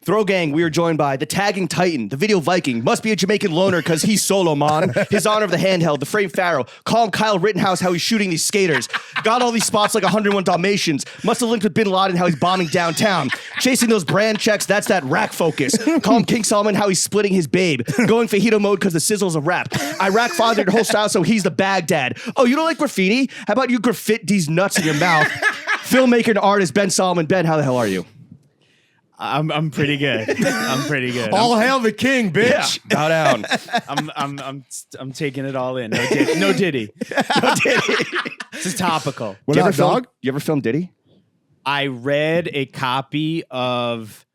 Throw gang, we are joined by the tagging titan, the video Viking, must be a Jamaican loner because he's solo, man. His honor of the handheld, the frame Pharaoh. Call him Kyle Rittenhouse, how he's shooting these skaters. Got all these spots like 101 Dalmatians. Must have linked with Bin Laden, how he's bombing downtown. Chasing those brand checks, that's that rack focus. Call him King Solomon, how he's splitting his babe. Going fajito mode because the sizzle's a rap. IRAK fathered whole style, so he's the Baghdad. Oh, you don't like graffiti? How about you graffiti these nuts in your mouth? Filmmaker and artist Ben Solomon. Ben, how the hell are you? I'm pretty good. I'm pretty good. All hail the king, bitch. Yeah, bow down. I'm taking it all in. No Diddy. No Diddy. No Diddy. This is topical. You ever film Diddy? I read a copy of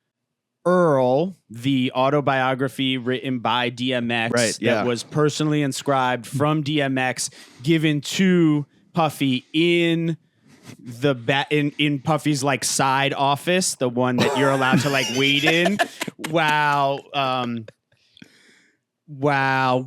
Earl, the autobiography written by DMX that was personally inscribed from DMX, given to Puffy in in Puffy's like side office, the one that you're allowed to like wait in while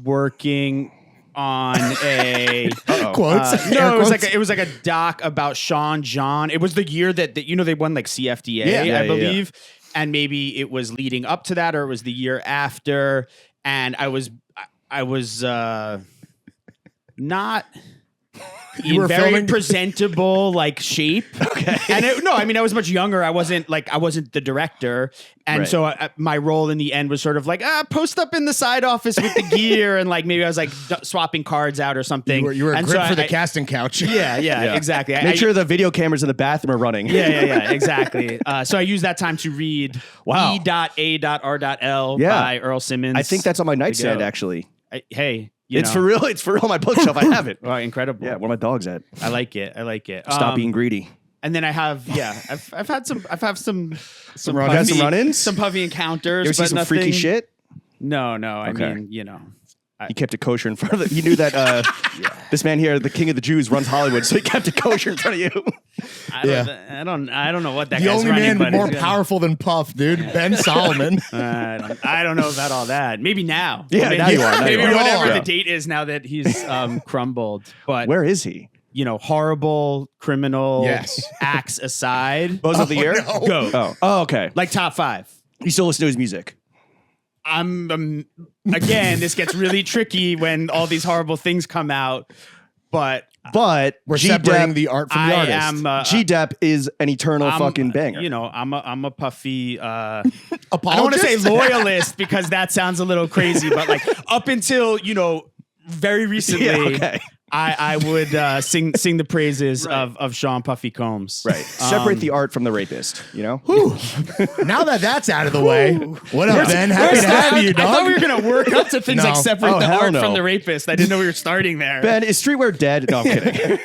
working on a quotes. No, it was like a doc about Sean John. It was the year that they won like CFDA, I believe. And maybe it was leading up to that, or it was the year after. And I was not in very presentable like shape. Okay. And I was much younger. I wasn't the director. And so my role in the end was sort of like, post up in the side office with the gear. And like, maybe I was like swapping cards out or something. You were a grip for the casting couch. Yeah, exactly. Make sure the video cameras in the bathroom are running. Yeah, exactly. So I used that time to read E.A.R.L. by Earl Simmons. I think that's on my nightstand, actually. It's for real. It's for real on my bookshelf. I have it. Oh, incredible. Yeah, where my dog's at. I like it. Stop being greedy. And then I have, I've had some run-ins, some puffy encounters. You ever see some freaky shit? No. I mean, he kept it kosher in front of it. He knew that this man here, the king of the Jews, runs Hollywood, so he kept it kosher in front of you. I don't know what that the guy's only running, man more powerful than Puff, dude. Ben Solomon. I don't know about all that. Maybe now. Yeah, now you are. Maybe whatever the date is now that he's crumbled. But where is he? Horrible criminal acts aside. Buzz of the year? No. Go. Oh, okay. Like top 5. You still listen to his music? Again, this gets really tricky when all these horrible things come out, but we're separating the art from the artist. G-Dep is an eternal fucking banger. I'm a Puffy. I Apologist? don't want to say loyalist because that sounds a little crazy, but like up until very recently, I would sing the praises of Sean Puffy Combs. Right. Separate the art from the rapist, Now that that's out of the way, what up, Ben? Happy to have you, dog. I thought we were going to work up to things like separate the art from the rapist. I didn't know we were starting there. Ben, is streetwear dead? No, I'm kidding.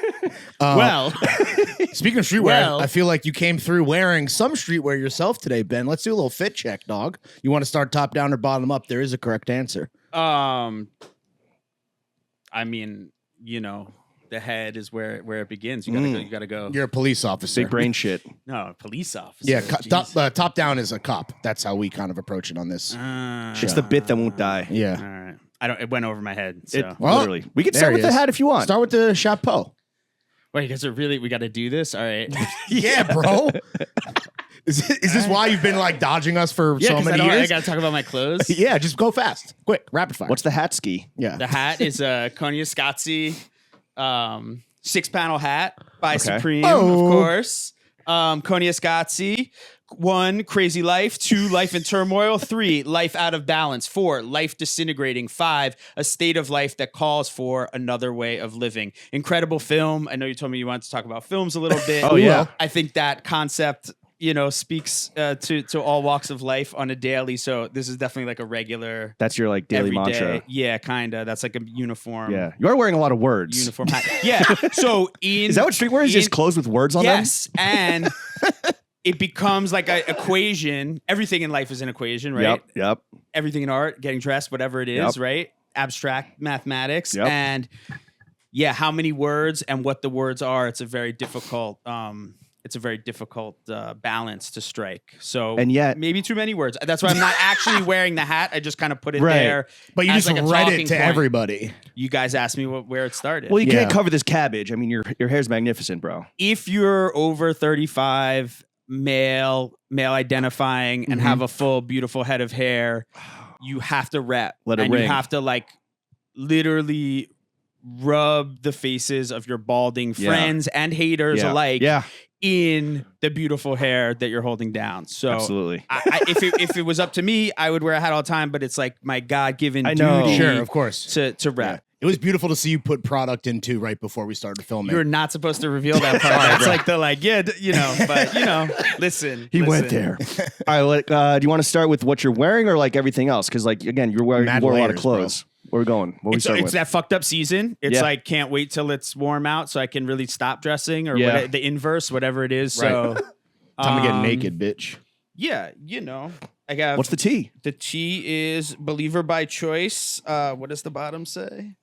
Speaking of streetwear, I feel like you came through wearing some streetwear yourself today, Ben. Let's do a little fit check, dog. You want to start top down or bottom up? There is a correct answer. I mean, the head is where it begins. You gotta go. You're a police officer. Big brain shit. No, police officer. Yeah, top down is a cop. That's how we kind of approach it on this. It's the bit that won't die. Yeah. All right. It went over my head. So. Literally. We could start with the hat if you want. Start with the chapeau. Wait, we got to do this? All right. Yeah, bro. Is this why you've been like dodging us for so many years? I got to talk about my clothes. Yeah, just go fast. Quick, rapid fire. What's the hat ski? Yeah. The hat is a Konya 6-panel hat by Supreme, of course. Konya 1, crazy life. 2, life in turmoil. 3, life out of balance. 4, life disintegrating. 5, a state of life that calls for another way of living. Incredible film. I know you told me you wanted to talk about films a little bit. Oh, yeah. I think that concept speaks to all walks of life on a daily. So this is definitely like a regular. That's your like daily mantra. Yeah, kind of. That's like a uniform. Yeah, you are wearing a lot of words. Uniform hat. Yeah. So is that what streetwear is? Just clothes with words on them? Yes, and it becomes like an equation. Everything in life is an equation, right? Yep. Everything in art, getting dressed, whatever it is, right? Abstract mathematics, and how many words and what the words are. It's a very difficult. Balance to strike. So, and yet maybe too many words. That's why I'm not actually wearing the hat. I just kind of put it there. But you just like read it to everybody. You guys asked me where it started. Well, you can't cover this cabbage. I mean, your hair's magnificent, bro. If you're over 35, male identifying and have a full beautiful head of hair, you have to rep. Let it and ring. you have to like literally rub the faces of your balding friends and haters alike in the beautiful hair that you're holding down. So absolutely. If it was up to me, I would wear a hat all the time, but it's like my God-given know. duty Sure, of course. to rep. It was beautiful to see you put product into right before we started filming. You're not supposed to reveal that part. That's like the listen. He went there. All right, do you want to start with what you're wearing or like everything else? Because like again, you wore a lot of clothes. Where are we going? What we starting It's with? that fucked up season. It's like can't wait till it's warm out so I can really stop dressing or the inverse, whatever it is. Right. So Time to get naked, bitch. Yeah, I got. What's the T? The T is believer by choice. What does the bottom say?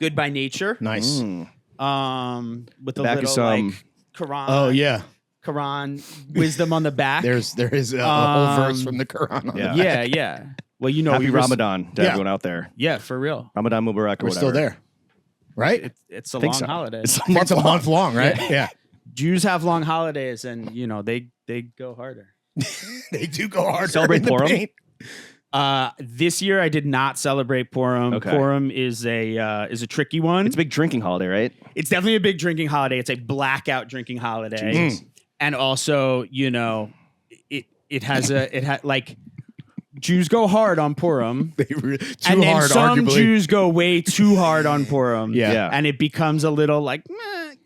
Good by nature. Nice. With a Back little is some- like Quran. Oh yeah. Quran wisdom on the back. There is a whole verse from the Quran. On Yeah. the back. Yeah. Well, Happy Ramadan to everyone out there. Yeah, for real. Ramadan Mubarak or We're whatever. still there, right? It's a Think long so. holiday. It's a It's a month long, right? Yeah. Jews have long holidays, and they go harder. They do go hard. Celebrate Purim? This year I did not celebrate Purim. Okay. Purim is a tricky one. It's a big drinking holiday, right? It's definitely a big drinking holiday. It's a blackout drinking holiday. Jesus. And also, it has like Jews go hard on Purim. Too And then hard, some arguably. Jews go way too hard on Purim. Yeah. And it becomes a little like,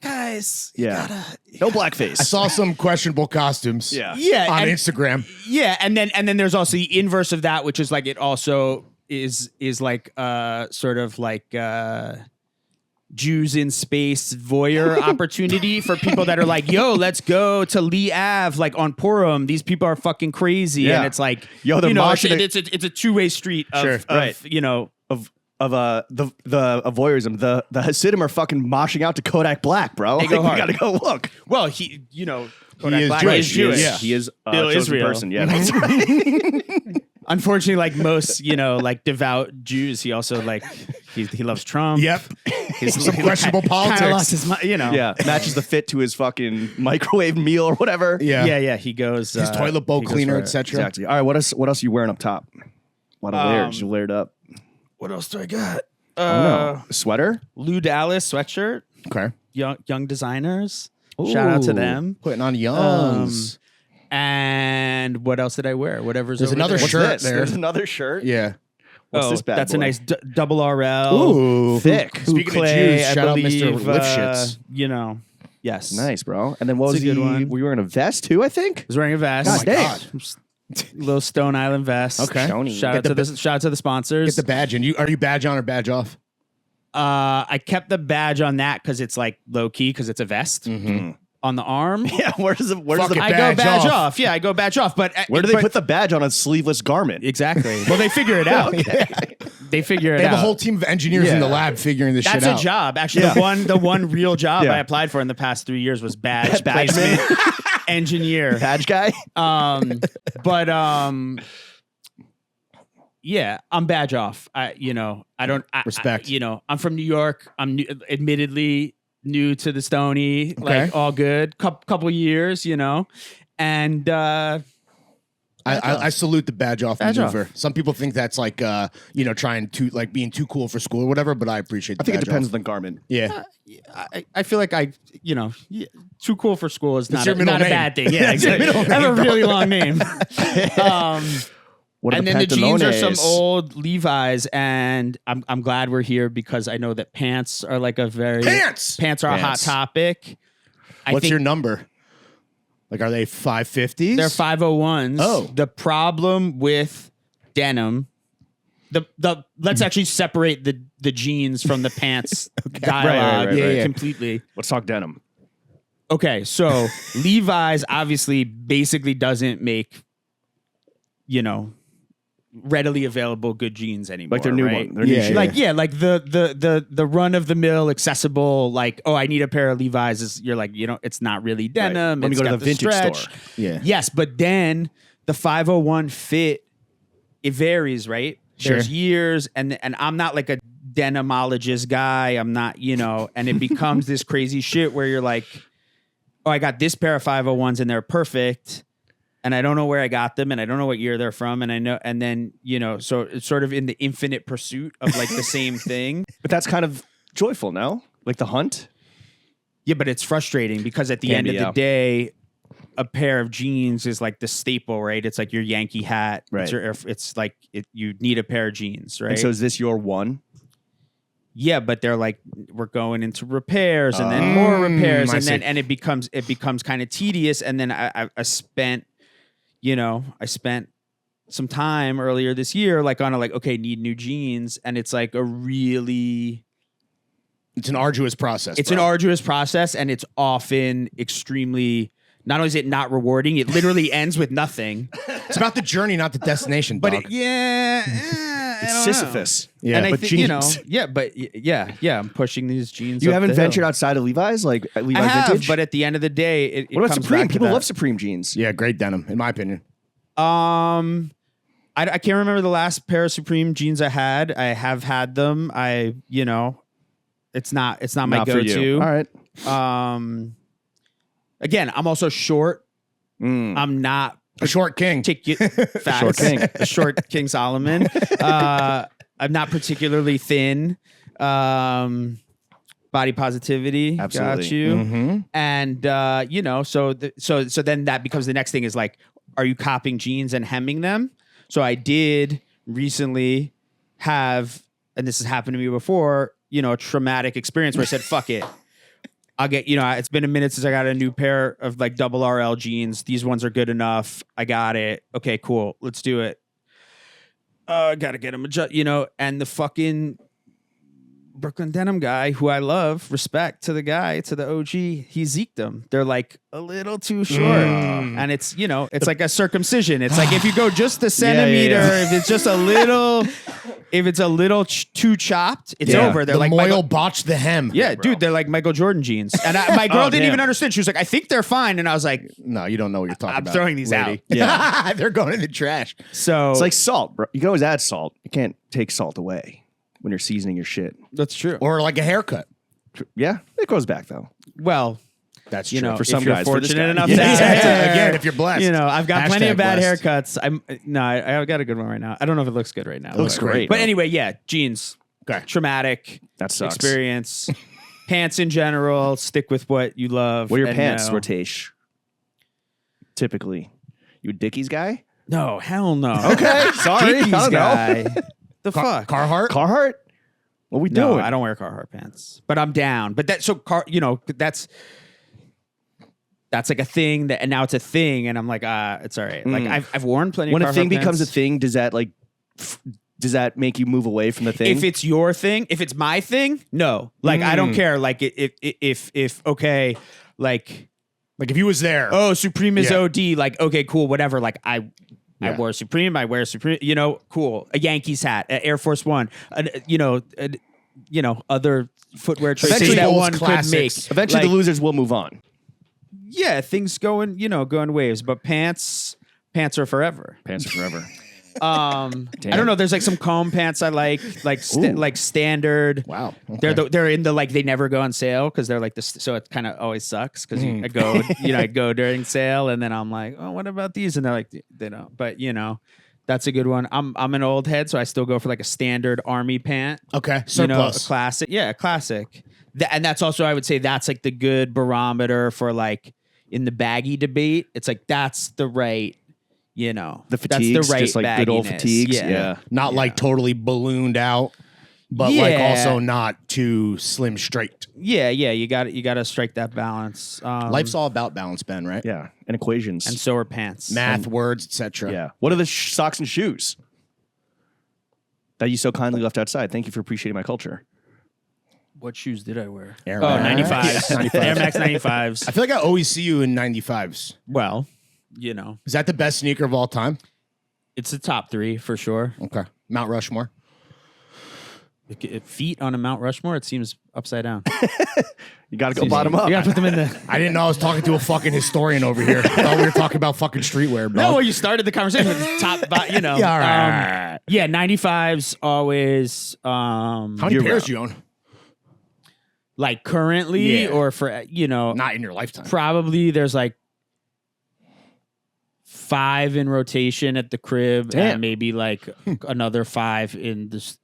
guys, you Yeah. gotta- No blackface. I saw some questionable costumes. Yeah. Yeah. On and- Instagram. Yeah, and then there's also the inverse of that, which is like it also is like sort of like Jews in space voyeur opportunity for people that are like, yo, let's go to Lee Ave like on Purim. These people are fucking crazy, Yeah. and it's like, Yo, they're moshing it. it's a two-way street of, Sure, right. of the voyeurism. The Hasidim are fucking moshing out to Kodak Black, bro. They go We hard. gotta go look. well, Kodak is Black Jewish. is Jewish. Yeah. He is a Bill chosen Israel. person. Yeah, that's right. Unfortunately, like most, like devout Jews, he also like he loves Trump. Yep. He's Some questionable Kind of lost politics. his mind, Yeah, matches the fit to his fucking microwave meal or whatever. Yeah. Yeah. He goes His toilet bowl he goes cleaner, for it. etc. Exactly. All right, what else are you wearing up top? A lot of layers. You layered up. What else do I got? Oh no, a sweater. Lou Dallas sweatshirt. Okay. Young designers. Shout out to Ooh, them. Putting on youngs. And what else did I wear? Whatever's There's over another there. What's shirt this? there. There's another shirt. Yeah. What's this bad That's boy? a nice double RL. Ooh. thick. Speaking Boucle, of Jews, I shout out believe, Mr. Lifshitz. Yes. Nice, bro. And then what It's was a good he? one. Were you wearing a vest too? I think. I was wearing a vest. God damn. God. Little Stone Island vest. Okay. Stony. Shout out to the sponsors. Get the badge in. Are you badge on or badge off? I kept the badge on that because it's like low key because it's a vest on the arm. Yeah. Where's the Fuck it. I go Badge badge off. off. Yeah, I go badge off. But Where do they put the badge on a sleeveless garment? exactly? Well, they figure it out. They figure it They have out. a whole team of engineers in the lab figuring this That's shit a out. job. Actually, the one real job Yeah. I applied for in the past 3 years was badge Badgeman? placement engineer. Badge guy. Yeah, I'm badge off. I don't Respect. I'm from New York. I'm admittedly new to the Stony. Like all good. Couple years, and I salute the badge off Badge maneuver. off. Some people think that's like trying to like being too cool for school or whatever, but I appreciate the I think it badge depends off. on the garment. Yeah. I feel like too cool for school is not your middle not a name. bad thing. Yeah, It's your exactly. middle I have a name, really long name. What are And then the jeans are some pantalones? old Levi's, and I'm glad we're here because I know that pants are like a very Pants! are a hot Pants. topic. I What's think your number? Like, are they 550s? they're 501s. Oh. The problem with denim, let's actually separate the jeans from the pants dialogue right. completely. Let's talk denim. Okay, so Levi's obviously basically doesn't make readily available good jeans anymore. Like their new right? one. Their new Yeah, shit. yeah. Like the run of the mill accessible, like, oh, I need a pair of Levi's, is you're like, it's not really denim. Let me it's go to got the vintage stretch. store. Yeah. Yes, but then the 501 fit, it varies, right? There's Sure. years, and I'm not like a denimologist guy. I'm not, and it becomes this crazy shit where you're like, oh, I got this pair of 501s and they're perfect. And I don't know where I got them and I don't know what year they're from. And I know, and then, you know, so it's sort of in the infinite pursuit of like the same thing. But that's kind of joyful, no? Like the hunt? Yeah, but it's frustrating because at the end of the day, a pair of jeans is like the staple, right? It's like your Yankee hat. Right. It's like you need a pair of jeans, right? And so is this your one? Yeah, but they're like, we're going into repairs and then more repairs. And it becomes kind of tedious. And then I spent some time earlier this year, like on okay, need new jeans. And it's like it's an arduous process. It's an arduous process, and it's often extremely, not only is it not rewarding, it literally ends with nothing. It's about the journey, not the destination, But dog. It's Sisyphus. Yeah, and but jeans. I'm pushing these jeans. You up haven't the hill. ventured outside of Levi's, like Levi's I have, vintage? but at the end of the day, it what about comes Supreme? back to People that. love Supreme jeans. Yeah, great denim, in my opinion. I can't remember the last pair of Supreme jeans I had. I have had them. It's not my Not for go-to. you. All right. Again, I'm also short. I'm not A short king. fat. Short king. A short King Solomon. I'm not particularly thin. Body positivity. Absolutely. Got you. Mm-hmm. And so then that becomes the next thing is like, are you copying jeans and hemming them? So I did recently have, and this has happened to me before, a traumatic experience where I said, fuck it. I'll get, it's been a minute since I got a new pair of like double RL jeans. These ones are good enough. I got it. Okay, cool. Let's do it. Got to get them and the fucking Brooklyn denim guy who I love, respect to the guy, to the OG, he zeked them. They're like a little too short. And it's, it's like a circumcision. It's like if you go just a centimeter, if it's just a little, if it's a little too chopped, it's over. They're the like Moyle botched the hem. yeah, dude, they're like Michael Jordan jeans. And my girl didn't damn. even understand. She was like, I think they're fine. And I was like, No, you don't know what you're talking I'm about. throwing these lady. out. Yeah. They're going in the trash. so It's like salt, bro. You can always add salt. You can't take salt away when you're seasoning your shit. that's true. Or like a haircut. Yeah, it goes back though. Well, That's true. for some if you're guys, for this fortunate guy. enough Yeah. to have hair, Again, if you're blessed. I've got plenty of Hashtag bad blessed. haircuts. I got a good one right now. I don't know if it looks good right now. It looks great. But anyway, yeah, jeans. Okay. Traumatic That sucks. experience. Pants in general, stick with what you love. What are your and pants, no. Rotesh? Typically. You a Dickies guy? No, hell no. Okay, sorry. Dickies I don't know. guy. The fuck? Carhartt? Carhartt? What we No, doing? I don't wear Carhartt pants, but I'm down. But that's like a thing and now it's a thing, and I'm like, it's all right. Like I've worn plenty. When of a thing Carhartt becomes a pants. thing, does that does that make you move away from the thing? If it's your thing, if it's my thing, no. Like I don't care. Like if okay, like Like if he was there. oh, Supreme is Yeah. OD. Like okay, cool, whatever. Like I wore Supreme. I wear Supreme. Cool. A Yankees hat, a Air Force One. Other footwear choices Eventually that those one classics. could make. Eventually Like, the losers will move on. yeah, things going waves, but pants are forever. Pants are forever. I don't know. There's like some comb pants I like standard. Wow. Okay. They're in the like they never go on sale because they're like this. So it kind of always sucks because I go during sale and then I'm like, oh, what about these? And they're like, they don't. But that's a good one. I'm an old head, so I still go for like a standard army pant. Okay. A Surplus. classic. Yeah, a classic. And that's also I would say that's like the good barometer for like in the baggy debate. It's like that's the right. The that's fatigues, the right just like good old bagginess. fatigues. Yeah. Not like totally ballooned out, but like also not too slim straight. Yeah, you got to strike that balance. Life's all about balance, Ben, right? Yeah. And equations. and so are pants. Math, words, etc. yeah. What are the socks and shoes that you so kindly left outside? Thank you for appreciating my culture. What shoes did I wear? Air Oh, Max. 95s. Air Max 95s. I feel like I always see you in 95s. Well, Is that the best sneaker of all time? it's the top 3 for sure. Okay. Mount Rushmore. Feet on a Mount Rushmore, it seems upside down. You got to go bottom up. You got to put them in the... I didn't know I was talking to a fucking historian over here. I thought we were talking about fucking streetwear, bro. No, well, you started the conversation with the top, Yeah, all right. Yeah, 95s always. How many pairs do you own? like currently Yeah. or for Not in your lifetime. probably there's like 5 in rotation at the crib Damn. and maybe like another 5 in this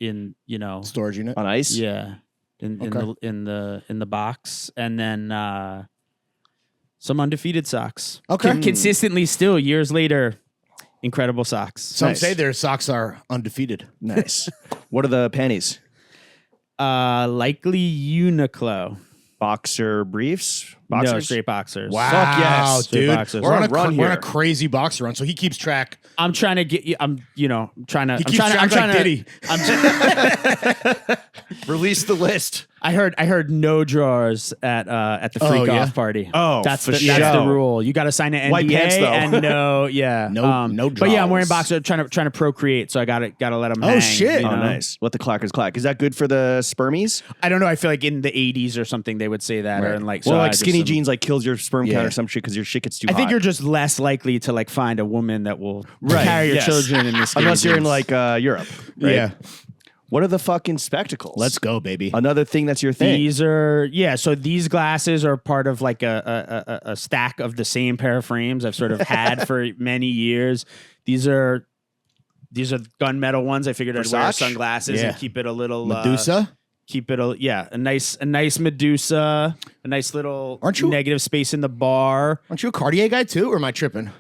Storage unit. On ice? yeah in the box, and then some undefeated socks. Okay. Consistently still years later, incredible socks. Some Nice. say their socks are undefeated. Nice. What are the panties? Likely Uniqlo. Boxer briefs? No, Boxers? straight boxers. Wow, Fuck yes. Straight dude. boxers. We're on a Run we're on a here. crazy boxer run, so he keeps track. I'm trying to get you. I'm trying to. He keeps track like Diddy. Release the list. I heard no drawers at the freak yeah? off party. Oh, that's for the sure. rule. You got to sign an NDA White pants, though. and no No But yeah, I'm wearing drawers. boxers, trying to procreate, so I got to let them. Oh, shit. You Oh, know? nice. Let the clackers clack. Is that good for the spermies? I don't know. I feel like in the 80s or something they would say that, or in like Well, so I like just skinny am- jeans like kills your sperm count Yeah. or some shit because your shit gets too I hot. think you're just less likely to like find a woman that will Right, carry your yes. children in this. unless you're in like Europe. Right? Yeah. What are the fucking spectacles? Let's go, baby. Another thing that's your thing. These are so these glasses are part of like a stack of the same pair of frames I've sort of had for many years. These are gunmetal ones. I figured I'd wear Versace? sunglasses Yeah. and keep it a little Medusa. keep it a nice Medusa, a nice little Aren't you- negative space in the bar. Aren't you a Cartier guy too, or am I tripping?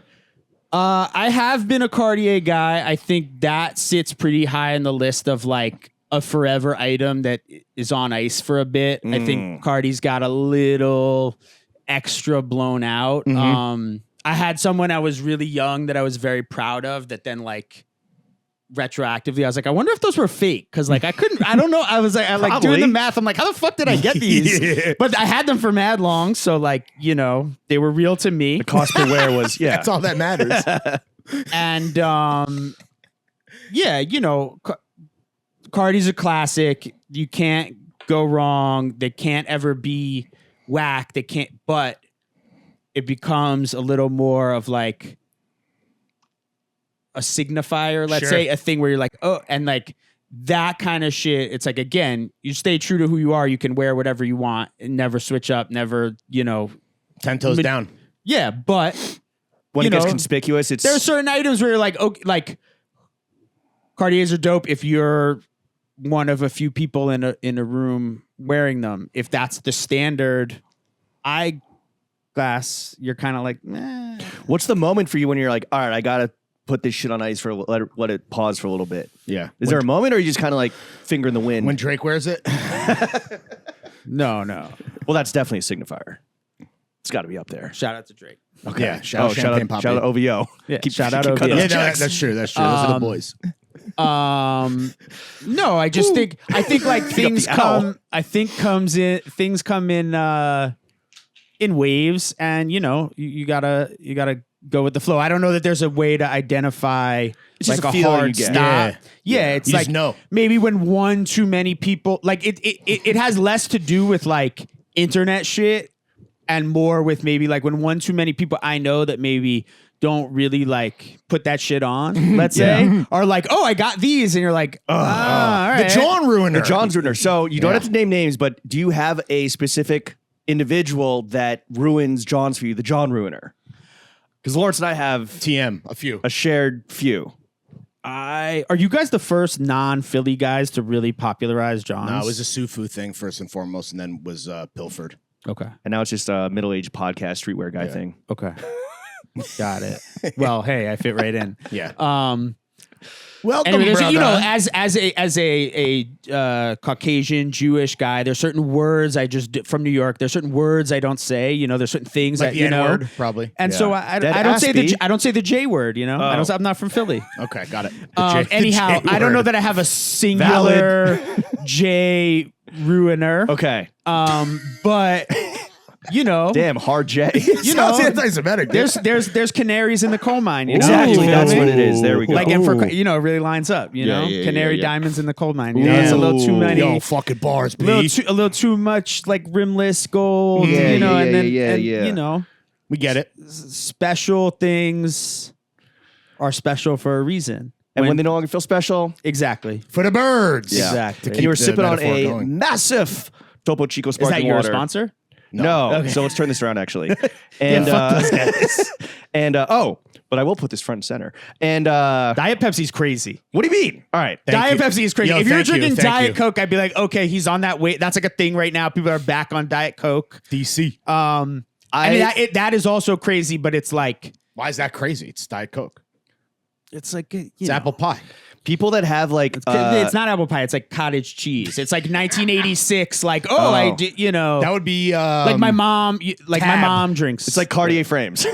I have been a Cartier guy. I think that sits pretty high on the list of like a forever item that is on ice for a bit. I think Carti's got a little extra blown out. I had someone I was really young that I was very proud of that then like retroactively I was like, I wonder if those were fake, because like I don't know, I was like, doing Probably. the math, I'm like, how the fuck did I get these? Yeah. But I had them for mad long, so like they were real to me. The cost per wear was That's all that matters. And Cardi's a classic. You can't go wrong. They can't ever be whack. They can't, but it becomes a little more of like a signifier, let's Sure. say, a thing where you're like, oh, and like that kind of shit. It's like, again, you stay true to who you are. You can wear whatever you want and never switch up, never, 10 toes down. yeah, but when you it gets know, conspicuous. It's there are certain items where you're like, okay, like Cartiers are dope if you're one of a few people in a room wearing them. If that's the standard eyeglass, you're kind of like, eh. What's the moment for you when you're like, all right, I gotta put this shit on ice for let it pause for a little bit? Yeah. Is there a moment, or are you just kind of like finger in the wind? When Drake wears it? No. Well, that's definitely a signifier. It's got to be up there. Shout out to Drake. Okay. Yeah, shout out Champagne Poppy. Shout out OVO. Yeah, Keep, shout out keep cutting OVO. Yeah, those no, checks. that's true. That's true. Those are the boys. No, I just think like things the owl. come. I think things come in waves, and you gotta go with the flow. I don't know that there's a way to identify It's like just a a feeling hard you get. stop. Yeah, it's You like just know. maybe when one too many people, like it has less to do with like internet shit and more with maybe like when one too many people I know that maybe don't really like put that shit on, let's say, are like, oh, I got these, and you're like, all right. The John Ruiner. The John's ruiner. So you don't have to name names, but do you have a specific individual that ruins John's for you? The John ruiner. Because Lawrence and I have TM, a few. a shared few. Are you guys the first non-Philly guys to really popularize John's? No, it was a Sufu thing first and foremost, and then was Pilford. Okay. And now it's just a middle-aged podcast streetwear guy thing. Okay. Got it. Well, hey, I fit right in. Yeah. Anyway, Welcome, there's brother. as a Caucasian Jewish guy, there's certain words from New York. There's certain words I don't say. There's certain things Like that the N-word, probably. And so I Dead don't say Aspie. I don't say the J word. I'm not from Philly. Okay, got it. The Anyhow, J I don't know word. that I have a singular J ruiner. Okay. But Damn, hard J. Sounds anti-Semitic. dude. there's canaries in the coal mine. Exactly. You That's feel what me? it is. There we go. Like, and for it really lines up. Yeah, yeah, Canary yeah. diamonds in the coal mine. It's a little too many. Yo, fucking bars, a B. little too much like rimless gold. Yeah, and yeah, then yeah, yeah. We get it. Special things are special for a reason. And when they no longer feel special, Exactly. For the birds. Yeah. Exactly. and you were the sipping on metaphor a going. massive Topo Chico Is sparkling that your water. sponsor? No. Okay. So let's turn this around actually. And but I will put this front and center. And Diet Pepsi's crazy. what do you mean? All right. Diet Pepsi is crazy. Yo, if you're thank you, drinking thank Diet you. Coke, I'd be like, okay, he's on that way. That's like a thing right now. People are back on Diet Coke. DC. I mean, that is also crazy, but it's like Why is that crazy? It's Diet Coke. it's like It's apple pie. People that have like it's not apple pie. It's like cottage cheese. It's like 1986. Like I did, That would be like my mom. Like my Tab. mom drinks. it's like Cartier frames.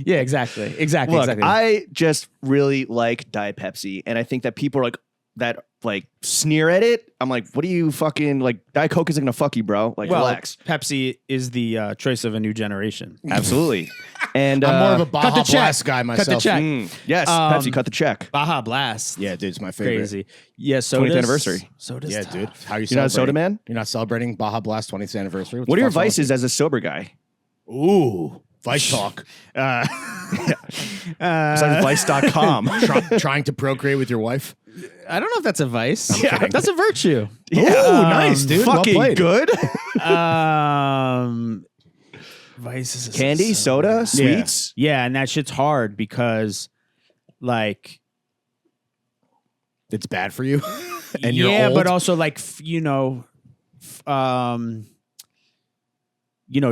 yeah, exactly. Look, Exactly. I just really like Diet Pepsi, and I think that people are like sneer at it. I'm like, what do you fucking like? Diet Coke isn't gonna fuck you, bro. Like, relax. Pepsi is the choice of a new generation. Absolutely. And I'm more of a cut Baja the check. Blast guy Cut the myself. check. yes, Pepsi, cut the check. Baja Blast. Yeah, dude, it's my favorite. Crazy. Yeah, so 20th anniversary. Soda's Yeah, tough. dude. How you You're not a soda celebrating? man? You're not celebrating Baja Blast 20th anniversary? What are your vices as a sober guy? Ooh, Vice talk. Besides Vice.com. Trying to procreate with your wife. I don't know if that's a vice. Yeah. That's a virtue. Ooh, nice, dude. Well Fucking played. good. Vice is a Candy, soda, sweets. Yeah, and that shit's hard because, like, It's bad for you. And you're yeah, old. but also like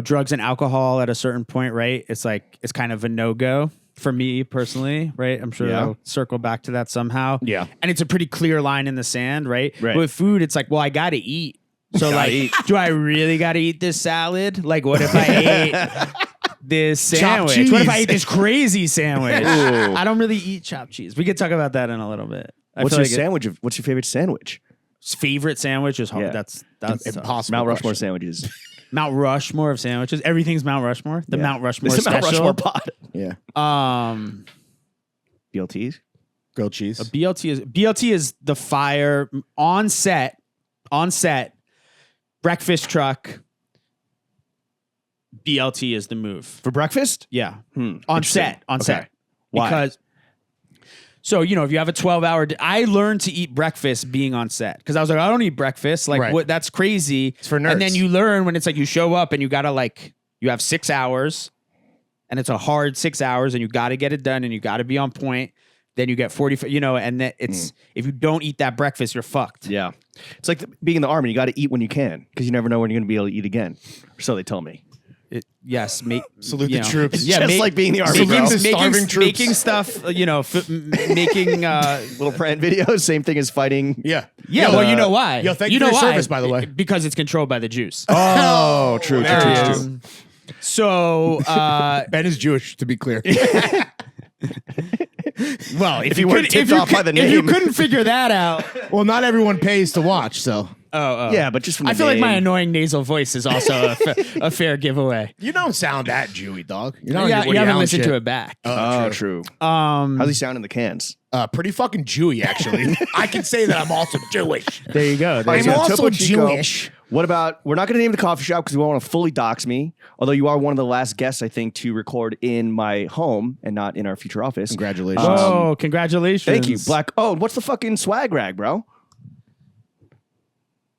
drugs and alcohol at a certain point, right? It's like it's kind of a no-go for me personally, right? I'm sure Yeah. I'll circle back to that somehow. Yeah. And it's a pretty clear line in the sand, right? Right. With food, it's like, well, I got to eat. So like, do I really got to eat this salad? Like, what if I ate this sandwich? cheese. What if I ate this crazy sandwich? Ooh. I don't really eat chopped cheese. We could talk about that in a little bit. I What's feel your like sandwich? What's your favorite sandwich? favorite sandwich is hard. Yeah. That's Impossible. Mount Rushmore question. sandwiches. Mount Rushmore of sandwiches. Everything's Mount Rushmore. The Yeah. Mount Rushmore It's the Mount special. Rushmore pod. Yeah. BLTs. Grilled cheese. BLT is the fire on set, breakfast truck. BLT is the move. For breakfast? Yeah. On Interesting. set. Why? Because so, if you have a 12-hour I learned to eat breakfast being on set because I was like, I don't eat breakfast. Like, Right. what? That's crazy. It's for nerds. And then you learn when it's like you show up and you got to you have 6 hours and it's a hard 6 hours and you got to get it done and you got to be on point. Then you get 40, and then it's, if you don't eat that breakfast, you're fucked. Yeah. It's like being in the army. You got to eat when you can because you never know when you're going to be able to eat again. Or so they tell me. Yes. Salute the troops. It's just like being in the army, bro. the starving troops. making stuff, making, Little prank videos. Same thing as fighting. Yeah. yeah, well, you know why? Yo, thank you know for your why? service, by the way. Because it's controlled by the Jews. Oh, true. So, Ben is Jewish, to be clear. well, if you weren't tipped off by the if you name. couldn't figure that out, Well, not everyone pays to watch, so. Yeah, but just from the I feel like my name. annoying nasal voice is also a fair giveaway. You don't sound that Jewy, dog. You're not Yeah, you haven't listened to it back. Oh, true. How's he sound in the cans? Pretty fucking Jewy, actually. I can say that I'm also Jewish. There you go. I'm so also Topo Chico, Jewish. What about, we're not going to name the coffee shop because we won't want to fully dox me. Although you are one of the last guests, I think, to record in my home and not in our future office. Congratulations. Oh, congratulations. Thank you. Oh, what's the fucking swag rag, bro?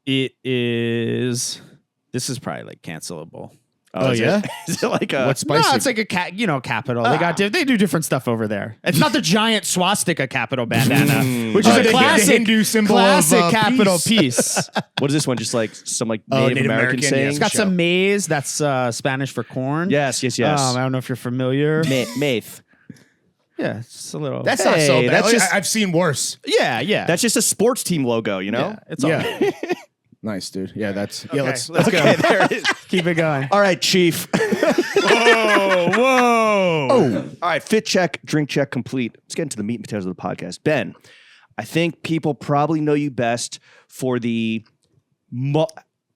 It is. This is probably like cancelable. Oh, is yeah? It? Is it like a... What's spicy? No, it's like a capital. They do different stuff over there. It's not the giant swastika capital bandana, which is a the classic Hindu symbol classic of, capital peace. piece. What is this one? Just like some like Oh, Native Native American American, saying? yeah. It's got Show. some maize. That's Spanish for corn. Yes. I don't know if you're familiar. Maith. Yeah, it's a little. That's not so Hey, bad. that's just- I've seen worse. yeah. That's just a sports team logo, you know? yeah, it's all Yeah. right. Nice, dude. Yeah, that's... Yeah, let's Let's go. Okay, there it is. Keep it going. All right, Chief. Whoa. All right, fit check, drink check complete. Let's get into the meat and potatoes of the podcast. Ben, I think people probably know you best for the...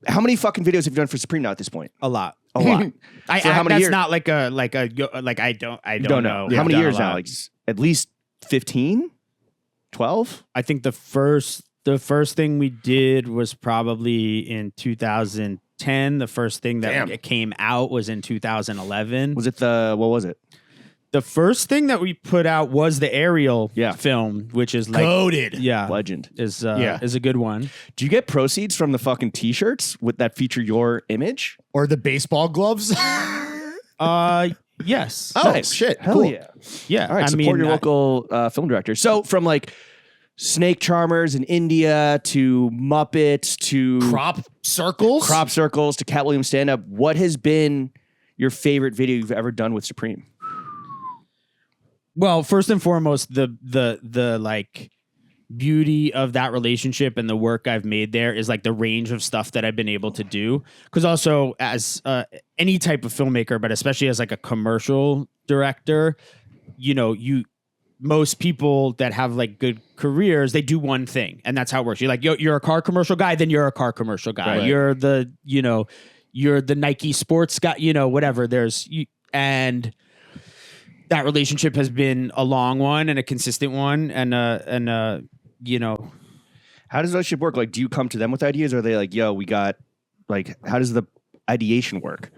How many fucking videos have you done for Supreme now at this point? A lot. A lot. For how many that's years? not like I don't know. How many Not years a now? lot. Like at least 15? 12? I think the first thing we did was probably in 2010. The first thing that Damn. it came out was in 2011. Was it the... What was it? The first thing that we put out was the Ariel film, which is like Goated. Yeah, Legend. is a good one. Do you get proceeds from the fucking t-shirts with that feature your image? Or the baseball gloves? Yes. Oh, Nice. shit. Hell Cool. yeah. Yeah. All right, support your local film director. So from like Snake Charmers in India to Muppets to Crop circles? Crop Circles to Katt Williams stand-up, what has been your favorite video you've ever done with Supreme? Well, first and foremost, the like beauty of that relationship and the work I've made there is like the range of stuff that I've been able to do. Because also as any type of filmmaker, but especially as like a commercial director, you know, most people that have like good careers, they do one thing, and that's how it works. You're like, you're a car commercial guy, then you're a car commercial guy. Right. You're the Nike sports guy, whatever. And that relationship has been a long one and a consistent one, and how does the relationship work? Like, do you come to them with ideas, or are they like, yo, we got, like, how does the ideation work?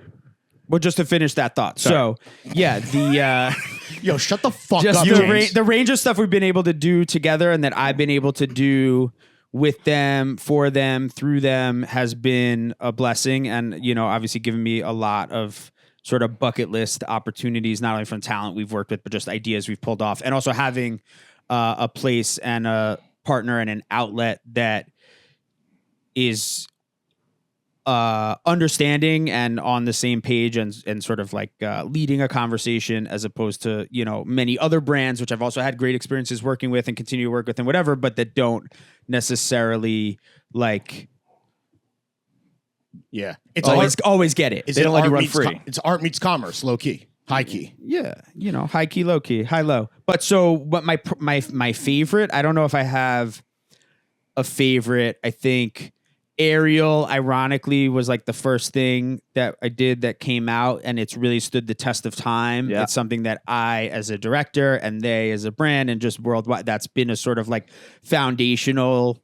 Well, just to finish that thought. Sorry. So, yeah, Yo, shut the fuck just up. the range of stuff we've been able to do together and that I've been able to do with them, for them, through them has been a blessing, and, obviously given me a lot of sort of bucket list opportunities, not only from talent we've worked with, but just ideas we've pulled off. And also having a place and a partner and an outlet that is understanding and on the same page and sort of like leading a conversation, as opposed to, many other brands, which I've also had great experiences working with and continue to work with and whatever, but that don't necessarily like... Yeah. It's always get it. They don't let you run free. It's art meets commerce, low key, high key. Yeah. High key, low key, high, low. But my favorite, I don't know if I have a favorite. I think Ariel, ironically, was like the first thing that I did that came out, and it's really stood the test of time. Yeah. It's something that I, as a director, and they as a brand, and just worldwide, that's been a sort of like foundational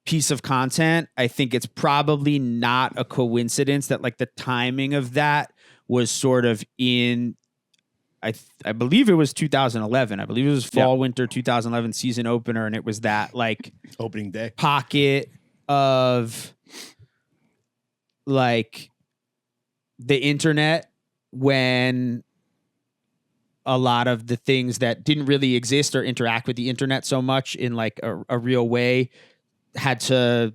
piece of content. I think it's probably not a coincidence that like the timing of that was sort of in, I believe it was 2011. I believe it was winter 2011 season opener, and it was that like opening day pocket of like the internet when a lot of the things that didn't really exist or interact with the internet so much in like a real way had to,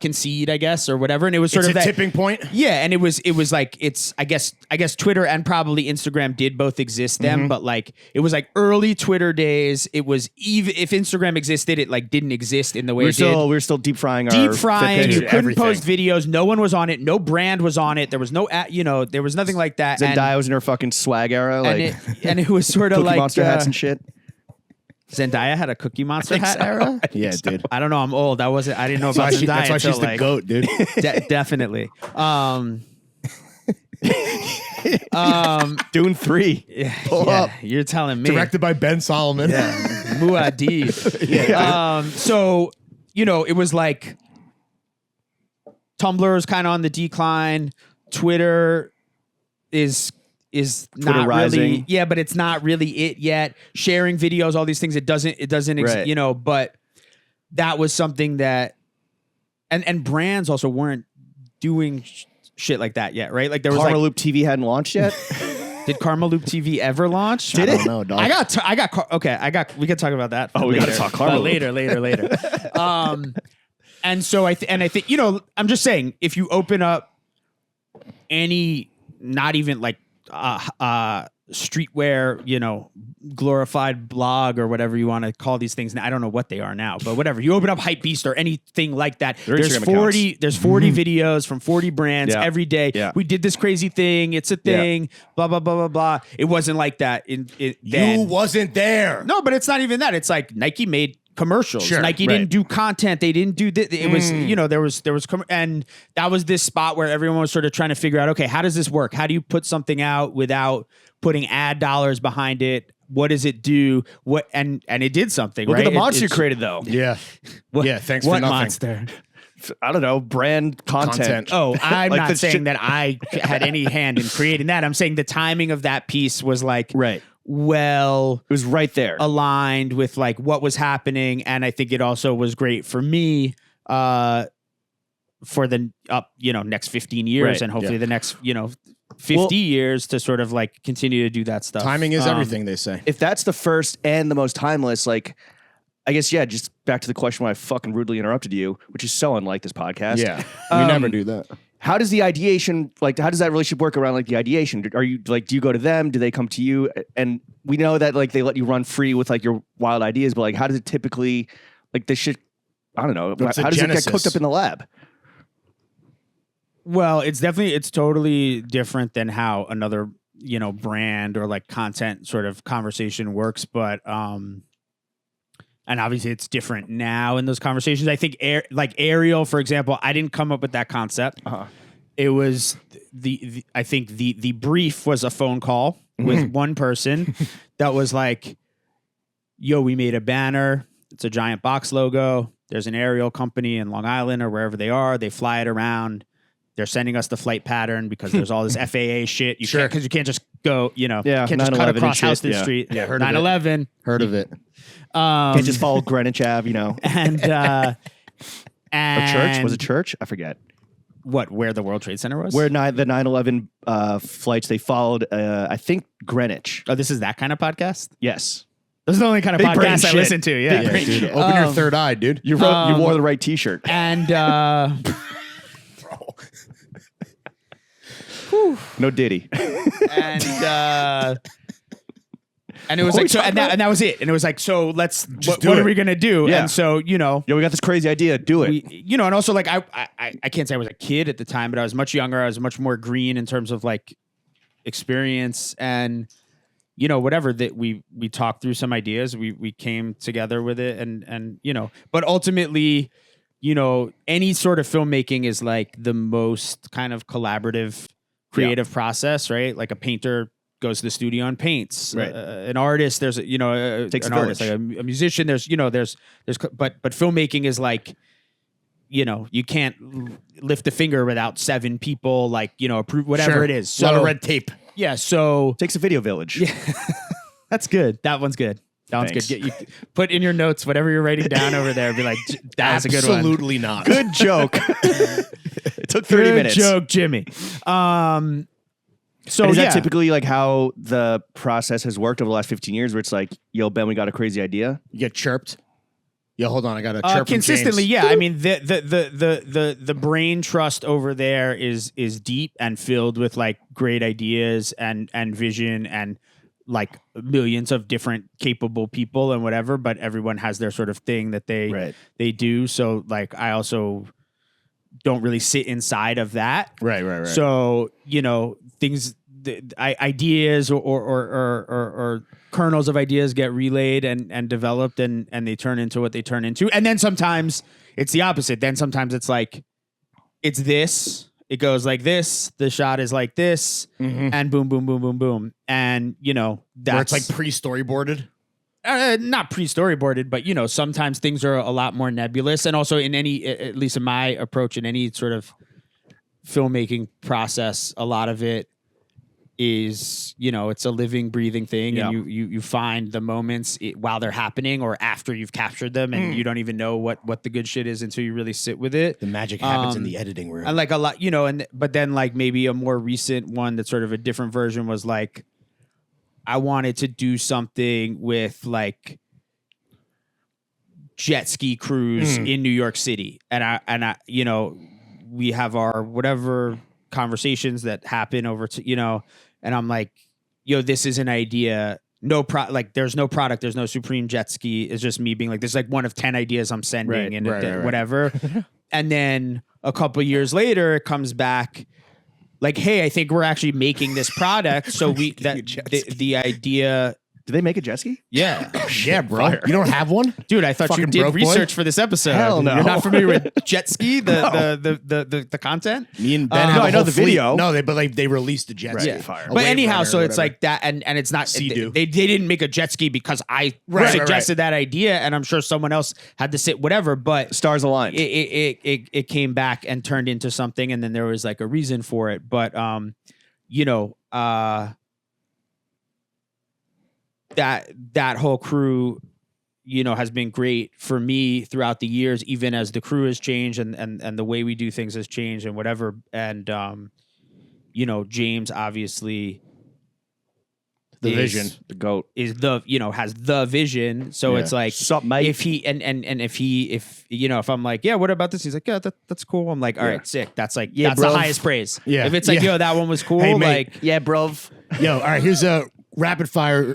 concede, I guess, or whatever. And it was sort of that tipping point. Yeah. And it was like, I guess Twitter and probably Instagram did both exist then, but like, it was like early Twitter days. It was, even if Instagram existed, it like didn't exist in the way it did. We were still deep frying. You couldn't post videos. No one was on it. No brand was on it. There was no, there was nothing like that. Zendaya was in her fucking swag era. Like, and it was sort of Cookie like Monster hats and shit. Zendaya had a Cookie Monster hat era? Yeah, dude. I don't know. I'm old. I didn't know about Zendaya. That's why she's the GOAT, dude. Definitely. Dune 3. Pull up. You're telling me. Directed by Ben Solomon. Yeah. Muad'Dib. Yeah. So, it was like Tumblr is kind of on the decline. Twitter is not rising. Really, but it's not really it yet. Sharing videos, all these things, it doesn't, right. But that was something that, and brands also weren't doing shit like that yet, right? Like there was Karma Loop TV hadn't launched yet. Did Karma Loop TV ever launch? Did it? I don't know, dog. We could talk about that. We got to talk Karma Loop. Later. And so I think, I'm just saying, if you open up any, not even like, streetwear, glorified blog or whatever you want to call these things. I don't know what they are now, but whatever. You open up Hypebeast or anything like that. There's 40 videos from 40 brands every day. Yeah. We did this crazy thing. It's a thing. Blah, blah, blah, blah, blah. It wasn't like that. You wasn't there. No, but it's not even that. It's like Nike made commercials. Sure, Nike didn't do content. They didn't do this. It was, there was, and that was this spot where everyone was sort of trying to figure out, okay, how does this work? How do you put something out without putting ad dollars behind it? What does it do? And it did something. Look right? at the monster you created, though. Yeah. Thanks for nothing. Monster? I don't know, brand content. Oh, I'm Like not the saying that I had any hand in creating that. I'm saying the timing of that piece was like, Right. well, It was right there. aligned with like what was happening. And I think it also was great for me, for the next 15 years Right, and hopefully the next, 50 years to sort of like continue to do that stuff. Timing is everything, they say. If that's the first and the most timeless, like, I guess, yeah, just back to the question why I fucking rudely interrupted you, which is so unlike this podcast. Yeah, we never do that. How does the ideation, like, how does that relationship work around, like, the ideation? Are you, like, do you go to them? Do they come to you? And we know that, like, they let you run free with, like, your wild ideas, but, like, how does it typically, like, this shit, I don't know, What's how the does it genesis? get cooked up in the lab? Well, it's totally different than how another, brand or like content sort of conversation works. But, and obviously it's different now in those conversations. I think like Ariel, for example, I didn't come up with that concept. It was I think the brief was a phone call with one person that was like, yo, we made a banner. It's a giant box logo. There's an Ariel company in Long Island or wherever they are. They fly it around. They're sending us the flight pattern because there's all this FAA shit. You can't, because you can't just go, can't just cut 9/11 across and Houston shit. Street. Yeah, heard of it. 9/11. Heard of it. Can't just follow Greenwich Ave, And Or and church? Was it church? I forget. what? Where the World Trade Center was? Where the 9/11 flights, they followed, I think, Greenwich. Oh, this is that kind of podcast. Yes. This is the only kind of Big brain podcast I shit. listen to. Yeah, Yeah, dude, open your third eye, dude. You wore the right T-shirt. and No Diddy. and it was What like we so, talking and that was it. And it was like, so let's what do are it. we gonna do? Yeah. And so Yo, we got this crazy idea. Do it. and also like I can't say I was a kid at the time, but I was much younger. I was much more green in terms of like experience and whatever that we talked through some ideas. We came together with it and but ultimately, any sort of filmmaking is like the most kind of collaborative creative process, right? Like a painter goes to the studio and paints. Right. An artist, there's Takes an a artist, like a musician. There's but filmmaking is like, you can't lift a finger without 7 people, like approve whatever Sure. it is. A lot of So red tape. yeah, so Takes a video village. yeah, that's good. That one's good. That one's Thanks. good. You put in your notes whatever you're writing down over there. Be like, that's a good one. Absolutely not. Good joke. It took 30 Good minutes. joke, Jimmy. So And is yeah, that typically like how the process has worked over the last 15 years where it's like, yo, Ben, we got a crazy idea? You get chirped. Yo, hold on. I got a chirp from consistently, James. yeah. I mean, the brain trust over there is deep and filled with like great ideas and vision and like millions of different capable people and whatever. But everyone has their sort of thing that they do. So like, I also don't really sit inside of that. Right. So things, ideas or kernels of ideas get relayed and developed and they turn into what they turn into. And then sometimes it's the opposite. Then sometimes it's like, it's this, it goes like this, the shot is like this, and boom, boom, boom, boom, boom. And, that's Where it's like pre-storyboarded. not pre-storyboarded, but sometimes things are a lot more nebulous. And also in any, at least in my approach, in any sort of filmmaking process, a lot of it is, it's a living, breathing thing. Yeah. And you find the moments while they're happening or after you've captured them, and you don't even know what the good shit is until you really sit with it. The magic happens in the editing room. And like a lot, but then like maybe a more recent one that's sort of a different version was like, I wanted to do something with like jet ski cruise in New York City. And I, we have our whatever conversations that happen over to, and I'm like, yo, this is an idea. There's no product. There's no Supreme jet ski. It's just me being like, this is like one of 10 ideas I'm sending Right. whatever. And then a couple years later, it comes back like, hey, I think we're actually making this product. So the idea Do they make a jet ski? Yeah. Yeah, bro. You don't have one? Dude, I thought you Fucking did broke boy. research for this episode. Hell no. You're not familiar with jet ski, the content? Me and Ben no, have I a know whole the fleet. video. No, they released the jet ski. Yeah. Fire. A But wave anyhow, runner so or it's whatever. like that, and it's not Sea-Doo. they didn't make a jet ski because I Right, suggested that idea, and I'm sure someone else had to sit whatever. But Stars aligned. it came back and turned into something, and then there was like a reason for it. But that whole crew, has been great for me throughout the years, even as the crew has changed and the way we do things has changed and whatever. And James obviously The vision. The goat. is has the vision. So Yeah. it's like Sup, mate? if he and if I'm like, yeah, what about this? He's like, yeah, that's cool. I'm like, all right, sick. That's like that's bruv. the highest praise. Yeah. If it's like, Yeah. yo, that one was cool, Hey, mate. like Yeah, bruv. Yo, all right, here's a rapid fire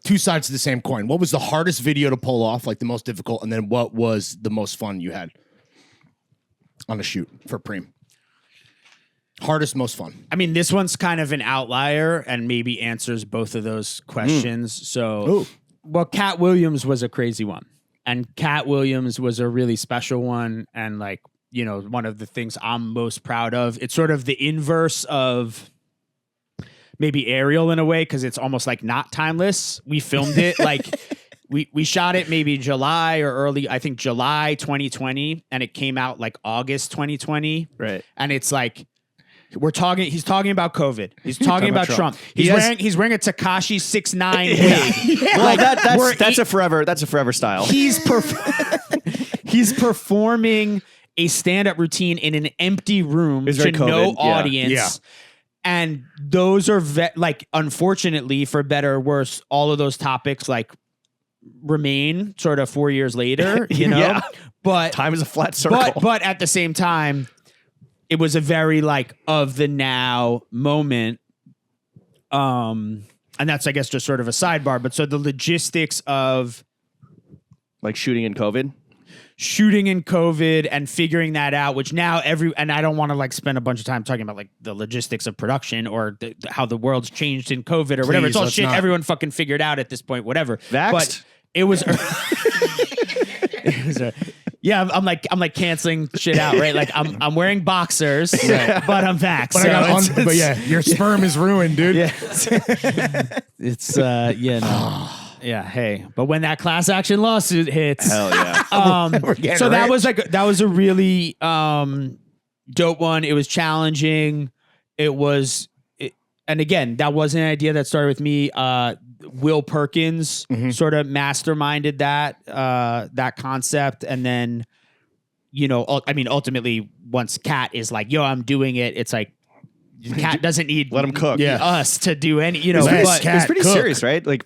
two sides to the same coin. What was the hardest video to pull off, like the most difficult, and then what was the most fun you had on a shoot for Preem? Hardest, most fun. I mean, this one's kind of an outlier and maybe answers both of those questions. So, Ooh. well, Katt Williams was a crazy one. And Katt Williams was a really special one. And like, one of the things I'm most proud of, it's sort of the inverse of maybe Ariel in a way, because it's almost like not timeless. We filmed it like we shot it maybe July or early, I think July 2020, and it came out like August 2020. Right. And it's like, he's talking about COVID. He's talking about Trump. He's wearing a Tekashi 6ix9ine wig. Well, Like, that's a forever style. he's performing a stand-up routine in an empty room It's to very no COVID, yeah. audience. Yeah. And those are like, unfortunately, for better or worse, all of those topics like remain sort of 4 years later, Yeah. But Time is a flat circle. but at the same time, it was a very like of the now moment. And that's, I guess, just sort of a sidebar. But so the logistics of like shooting in COVID. and figuring that out, which now and I don't want to like spend a bunch of time talking about like the logistics of production or how the world's changed in COVID or whatever. Please, It's all let's shit not. everyone fucking figured out at this point, whatever. Vaxxed? But it was, yeah, I'm like canceling shit out, right? Like I'm wearing boxers, but I'm vaxxed. But, So but yeah, your sperm is ruined, dude. yeah, it's no. Yeah, hey, but when that class action lawsuit hits, Hell yeah. so that was a really dope one. It was challenging. And again, that wasn't an idea that started with me. Will Perkins sort of masterminded that concept, and then ultimately, once Katt is like, "Yo, I'm doing it," it's like Katt doesn't need Let him cook. us to do any. Let But Katt It's pretty cook. serious, right? Like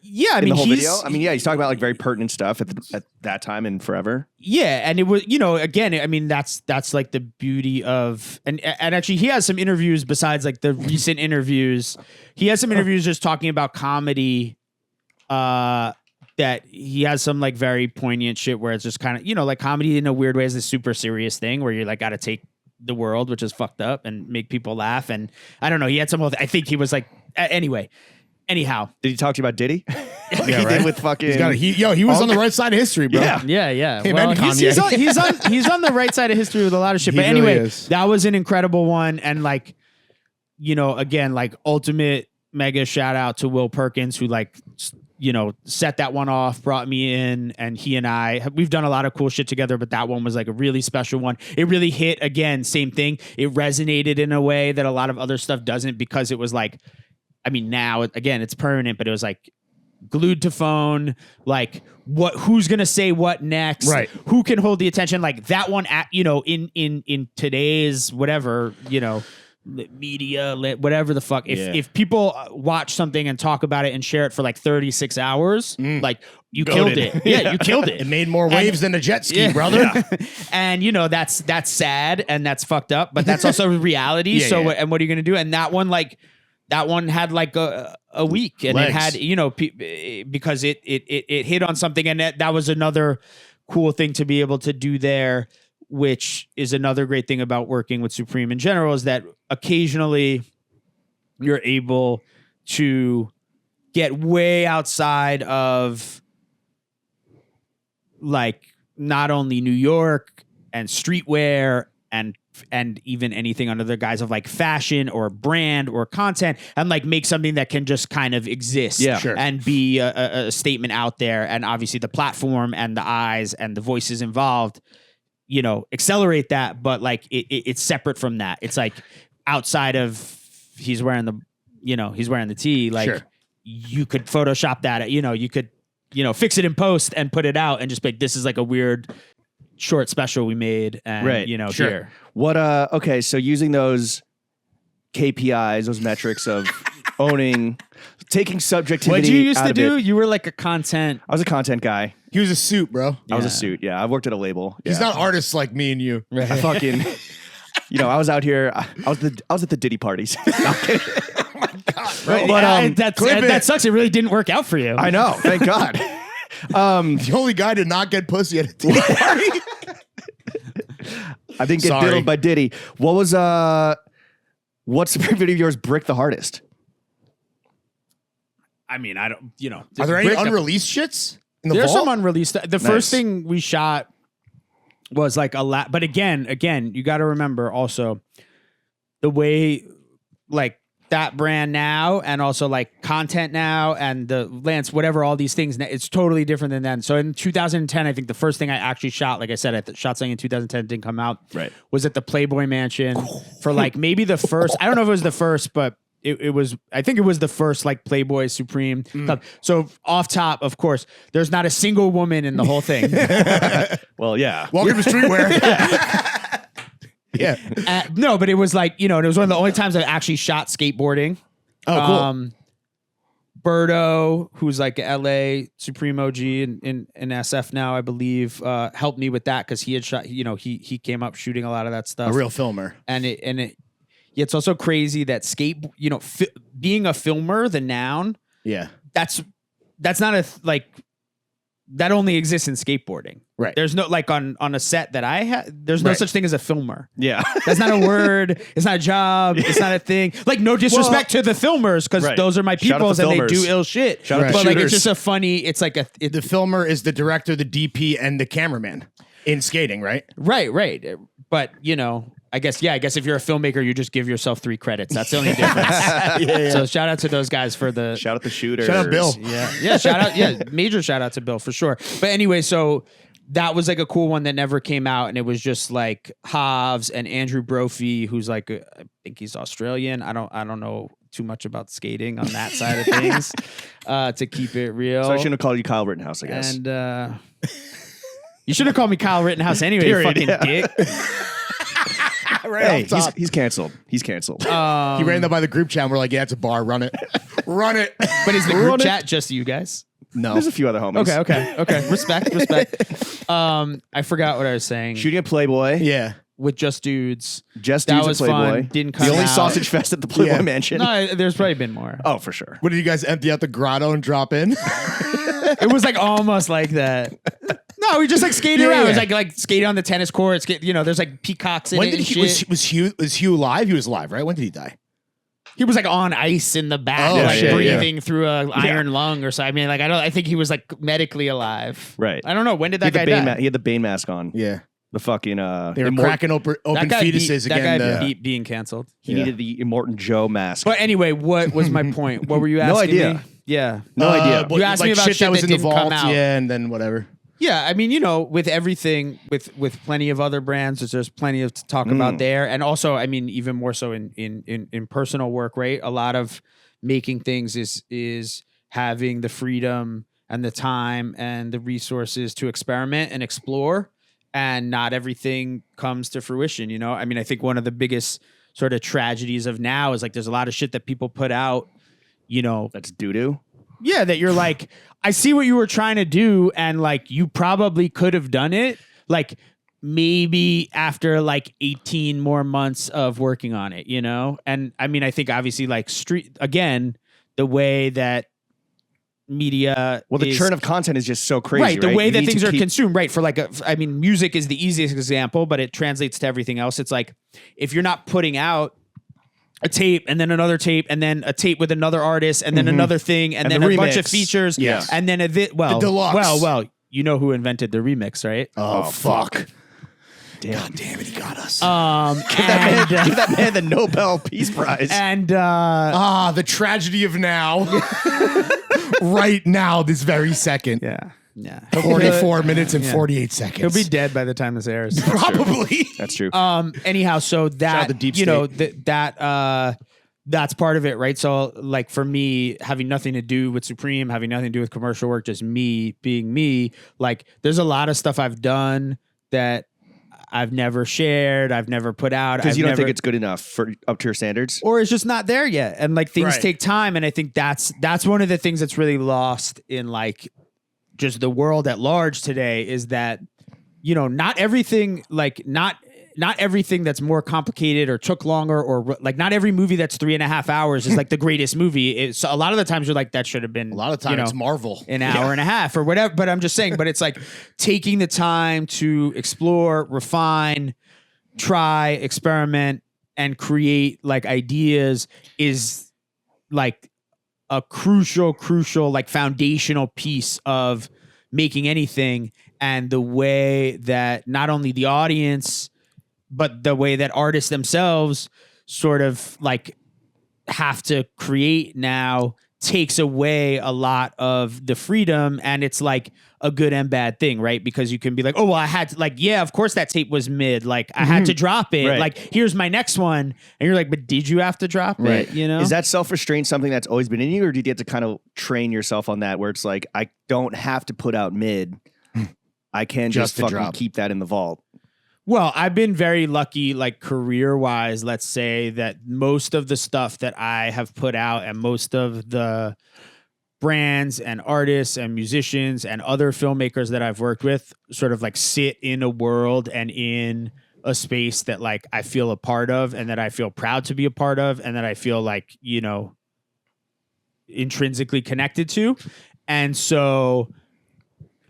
yeah, I in mean, the whole he's, video. I mean, yeah, he's talking about like very pertinent stuff at that time and forever. Yeah, and it was, again, I mean, that's like the beauty of, and actually he has some interviews besides like the recent interviews. He has some interviews just talking about comedy, that he has some like very poignant shit where it's just kind of, like comedy in a weird way is this super serious thing where you're like, got to take the world, which is fucked up, and make people laugh. And I don't know, he had some, I think he was like, anyhow. Did he talk to you about Diddy? Yeah, He right. did with fucking. He was on the right side of history, bro. Yeah. Yeah. Hey, Well, man, he's Kanye. he's on the right side of history with a lot of shit. He But really anyway, is. that was an incredible one. And like, again, like ultimate mega shout out to Will Perkins, who like, set that one off, brought me in, and he and we've done a lot of cool shit together, but that one was like a really special one. It really hit, again, same thing. It resonated in a way that a lot of other stuff doesn't, because it was like, I mean, now again, it's permanent, but it was like glued to phone, like who's going to say what next? Right. Who can hold the attention? Like that one at, in today's, whatever, media, whatever the fuck. If people watch something and talk about it and share it for like 36 hours, like you killed it. Yeah, you killed it. It made more waves than a jet ski, brother. Yeah. And that's sad and that's fucked up, but that's also reality. Yeah, So yeah. and what are you going to do? And that one had like a week, and Legs. it had, because it hit on something, and that was another cool thing to be able to do there, which is another great thing about working with Supreme in general, is that occasionally you're able to get way outside of like not only New York and streetwear and even anything under the guise of like fashion or brand or content, and like make something that can just kind of exist and be a statement out there. And obviously the platform and the eyes and the voices involved, you know, accelerate that. But like it's separate from that. It's like outside of he's wearing the tee. Like you could Photoshop that, you know, you could, you know, fix it in post and put it out and just be like, this is like a weird short special we made, and you know, here. What okay, so using those KPIs, those metrics of taking subjectivity. What you used to do? You were like a content. I was a content guy. He was a suit, bro. I was a suit. Yeah, I worked at a label. He's not artists like me and you. I fucking, you know, I was out here. I was at the Diddy parties. Oh my god! Right, but that sucks. It really didn't work out for you. I know. Thank God. The only guy to not get pussy at a Diddy party. I didn't get diddled by Diddy. What's the video of yours brick the hardest? I mean, I don't, you know. Are there any unreleased shits in the There's vault? some unreleased. The first thing we shot was like a lot. But again, you got to remember also the way like that brand now and also like content now and the Lance, whatever, all these things, it's totally different than then. So in 2010, I think the first thing I actually shot, like I said, I shot something in 2010, didn't come out, was at the Playboy Mansion for like maybe the first, I don't know if it was the first, but it was, I think it was the first like Playboy Supreme club. So off top, of course, there's not a single woman in the whole thing. Well, yeah. Welcome to streetwear. Yeah. No, but it was like, you know, it was one of the only times I actually shot skateboarding. Oh, cool. Birdo, who's like a LA Supreme OG in SF now, I believe, helped me with that because he had shot, you know, he came up shooting a lot of that stuff. A real filmer. And it's also crazy that being a filmer, the noun, that's not that only exists in skateboarding. Right. There's no, like on a set that I had, there's no such thing as a filmer. Yeah. That's not a word. It's not a job. It's not a thing. Like no disrespect to the filmers because those are my peoples and they do ill shit. Shout out to but like shooters. it's just a funny, it's like the filmer is the director, the DP, and the cameraman in skating, right? Right. But you know, I guess if you're a filmmaker, you just give yourself 3 credits. That's the only difference. So shout out to those guys for the shout out the shooters. Shout out Bill. Yeah. Shout out. Major shout out to Bill for sure. But anyway, so that was like a cool one that never came out, and it was just like Havs and Andrew Brophy, who's like I think he's Australian. I don't know too much about skating on that side of things. To keep it real, So I shouldn't have called you Kyle Rittenhouse, I guess. And you should have called me Kyle Rittenhouse anyway. You fucking dick. Hey, he's canceled. He's canceled. He ran that by the group chat and we're like, yeah, it's a bar. Run it. Run it. But is the group chat just you guys? No. There's a few other homies. Okay. Respect. I forgot what I was saying. Shooting at Playboy. Yeah. With just dudes. Just That dudes was at Playboy. fun. Didn't come The only out. sausage fest at the Playboy Mansion. No, there's probably been more. Oh, for sure. What did you guys empty out the grotto and drop in? It was like almost like that. No, we just like skated around. It was like skating on the tennis court. You know, there's like peacocks in When it did and he shit. was Hugh alive? He was alive, right? When did he die? He was like on ice in the back, Oh, like shit, breathing through an iron lung or something. I mean, like I think he was like medically alive. Right. I don't know. When did that guy die? He had the Bane mask on. Yeah. The fucking They were cracking open That guy fetuses beat, again. That guy beat being canceled. He needed the Immortan Joe mask. But anyway, what was my point? What were you asking No idea. me? Yeah. No idea. You asked me about shit that was that in the didn't come vault, out. yeah, and then whatever. Yeah, I mean, you know, with everything, with plenty of other brands, there's plenty of to talk about there, and also, I mean, even more so in personal work, right? A lot of making things is having the freedom and the time and the resources to experiment and explore, and not everything comes to fruition. You know, I mean, I think one of the biggest sort of tragedies of now is like there's a lot of shit that people put out, you know, That's doo-doo. yeah, that you're like, I see what you were trying to do, and like you probably could have done it, like maybe after like 18 more months of working on it, you know? And I mean, I think obviously like the way that media The churn of content is just so crazy, right? The way You that need things to are keep- consumed, right? For like, I mean, music is the easiest example, but it translates to everything else. It's like, if you're not putting out a tape and then another tape and then a tape with another artist and then another thing and then the a bunch of remix. features. Yes. And then the deluxe. Well, you know who invented the remix, right? Oh, fuck. Damn. God damn it, he got us. Give that man the Nobel Peace Prize. And the tragedy of now. Right now, this very second. yeah. 44 minutes and 48 seconds. He'll be dead by the time this airs. Probably. That's true. Anyhow, so that the deep you know state. that's part of it, right? So like for me, having nothing to do with Supreme, having nothing to do with commercial work, just me being me, like there's a lot of stuff I've done that I've never shared, I've never put out. Because you don't never, think it's good enough for up to your standards? or it's just not there yet. And like things Right. take time. And I think that's one of the things that's really lost in like just the world at large today is that, you know, not everything that's more complicated or took longer or like not every movie that's 3.5 hours is like the greatest movie. It's a lot of the times you're like, that should have been A lot of times it's Marvel. an hour and a half or whatever. But I'm just saying, but it's like taking the time to explore, refine, try, experiment, and create like ideas is like a crucial, like foundational piece of making anything. And the way that not only the audience, but the way that artists themselves sort of like have to create now takes away a lot of the freedom. And it's like a good and bad thing, right? Because you can be like, oh, well, I had to, like, yeah, of course that tape was mid. Like I had to drop it. Right. Like, here's my next one. And you're like, but did you have to drop it? You know? Is that self-restraint something that's always been in you, or do you have to kind of train yourself on that where it's like, I don't have to put out mid. I can just to fucking drop. keep that in the vault. Well, I've been very lucky, like career-wise, let's say, that most of the stuff that I have put out and most of the brands and artists and musicians and other filmmakers that I've worked with sort of like sit in a world and in a space that like I feel a part of and that I feel proud to be a part of and that I feel like, you know, intrinsically connected to. And so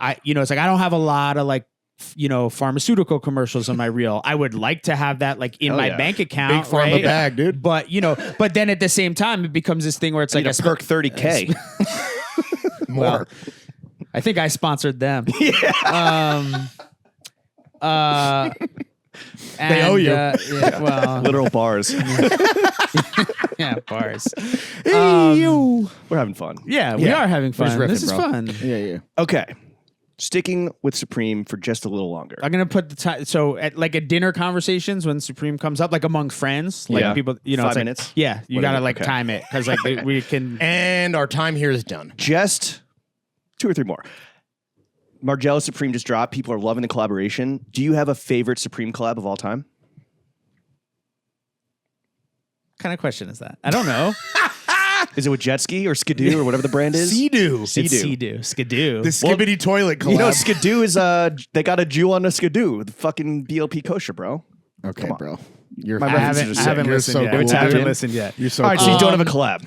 it's like I don't have a lot of like, you know, pharmaceutical commercials on my reel. I would like to have that like in my bank account. Big pharma right? bag, dude. But, you know, but then at the same time, it becomes this thing where it's like Like a perk 30K. More. Well, I think I sponsored them. They owe you. Yeah, well, Literal bars. yeah, bars. We're having fun. Yeah, we Yeah. are having We're just fun. riffing, This is bro. fun. Yeah. Okay. Sticking with Supreme for just a little longer. I'm gonna put the time. So at like at dinner conversations when Supreme comes up, like among friends, like Yeah. people, you know, 5 it's like- minutes? Yeah, you Whatever, gotta like okay. time it because like we can. And our time here is done. Just 2 or 3 more. Margiela Supreme just dropped. People are loving the collaboration. Do you have a favorite Supreme collab of all time? What kind of question is that? I don't know. Is it with Jet Ski or Skidoo or whatever the brand is? Sea-Doo. It's Sea-Doo. Skidoo. The Skibbity toilet collab. You know, Skidoo is they got a Jew on a Skidoo. The fucking BLP kosher, bro. Okay, Come on. bro. You're My I references haven't, are I sick. haven't You're listened so yet. cool, I haven't dude. listened yet. You're so All right, so cool. you don't have a collab.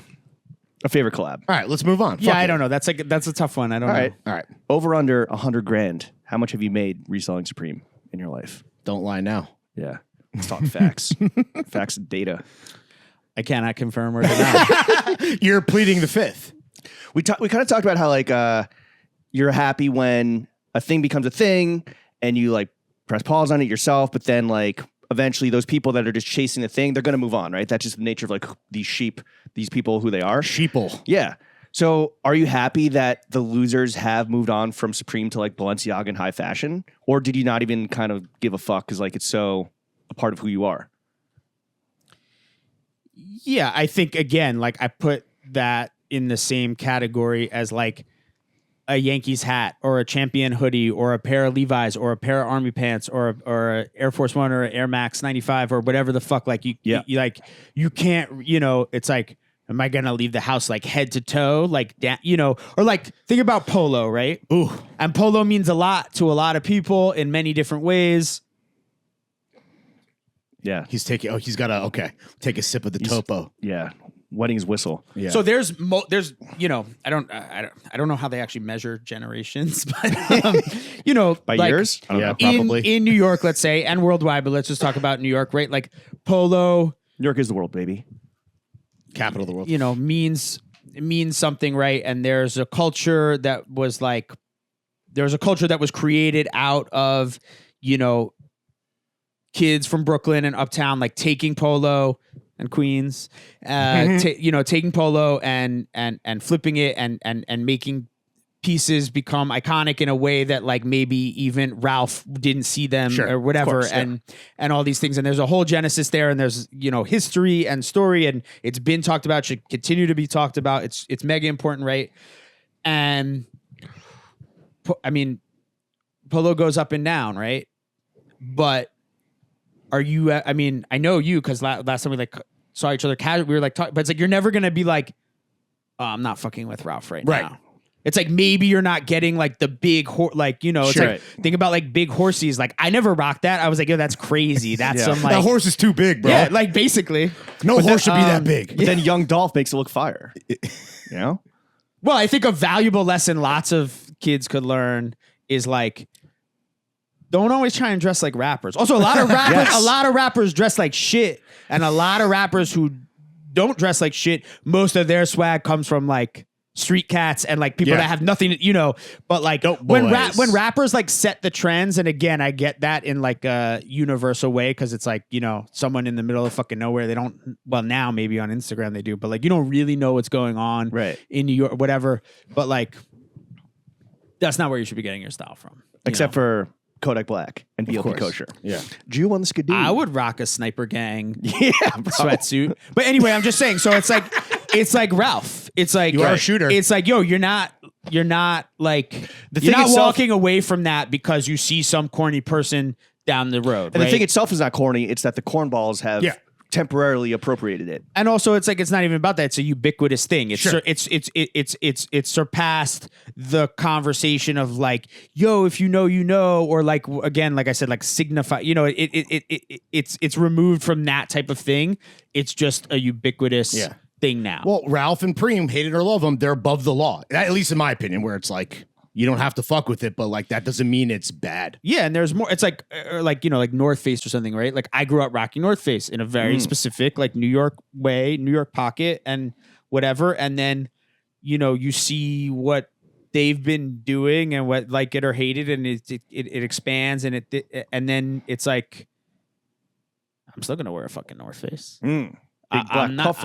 A favorite collab. All right, let's move on. Yeah, Fuck I it. don't know. That's a tough one. I don't All know. right. All right. Over under 100 grand. How much have you made reselling Supreme in your life? Don't lie now. Yeah. Let's talk facts. Facts and data. I cannot confirm or deny. You're pleading the fifth. We kind of talked about how like you're happy when a thing becomes a thing and you like press pause on it yourself, but then like eventually those people that are just chasing the thing, they're going to move on, right? That's just the nature of like these sheep, these people who they are. Sheeple. Yeah. So are you happy that the losers have moved on from Supreme to like Balenciaga and high fashion? Or did you not even kind of give a fuck because like it's so a part of who you are? Yeah, I think again, like I put that in the same category as like a Yankees hat or a Champion hoodie or a pair of Levi's or a pair of Army pants or a Air Force One or an Air Max 95 or whatever the fuck. Like you like you can't, you know, it's like, am I gonna leave the house like head to toe, like you know, or like think about polo, right? Ooh. And polo means a lot to a lot of people in many different ways. Yeah. He's got to, take a sip of the topo. Yeah. Wedding's whistle. Yeah. So there's you know, I don't know how they actually measure generations, but you know, By like, years? I don't know. Probably. in New York, let's say, and worldwide, but let's just talk about New York, right? Like polo, New York is the world, baby. Capital of the world. you know, means something, right? And there's a culture that was like, created out of, you know, kids from Brooklyn and uptown, like taking polo and Queens, taking polo and flipping it and making pieces become iconic in a way that like maybe even Ralph didn't see them or whatever, course, and all these things. And there's a whole genesis there, and there's, you know, history and story, and it's been talked about, should continue to be talked about. It's mega important, right? And I mean, polo goes up and down, right? But are you? I mean, I know you because last time we like saw each other casually, we were like talking, but it's like you're never gonna be like, oh, I'm not fucking with Ralph right now. It's like maybe you're not getting like the big like, you know, it's like think about like big horsies. Like I never rocked that. I was like, yo, that's crazy. That's some like that horse is too big, bro. Yeah, like basically, no horse should be that big. But then young Dolph makes it look fire. You know? Well, I think a valuable lesson lots of kids could learn is like, don't always try and dress like rappers. Also, a lot of rappers, a lot of rappers dress like shit, and a lot of rappers who don't dress like shit, most of their swag comes from like street cats and like people that have nothing, you know. But like when rappers like set the trends, and again, I get that in like a universal way because it's like, you know, someone in the middle of fucking nowhere. They don't. Well, now maybe on Instagram they do, but like you don't really know what's going on in New York, whatever. But like, that's not where you should be getting your style from, except for Kodak Black and BLP Kosher. Yeah. Jew on the Skidoo. I would rock a Sniper Gang sweatsuit. But anyway, I'm just saying. So it's like Ralph. It's like you are a shooter. It's like, yo, you're not like you're not walking away from that because you see some corny person down the road. And the thing itself is not corny. It's that the cornballs have temporarily appropriated it. And also it's like, it's not even about that. It's a ubiquitous thing. It's surpassed the conversation of like, yo, if you know, or like, again, like I said, like signify, you know, it's removed from that type of thing. It's just a ubiquitous thing now. Well, Ralph and Preem, hate it or love them, they're above the law. At least in my opinion, where it's like, you don't have to fuck with it, but like that doesn't mean it's bad. Yeah, and there's more. It's like you know, like North Face or something, right? Like I grew up rocking North Face in a very specific, like New York way, New York pocket, and whatever. And then, you know, you see what they've been doing and what like it or hate it, and it expands, and and then it's like, I'm still gonna wear a fucking North Face. I'm not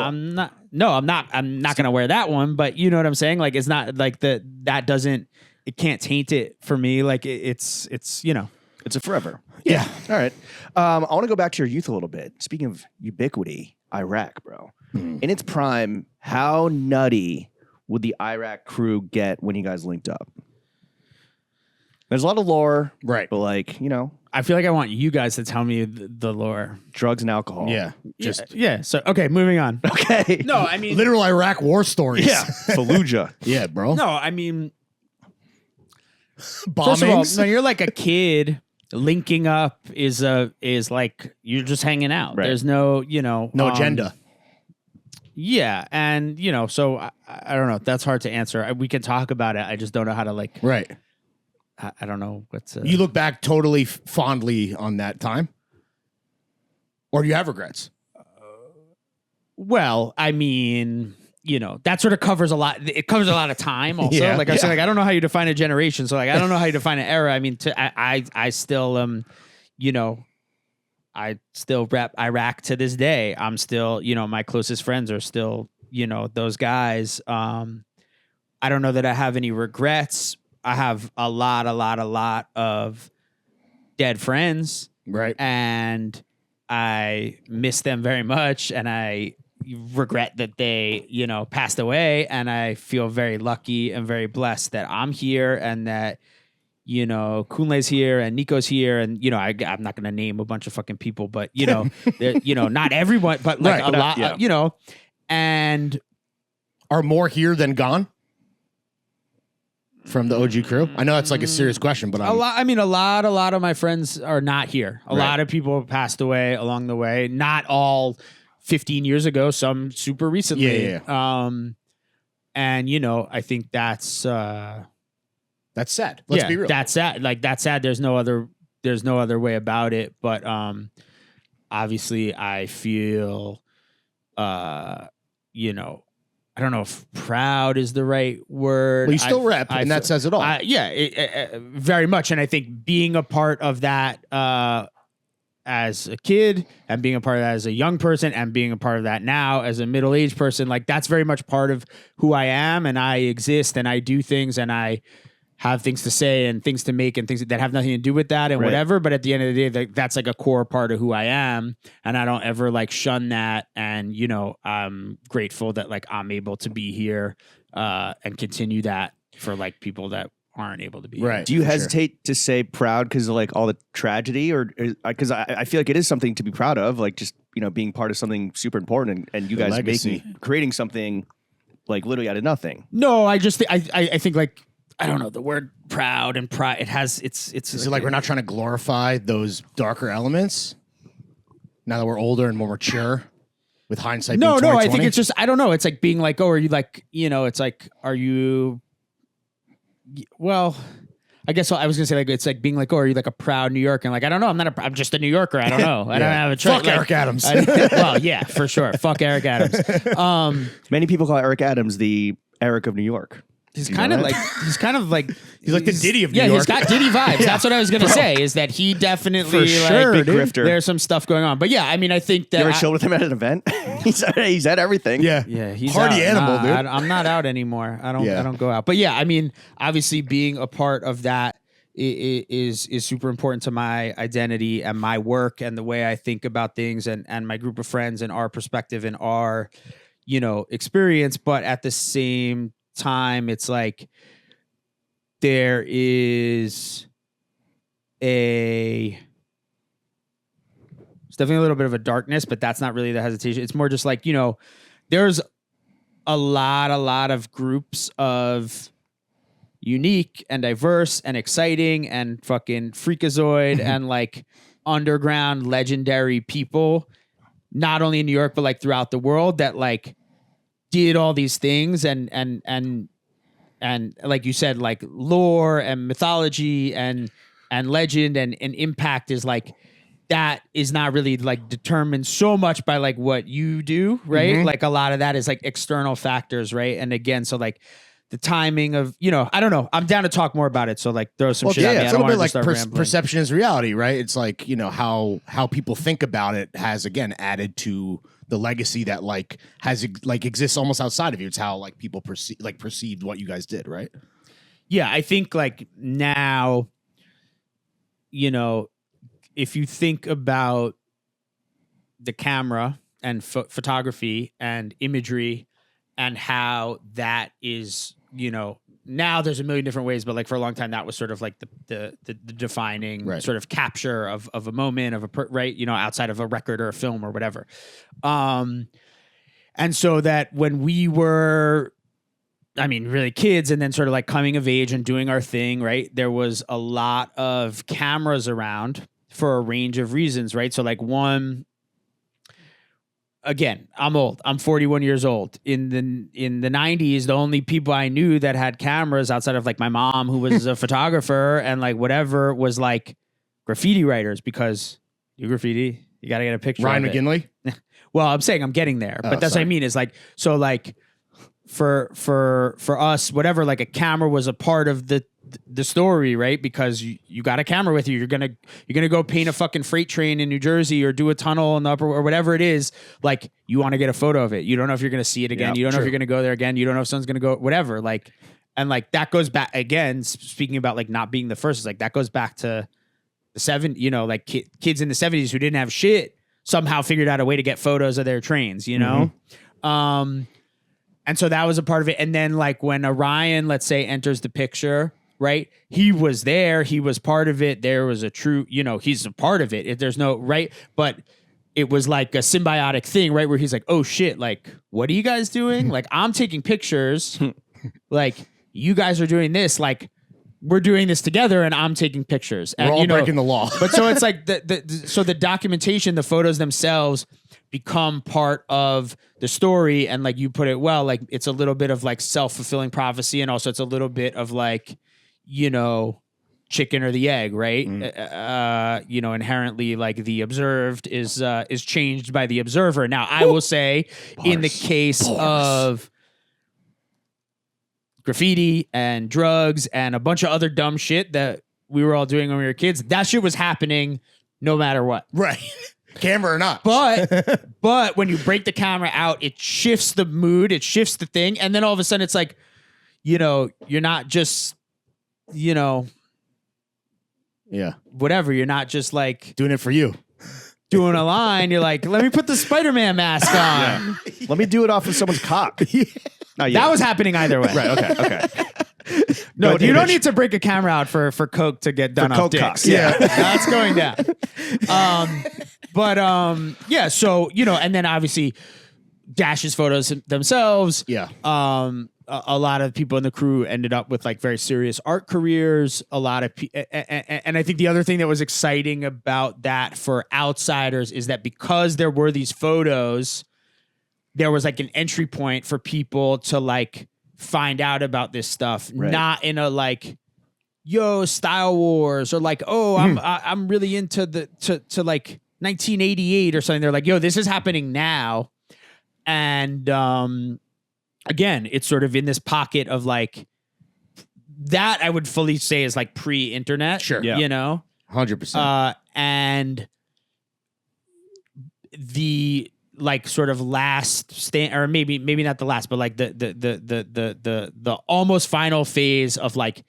gonna wear that one, but you know what I'm saying? Like it's not like that doesn't. It can't taint it for me. Like it's you know, it's a forever. Yeah. All right. I want to go back to your youth a little bit. Speaking of ubiquity, IRAK, bro. In its prime, how nutty would the IRAK crew get when you guys linked up? There's a lot of lore, right? But like, you know, I feel like I want you guys to tell me the lore. Drugs and alcohol. Yeah. Yeah. So okay, moving on. Okay. No, I mean literal IRAK war stories. Yeah. Fallujah. Yeah, bro. No, I mean bombings. First of all, when you're like a kid, linking up is like you're just hanging out. Right. There's no, you know, no agenda. Yeah, and you know, so I don't know. That's hard to answer. We can talk about it. I just don't know how to like. Right. I don't know what's. You look back totally fondly on that time, or do you have regrets? Well, I mean, you know, that sort of covers a lot. It covers a lot of time. Also, like I said, like I don't know how you define a generation. So like I don't know how you define an era. I mean, I still you know, I still rep IRAK to this day. I'm still, you know, my closest friends are still, you know, those guys. I don't know that I have any regrets. I have a lot of dead friends. Right. And I miss them very much. And I regret that they, you know, passed away. And I feel very lucky and very blessed that I'm here and that, you know, Kunle's here and Nico's here. And, you know, I'm not going to name a bunch of fucking people, but, you know, you know, not everyone, but like a lot, you know, and are more here than gone from the OG crew? I know that's like a serious question, but a lot of my friends are not here. A lot of people passed away along the way. Not all 15 years ago, some super recently. Yeah. And you know, I think that's sad. Let's be real. That's sad. Like that's sad. There's no other way about it. But obviously I feel I don't know if proud is the right word. Well, you still rep, and that says it all. Very much. And I think being a part of that as a kid and being a part of that as a young person and being a part of that now as a middle-aged person, like that's very much part of who I am, and I exist and I do things and I have things to say and things to make and things that have nothing to do with that and whatever. But at the end of the day, that's like a core part of who I am. And I don't ever like shun that. And, I'm grateful that like I'm able to be here and continue that for like people that aren't able to be here. Do you hesitate to say proud because of like all the tragedy, or because I feel like it is something to be proud of, like just, being part of something super important and you guys creating something like literally out of nothing. No, I just, I think like, I don't know, the word proud and pride, it has, it's. Is it like we're not trying to glorify those darker elements now that we're older and more mature with hindsight? No, I think it's just, I don't know. It's like being like, oh, are you like, it's like, are you, well, I guess I was gonna say like, it's like being like, oh, are you like a proud New Yorker? And like, I don't know. I'm just a New Yorker. I don't know. I don't have a Fuck Eric Adams. Well, yeah, for sure. Fuck Eric Adams. Many people call Eric Adams the Eric of New York. He's like the Diddy of New York. Yeah, he's got Diddy vibes. That's what I was gonna say. Is that he definitely for sure, like, big grifter. There's some stuff going on, but yeah, I mean, I think that you ever chilled with him at an event? he's at everything. Yeah, he's party out. animal, dude. I'm not out anymore. I don't go out. But yeah, I mean, obviously, being a part of that is super important to my identity and my work and the way I think about things and my group of friends and our perspective and our experience. But at the same time, it's like there's definitely a little bit of a darkness, but that's not really the hesitation. It's more just like, there's a lot of groups of unique and diverse and exciting and fucking freakazoid and like underground legendary people, not only in New York, but like throughout the world that like did all these things and like you said, like lore and mythology and legend and impact is like, that is not really like determined so much by like what you do, right? Mm-hmm. Like a lot of that is like external factors, right? And again, so like the timing of, I don't know. I'm down to talk more about it. So like throw some shit at me. It's a little bit like perception is reality, right? It's like, how people think about it has again added to the legacy that like has like exists almost outside of you. It's how like people perceived what you guys did, right? Yeah, I think like now, if you think about the camera and photography and imagery and how that is, now there's a million different ways, but like for a long time, that was sort of like the defining sort of capture of a moment of outside of a record or a film or whatever. And so that when we were, really kids and then sort of like coming of age and doing our thing, right? There was a lot of cameras around for a range of reasons, right? So like one, again, I'm old. I'm 41 years old. In the 90s, the only people I knew that had cameras outside of like my mom, who was a photographer and like whatever, was like graffiti writers, because you graffiti, you got to get a picture. Ryan of it. McGinley? Well, I'm saying I'm getting there, but that's what I mean is like, so like for us, whatever, like a camera was a part of the story, right? Because you got a camera with you. You're gonna go paint a fucking freight train in New Jersey or do a tunnel in the upper or whatever it is. Like you want to get a photo of it. You don't know if you're gonna see it again. You don't know if you're gonna go there again. You don't know if someone's gonna go whatever. Like, and like that goes back again. Speaking about like not being the first, is like that goes back to the like kids in the 70s who didn't have shit somehow figured out a way to get photos of their trains. And so that was a part of it. And then like when Orion, let's say, enters the picture. Right. He was there. He was part of it. There was a true, he's a part of it. If there's no right. But it was like a symbiotic thing, right? Where he's like, oh shit, like, what are you guys doing? Like, I'm taking pictures. Like, you guys are doing this. Like, we're doing this together and I'm taking pictures. And, we're all breaking the law. But so it's like so the documentation, the photos themselves become part of the story. And like you put it well, like it's a little bit of like self-fulfilling prophecy. And also it's a little bit of like, chicken or the egg, right? Inherently, like the observed is changed by the observer. Now, I will say, in the case of graffiti and drugs and a bunch of other dumb shit that we were all doing when we were kids, that shit was happening no matter what. Right. Camera or not. But when you break the camera out, it shifts the mood, it shifts the thing, and then all of a sudden it's like, you're not just, whatever. You're not just like doing it for you. Doing a line. You're like, let me put the Spider-Man mask on. Yeah. Let me do it off of someone's cock. That was happening either way. Right. Okay. No, you don't need to break a camera out for coke to get done off dicks. Yeah. That's going down. So, and then obviously Dash's photos themselves. Yeah. A lot of people in the crew ended up with like very serious art careers. A lot of and I think the other thing that was exciting about that for outsiders is that because there were these photos, there was like an entry point for people to like find out about this stuff, not in a like, yo, Style Wars, or like, oh, I'm really into to like 1988 or something. They're like, yo, this is happening now. And again, it's sort of in this pocket of like that I would fully say is like pre-internet. Sure. Yeah. 100%. And the like sort of last stand, or maybe not the last, but like the almost final phase of like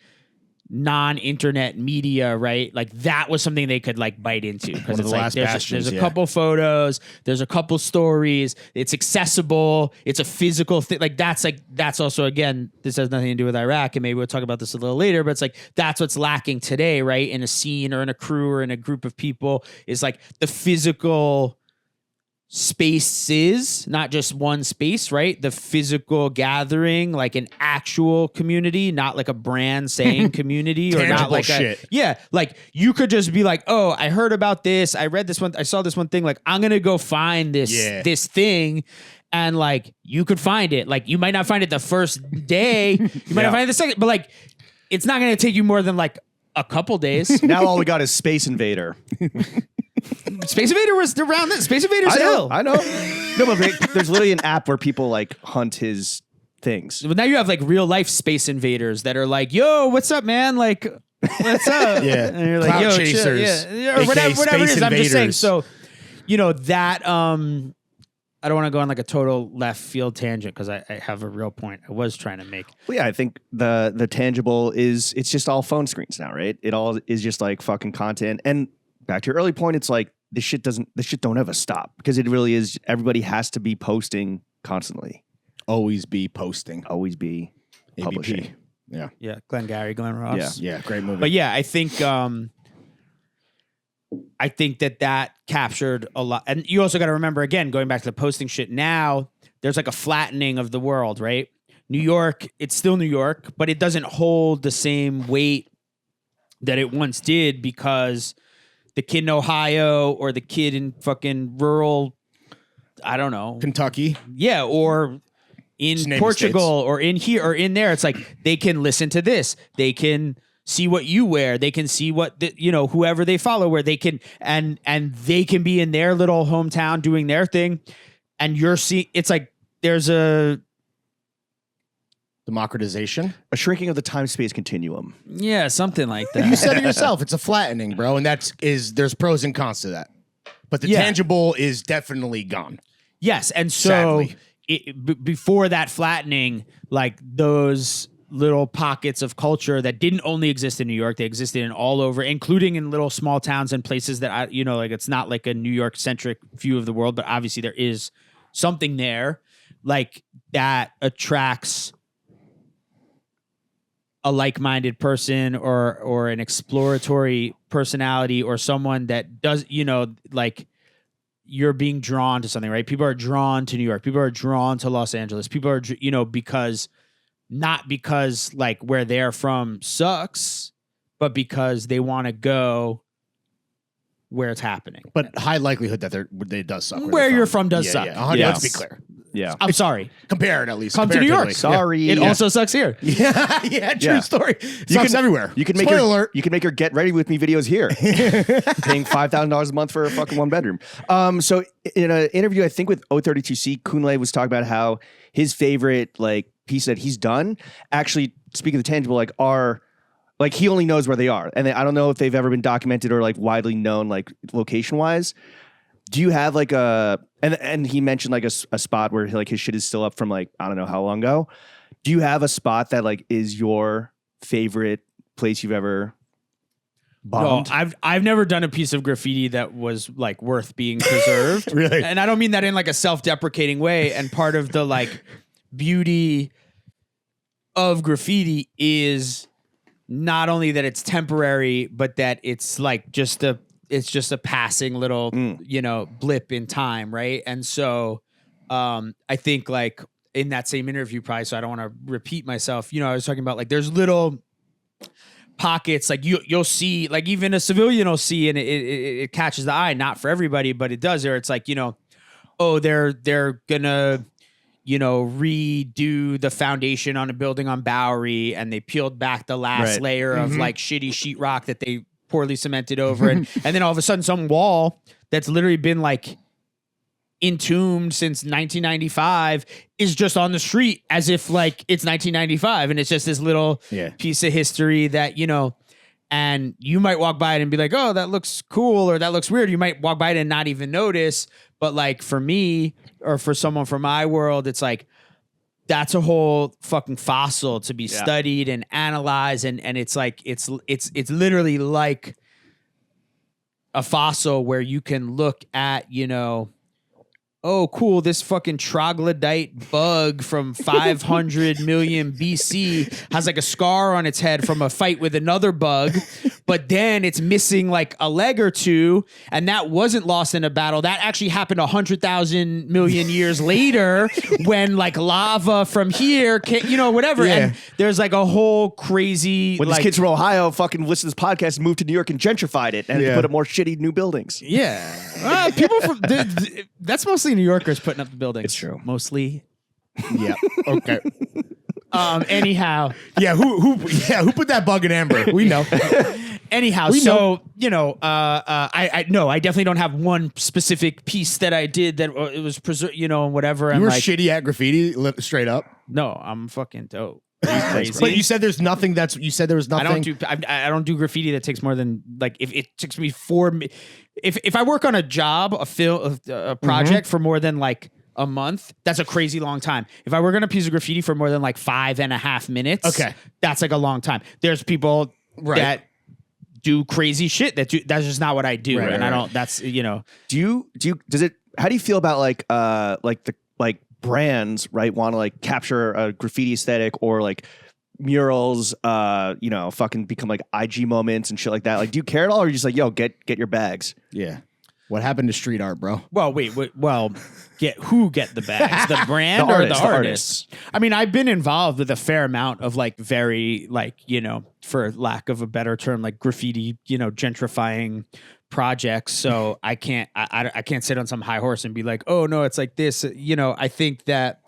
non-internet media, right? Like that was something they could like bite into, because it's like there's a couple photos, there's a couple stories, it's accessible, it's a physical thing. Like that's also, again, this has nothing to do with IRAK, and maybe we'll talk about this a little later, but it's like that's what's lacking today, right? In a scene or in a crew or in a group of people, is like the physical spaces, not just one space, right? The physical gathering, like an actual community, not like a brand saying community, or not like shit. Like you could just be like, oh, I heard about this, I read this one, I saw this one thing, like I'm gonna go find this thing, and like you could find it. Like you might not find it the first day, you might not find it the second, but like it's not gonna take you more than like a couple days. Now all we got is Space Invader. Space Invader was around this. Space Invader's ill. I know. No, but there's literally an app where people like hunt his things. But now you have like real life Space Invaders that are like, yo, what's up, man? Like, what's up? Yeah. And you're like, Clout yo, chasers. chill. Yeah. Or whatever it is. I'm just saying. So, that, I don't want to go on like a total left field tangent, because I have a real point I was trying to make. Well, yeah, I think the tangible is, it's just all phone screens now, right? It all is just like fucking content. And back to your early point, it's like this shit don't ever stop, because it really is. Everybody has to be posting constantly. Always be posting. Always be publishing. Yeah. Yeah. Glenn Ross. Yeah. Great movie. But yeah, I think that captured a lot. And you also got to remember, again, going back to the posting shit, now there's like a flattening of the world, right? New York, it's still New York, but it doesn't hold the same weight that it once did, because the kid in Ohio or the kid in fucking rural, I don't know, Kentucky. Yeah, or in Portugal or in here or in there. It's like they can listen to this. They can see what you wear. They can see what whoever they follow, where they can and they can be in their little hometown doing their thing. And you're seeing, it's like there's a democratization, a shrinking of the time-space continuum. Yeah, something like that. You said it yourself. It's a flattening, bro, and there's pros and cons to that. But the tangible is definitely gone. Yes, and so before that flattening, like those little pockets of culture that didn't only exist in New York, they existed in all over, including in little small towns and places that like it's not like a New York centric view of the world, but obviously there is something there like that attracts a like-minded person or an exploratory personality, or someone that does, like you're being drawn to something, right? People are drawn to New York. People are drawn to Los Angeles. People are, because not because like where they're from sucks, but because they want to go where it's happening. But high likelihood that it does suck. Where you're from does suck. Yeah. Let's be clear. Yeah. I'm sorry. Compare it at least. Come to New York. Sorry. It also sucks here. Yeah, true Yeah. story. Sucks everywhere. You can make Spoiler your alert. you can make your get ready with me videos here. Paying $5,000 a month for a fucking 1-bedroom. So in an interview, I think with O32C, Kunle was talking about how his favorite like piece that he's done, actually speaking of the tangible, like are like he only knows where they are, and I don't know if they've ever been documented or like widely known like location wise. Do you have like and he mentioned like a spot where like his shit is still up from like I don't know how long ago. Do you have a spot that like is your favorite place you've ever bombed? No, I've never done a piece of graffiti that was like worth being preserved. Really? And I don't mean that in like a self-deprecating way. And part of the like beauty of graffiti is not only that it's temporary, but that it's like just a passing little, blip in time. Right. And so, I think like in that same interview probably, so I don't want to repeat myself, I was talking about like, there's little pockets, like you'll see, like even a civilian will see, and it catches the eye, not for everybody, but it does there. It's like, they're gonna, redo the foundation on a building on Bowery, and they peeled back the last layer of like shitty sheetrock that they poorly cemented over, and then all of a sudden some wall that's literally been like entombed since 1995 is just on the street as if like it's 1995, and it's just this little piece of history that and you might walk by it and be like, oh, that looks cool, or that looks weird. You might walk by it and not even notice, but like for me or for someone from my world, it's like that's a whole fucking fossil to be studied and analyzed. And it's like, it's literally like a fossil where you can look at, oh, cool, this fucking troglodyte bug from 500 million BC has like a scar on its head from a fight with another bug, but then it's missing like a leg or two, and that wasn't lost in a battle. That actually happened 100,000 million years later when like lava from here, whatever. Yeah. And there's like a whole crazy... When like, these kids from Ohio fucking listened to this podcast and moved to New York and gentrified it and put up more shitty new buildings. Yeah. People from... that's mostly New Yorkers putting up the buildings. It's true. Mostly. Yeah. Okay. Anyhow. Yeah. Who put that bug in amber? We know. Anyhow, I definitely don't have one specific piece that I did that it was preserved, whatever. You were like, shitty at graffiti, straight up. No, I'm fucking dope. Crazy. But you said there's nothing you said there was nothing. I don't do graffiti that takes more than like, if it takes me if I work on a job, a project for more than like a month, that's a crazy long time. If I work on a piece of graffiti for more than like 5.5 minutes, okay, that's like a long time. There's people that do crazy shit that's just not what I do. I don't, that's, how do you feel about like brands, right, want to like capture a graffiti aesthetic or like murals, fucking become like IG moments and shit like that? Like, do you care at all, or are you just like, yo, get your bags? Yeah. What happened to street art, bro? Well, wait. Get the bags? The brand or the artist? I mean, I've been involved with a fair amount of like very like, for lack of a better term, like graffiti, gentrifying projects. So I can't sit on some high horse and be like, oh no, it's like this. I think that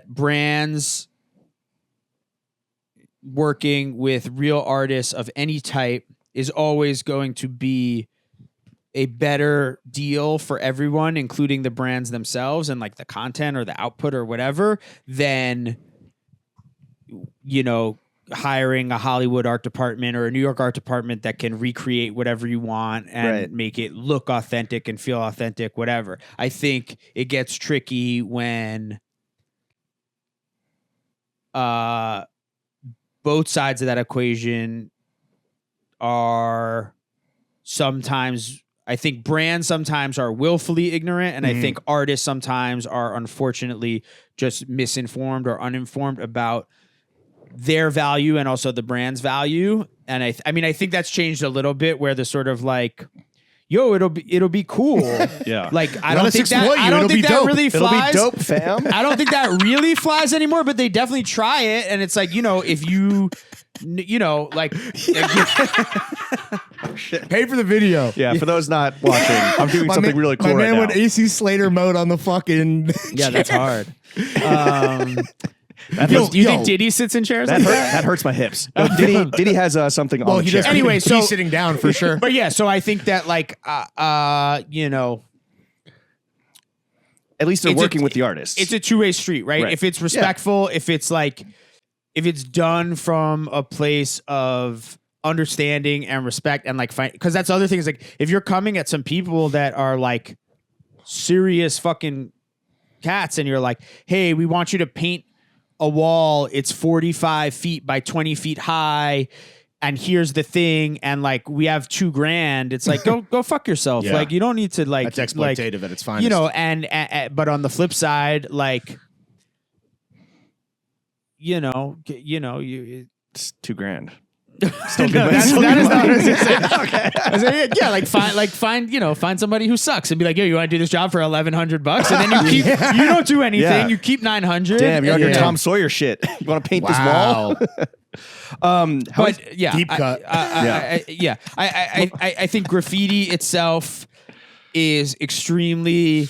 brands working with real artists of any type is always going to be a better deal for everyone, including the brands themselves and like the content or the output or whatever, than, hiring a Hollywood art department or a New York art department that can recreate whatever you want and make it look authentic and feel authentic, whatever. I think it gets tricky when both sides of that equation are sometimes, I think brands sometimes are willfully ignorant, and I think artists sometimes are unfortunately just misinformed or uninformed about their value and also the brand's value. And I think that's changed a little bit, where the sort of like, yo, it'll be cool. Yeah. Like, I don't think that really flies. It'll be dope, fam. I don't think that really flies anymore, but they definitely try it. And it's like, if you you know, like Pay for the video. Yeah, for those not watching, I'm doing something really cool my right man now. went AC Slater mode on the fucking. yeah, that's hard. That Do hurts- you think Diddy sits in chairs that, like hurt, that? that hurts my hips. Diddy has something on Well, the he chair. does. Anyway, so- he's sitting down for sure. But yeah, so I think that like you know, At least they're it's a- working with the artists. it's a two-way street, right? Right. If it's respectful, if it's like, if it's done from a place of understanding and respect and like, because that's the other thing is like, if you're coming at some people that are like serious fucking cats and you're like, hey, we want you to paint a wall. It's 45 feet by 20 feet high. And here's the thing. And like, we have $2,000. It's like, go fuck yourself. Yeah. Like, you don't need to like, That's like, exploitative at its finest. you know, and but on the flip side, like, you It's $2,000. no, that is not what I was gonna say. Okay. I was like, yeah, find somebody who sucks and be like, yo, you want to do this job for $1,100, and then you keep you don't do anything, Yeah. you keep 900. Damn, you're on your Yeah. Tom Sawyer shit. You want to paint this Wow. wall? But yeah, Deep cut. I think graffiti itself is extremely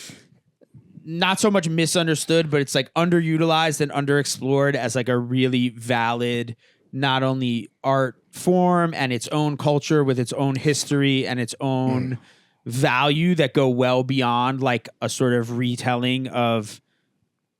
not so much misunderstood, but it's like underutilized and underexplored as like a really valid, not only art form and its own culture with its own history and its own value that go well beyond like a sort of retelling of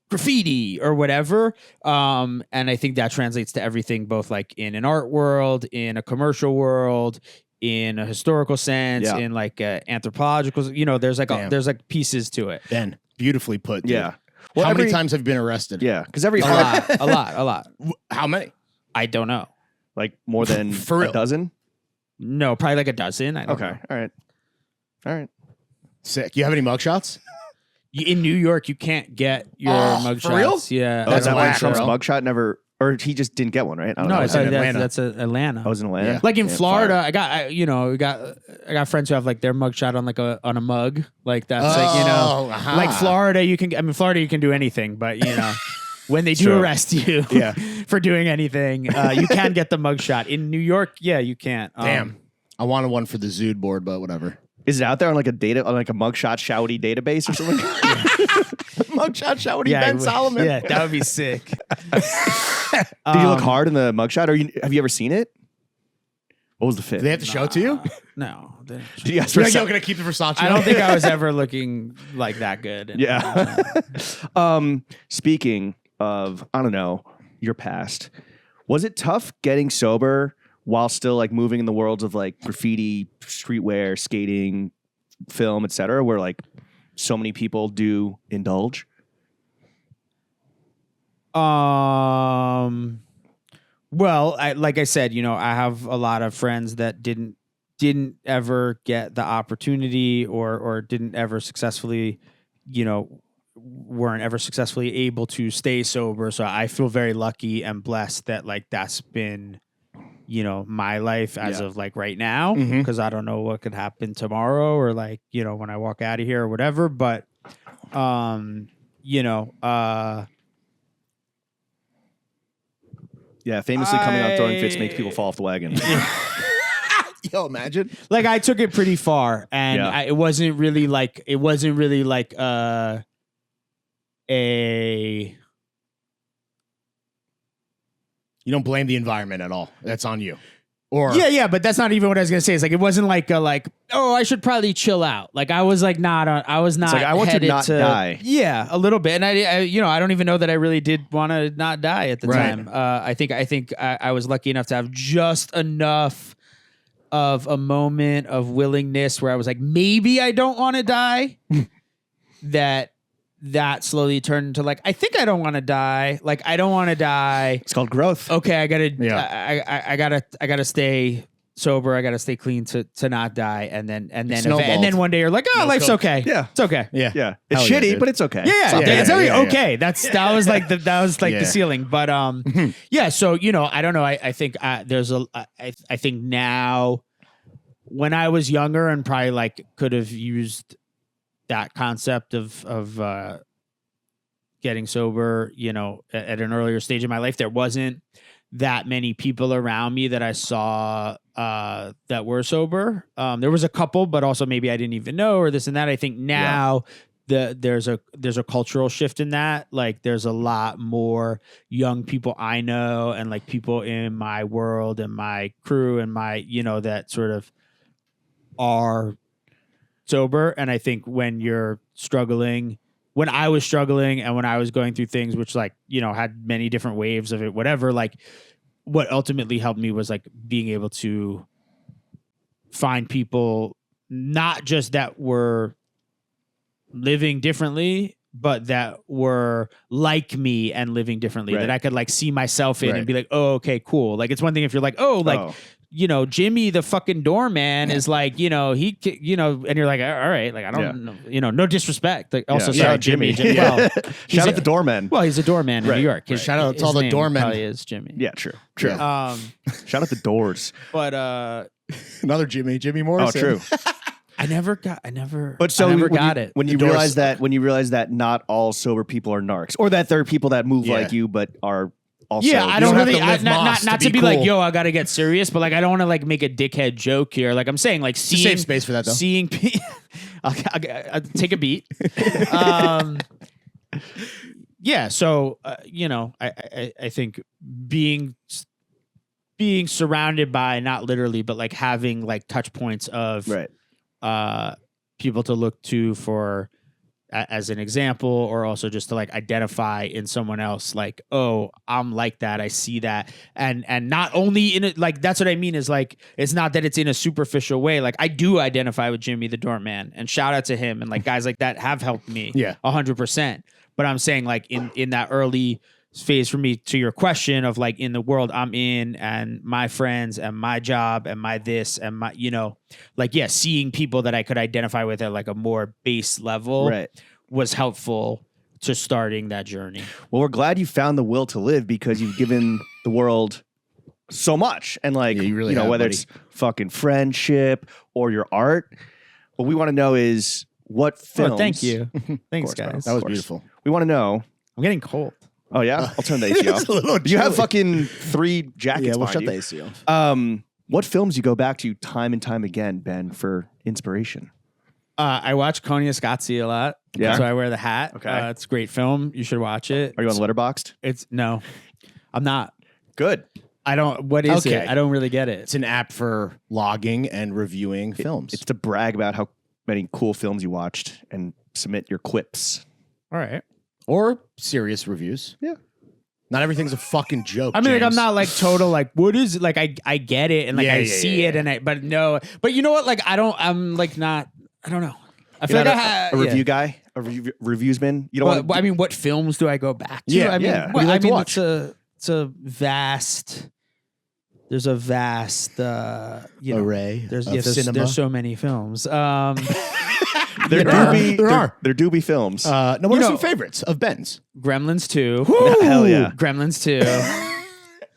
graffiti or whatever. And I think that translates to everything, both like in an art world, in a commercial world, in a historical sense, Yeah. in like anthropological, you know, there's like Damn. there's like pieces to it. Ben, beautifully put. Dude. Yeah. How many every- times have you been arrested? Yeah, because every A art, lot. How many? I don't know. like more than For a real. dozen. No, probably like a dozen. I don't Okay, know. all right. Sick. You have any mugshots? In New York, you can't get your mugshots. for real? Yeah. Oh, is that why whack, Trump's bro. mugshot never, or he just didn't get one, right? I don't No, know. it's in like Atlanta. that's Atlanta. I was in Atlanta. Yeah. Like in Yeah, Florida, fire. I got friends who have like their mugshot on like a mug. Like that's like, you know, aha. like Florida, you can do anything, but you know, when they do Sure. arrest you Yeah. for doing anything, you can get the mugshot. In New York, yeah, you can't. Damn. I wanted one for the Zood board, but whatever. Is it out there on like a mugshot shouty database or something? Mugshot shouty Yeah, Ben Solomon. Yeah, that would be sick. Did you look hard in the mugshot, or have you ever seen it? What was the fit? Do they have to show it to you? No. Did you guys You're like, Versa- yo, gonna keep the Versace. I don't think I was ever looking like that good. And, Yeah. Speaking of, I don't know, your past, was it tough getting sober while still like moving in the worlds of like graffiti, streetwear, skating, film, etc., where like so many people do indulge? Well, like I said, you know, I have a lot of friends that didn't ever get the opportunity or didn't ever successfully, you know, weren't ever successfully able to stay sober. So I feel very lucky and blessed that like that's been, you know, my life as of like right now, because I don't know what could happen tomorrow or like, you know, when I walk out of here or whatever. But, you know, Yeah, famously coming out throwing fits makes people fall off the wagon. Yo, imagine. like I took it pretty far, and Yeah. it wasn't really like a You don't blame the environment at all. That's on you. Or yeah, but that's not even what I was gonna say. It's like it wasn't like oh, I should probably chill out. Like I was like not on. I was not. like, I want to headed not die. Yeah, a little bit, and I you know I don't even know that I really did want to not die at the Right. time. I think I was lucky enough to have just enough of a moment of willingness where I was like, maybe I don't want to die. that slowly turned into like, I think I don't want to die. Like I don't want to die. It's called growth. Okay, I gotta, Yeah. I gotta stay sober. I gotta stay clean to not die. And then snowballed. one day you're like, oh, life's coke. okay. Yeah. it's okay. Yeah. Yeah, it's Hell yeah, shitty, dude. but it's okay. Yeah, Yeah, it's yeah, very yeah, yeah. okay. That was like the Yeah. ceiling. But yeah. So you know, I don't know. I think there's I think now, when I was younger and probably like could have used that concept of getting sober, you know, at an earlier stage in my life, there wasn't that many people around me that I saw that were sober. There was a couple, but also maybe I didn't even know or this and that. I think now there's a cultural shift in that. Like there's a lot more young people I know and like people in my world and my crew and my, that sort of are sober. And I think when you're struggling, when I was struggling and when I was going through things, which like, had many different waves of it, whatever, like what ultimately helped me was like being able to find people, not just that were living differently, but that were like me and living differently, that I could like see myself in and be like, oh, okay, cool. Like it's one thing if you're like, Jimmy, the fucking doorman is like, he, and you're like, all right, like I don't know, no disrespect. Like also shout out Jimmy. Well, shout out the doorman. Well, he's a doorman in New York. Shout out to all the doormen. Probably is Jimmy. Yeah, true. Yeah. Shout out the doors. But another Jimmy Morrison. Oh, true. I never got it. When you realize that not all sober people are narcs, or that there are people that move like you but are also I don't really not to be like, yo, I gotta get serious, but like I don't want to like make a dickhead joke here. Like I'm saying, like seeing safe space for that though. Seeing I'll take a beat. So I think being surrounded by, not literally, but like having like touch points of people to look to for as an example, or also just to like identify in someone else, like, oh, I'm like that, I see that, and not only in it, like that's what I mean is like it's not that it's in a superficial way. Like I do identify with Jimmy the doorman, and shout out to him, and like guys like that have helped me 100%. But I'm saying like in that early phase for me, to your question of like in the world I'm in and my friends and my job and my this and my, seeing people that I could identify with at like a more base level was helpful to starting that journey. Well, we're glad you found the will to live, because you've given the world so much. And like, you really whether it's fucking friendship or your art, what we want to know is what films. Oh, thank you. Thanks, guys. That was beautiful. We want to know. I'm getting cold. Oh yeah, I'll turn the AC off. You have fucking 3 jackets. Yeah, we'll shut you. the AC off. What films you go back to time and time again, Ben, for inspiration? I watch Konya a lot. Yeah, so I wear the hat. Okay, it's a great film. You should watch it. Are you on Letterboxd? No, I'm not. Good. I don't. What is it? I don't really get it. It's an app for logging and reviewing films. It's to brag about how many cool films you watched and submit your quips. All right. Or serious reviews. Yeah. Not everything's a fucking joke. I mean, James. like, I'm not like total, like, what is it? Like, I get it and like, I see it and but no, but you know what? Like, I'm like, not, I don't know. I feel like a review guy, a reviewsman. You don't want I mean, what films do I go back to? Yeah. I mean, What do you like to watch? It's a vast, there's a vast, array there's cinema. There's so many films. There do be films. No, what are some favorites of Ben's? Gremlins 2. Hell yeah. Gremlins 2. Is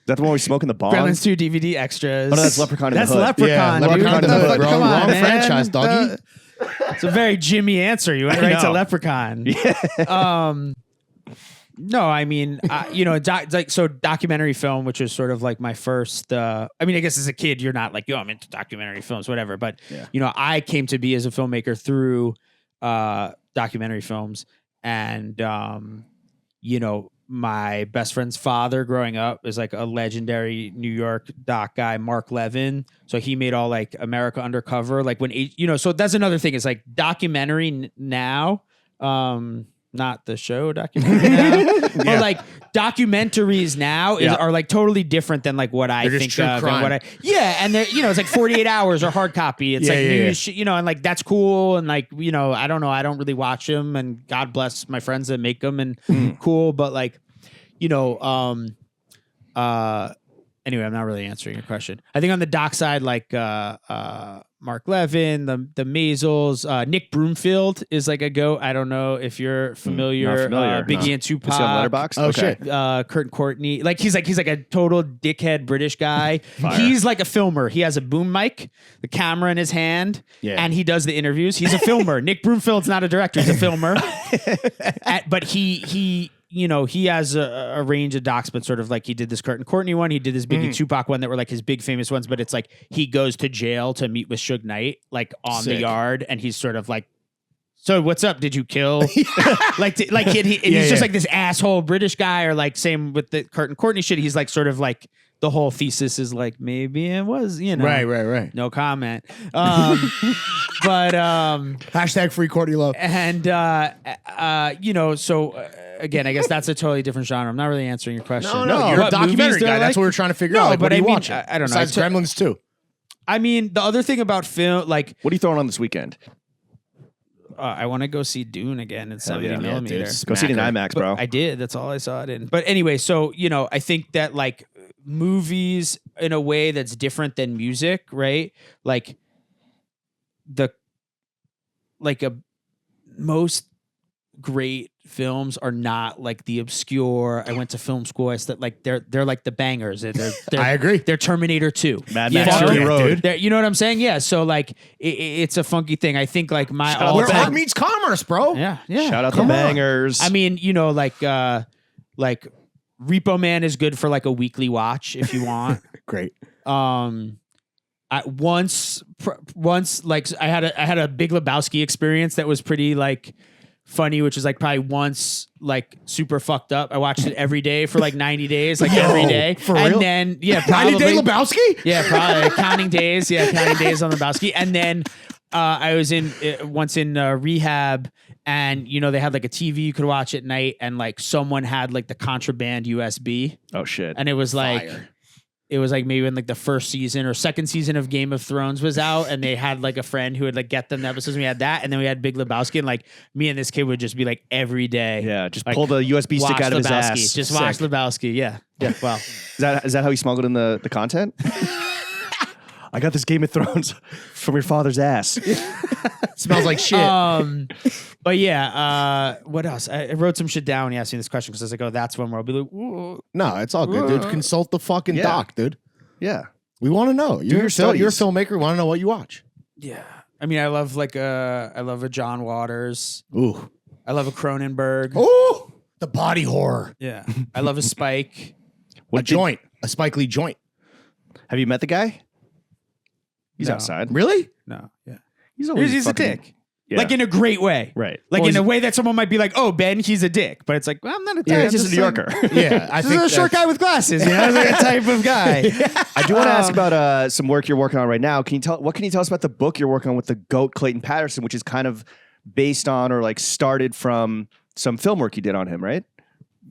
that the one where we smoke in the bong? Gremlins 2 DVD extras. Oh, no, that's Leprechaun in the Hood. That's Leprechaun, dude. Leprechaun in the Hood. Come on, Wrong man. franchise, doggy. It's a very Jimmy answer. You went right to Leprechaun. Yeah. No, I mean, documentary film, which is sort of like my first. I mean, I guess as a kid, you're not like, yo, I'm into documentary films, whatever. But I came to be as a filmmaker through documentary films, and my best friend's father growing up is like a legendary New York doc guy, Mark Levin. So he made all like America Undercover, like when so that's another thing. It's like documentary now. Not the show documentary now, but like documentaries now are like totally different than like what I think of and what and they're it's like 48 hours or hard copy. It's news, and like that's cool and like I don't know, I don't really watch them, and God bless my friends that make them and cool, but like anyway, I'm not really answering your question. I think on the doc side, like Mark Levin, the Maisels, Nick Broomfield is like a goat. I don't know if you're familiar. Biggie and Tupac. On Letterboxd? Oh shit. Kurt and Courtney. Like he's like a total dickhead British guy. He's like a filmer. He has a boom mic, the camera in his hand, and he does the interviews. He's a filmer. Nick Broomfield's not a director. He's a filmer. But he you know, he has a range of docs, but sort of like he did this Kurt and Courtney one. He did this Biggie Tupac one that were like his big famous ones. But it's like he goes to jail to meet with Suge Knight, like on the yard. And he's sort of like, so what's up? Did you kill? He's just like this asshole British guy, or like same with the Kurt and Courtney shit. He's like sort of like the whole thesis is like maybe it was, you know, right. No comment. But hashtag free Courtney love. and you know, so again, I guess that's a totally different genre. I'm not really answering your question. No, you're a What documentary movies do I guy. That's like? what we're trying to figure No, out. Like, but what are you I mean, watching? I don't know. Besides Gremlins 2. I mean, the other thing about film, like What are you throwing on this weekend? I want to go see Dune again in 70 yeah. Yeah, millimeter. Go see it in IMAX, bro. I did. That's all I saw it in. But anyway, so, you know, I think that like movies in a way that's different than music, right? Like most great films are not like the obscure. I went to film school. I said like they're like the bangers. They're I agree. They're Terminator 2. Mad You Max know? Fury Road. You know what I'm saying? Yeah. So like it's a funky thing. I think like my Shout out Where to art Bang. meets commerce, bro. yeah. Shout out Come the on. bangers. I mean, you know, like Repo Man is good for like a weekly watch if you want. Great. Once like I had a Big Lebowski experience that was pretty like funny, which is like probably once like super fucked up. I watched it every day for like 90 days, like every day. For and real? then 90 probably Day Lebowski? yeah, probably counting days. Yeah, counting days on Lebowski. And then I was once in rehab, and you know they had like a TV you could watch at night, and like someone had like the contraband USB, oh shit. and it was like. Fire. It was like maybe when like the first season or second season of Game of Thrones was out, and they had like a friend who would like get them the episodes. We had that, and then we had Big Lebowski, and like me and this kid would just be like every day. Yeah, just like, pull the USB stick watch out of his Lebowski. ass. Just Sick. watch Lebowski. Yeah. Yeah. Well, Is that how you smuggled in the content? I got this Game of Thrones from your father's ass. Smells like shit. but yeah, what else? I wrote some shit down when you asked me this question because I was like, oh, that's one where I'll be like, whoa. No, it's all good, dude. Consult the fucking Yeah. doc, dude. Yeah. We want to know. You're your a studies. filmmaker. We want to know what you watch. Yeah. I mean, I love a John Waters. Ooh. I love a Cronenberg. Ooh. The body horror. Yeah. I love a Spike. A joint. A Spike Lee joint. Have you met the guy? He's No. outside. Really? No. Yeah. He's always He's a fucking- dick. Yeah. Like in a great way. Right. Like Well, in he's- a way that someone might be like, oh, Ben, he's a dick. But it's like, well, I'm not a dick. Yeah, I'm he's just a New like- Yorker. Yeah. I This think is a short guy with glasses. You know, it's like a type of guy. I do want to ask about some work you're working on right now. What can you tell us about the book you're working on with the GOAT Clayton Patterson, which is kind of based on or like started from some film work you did on him, right?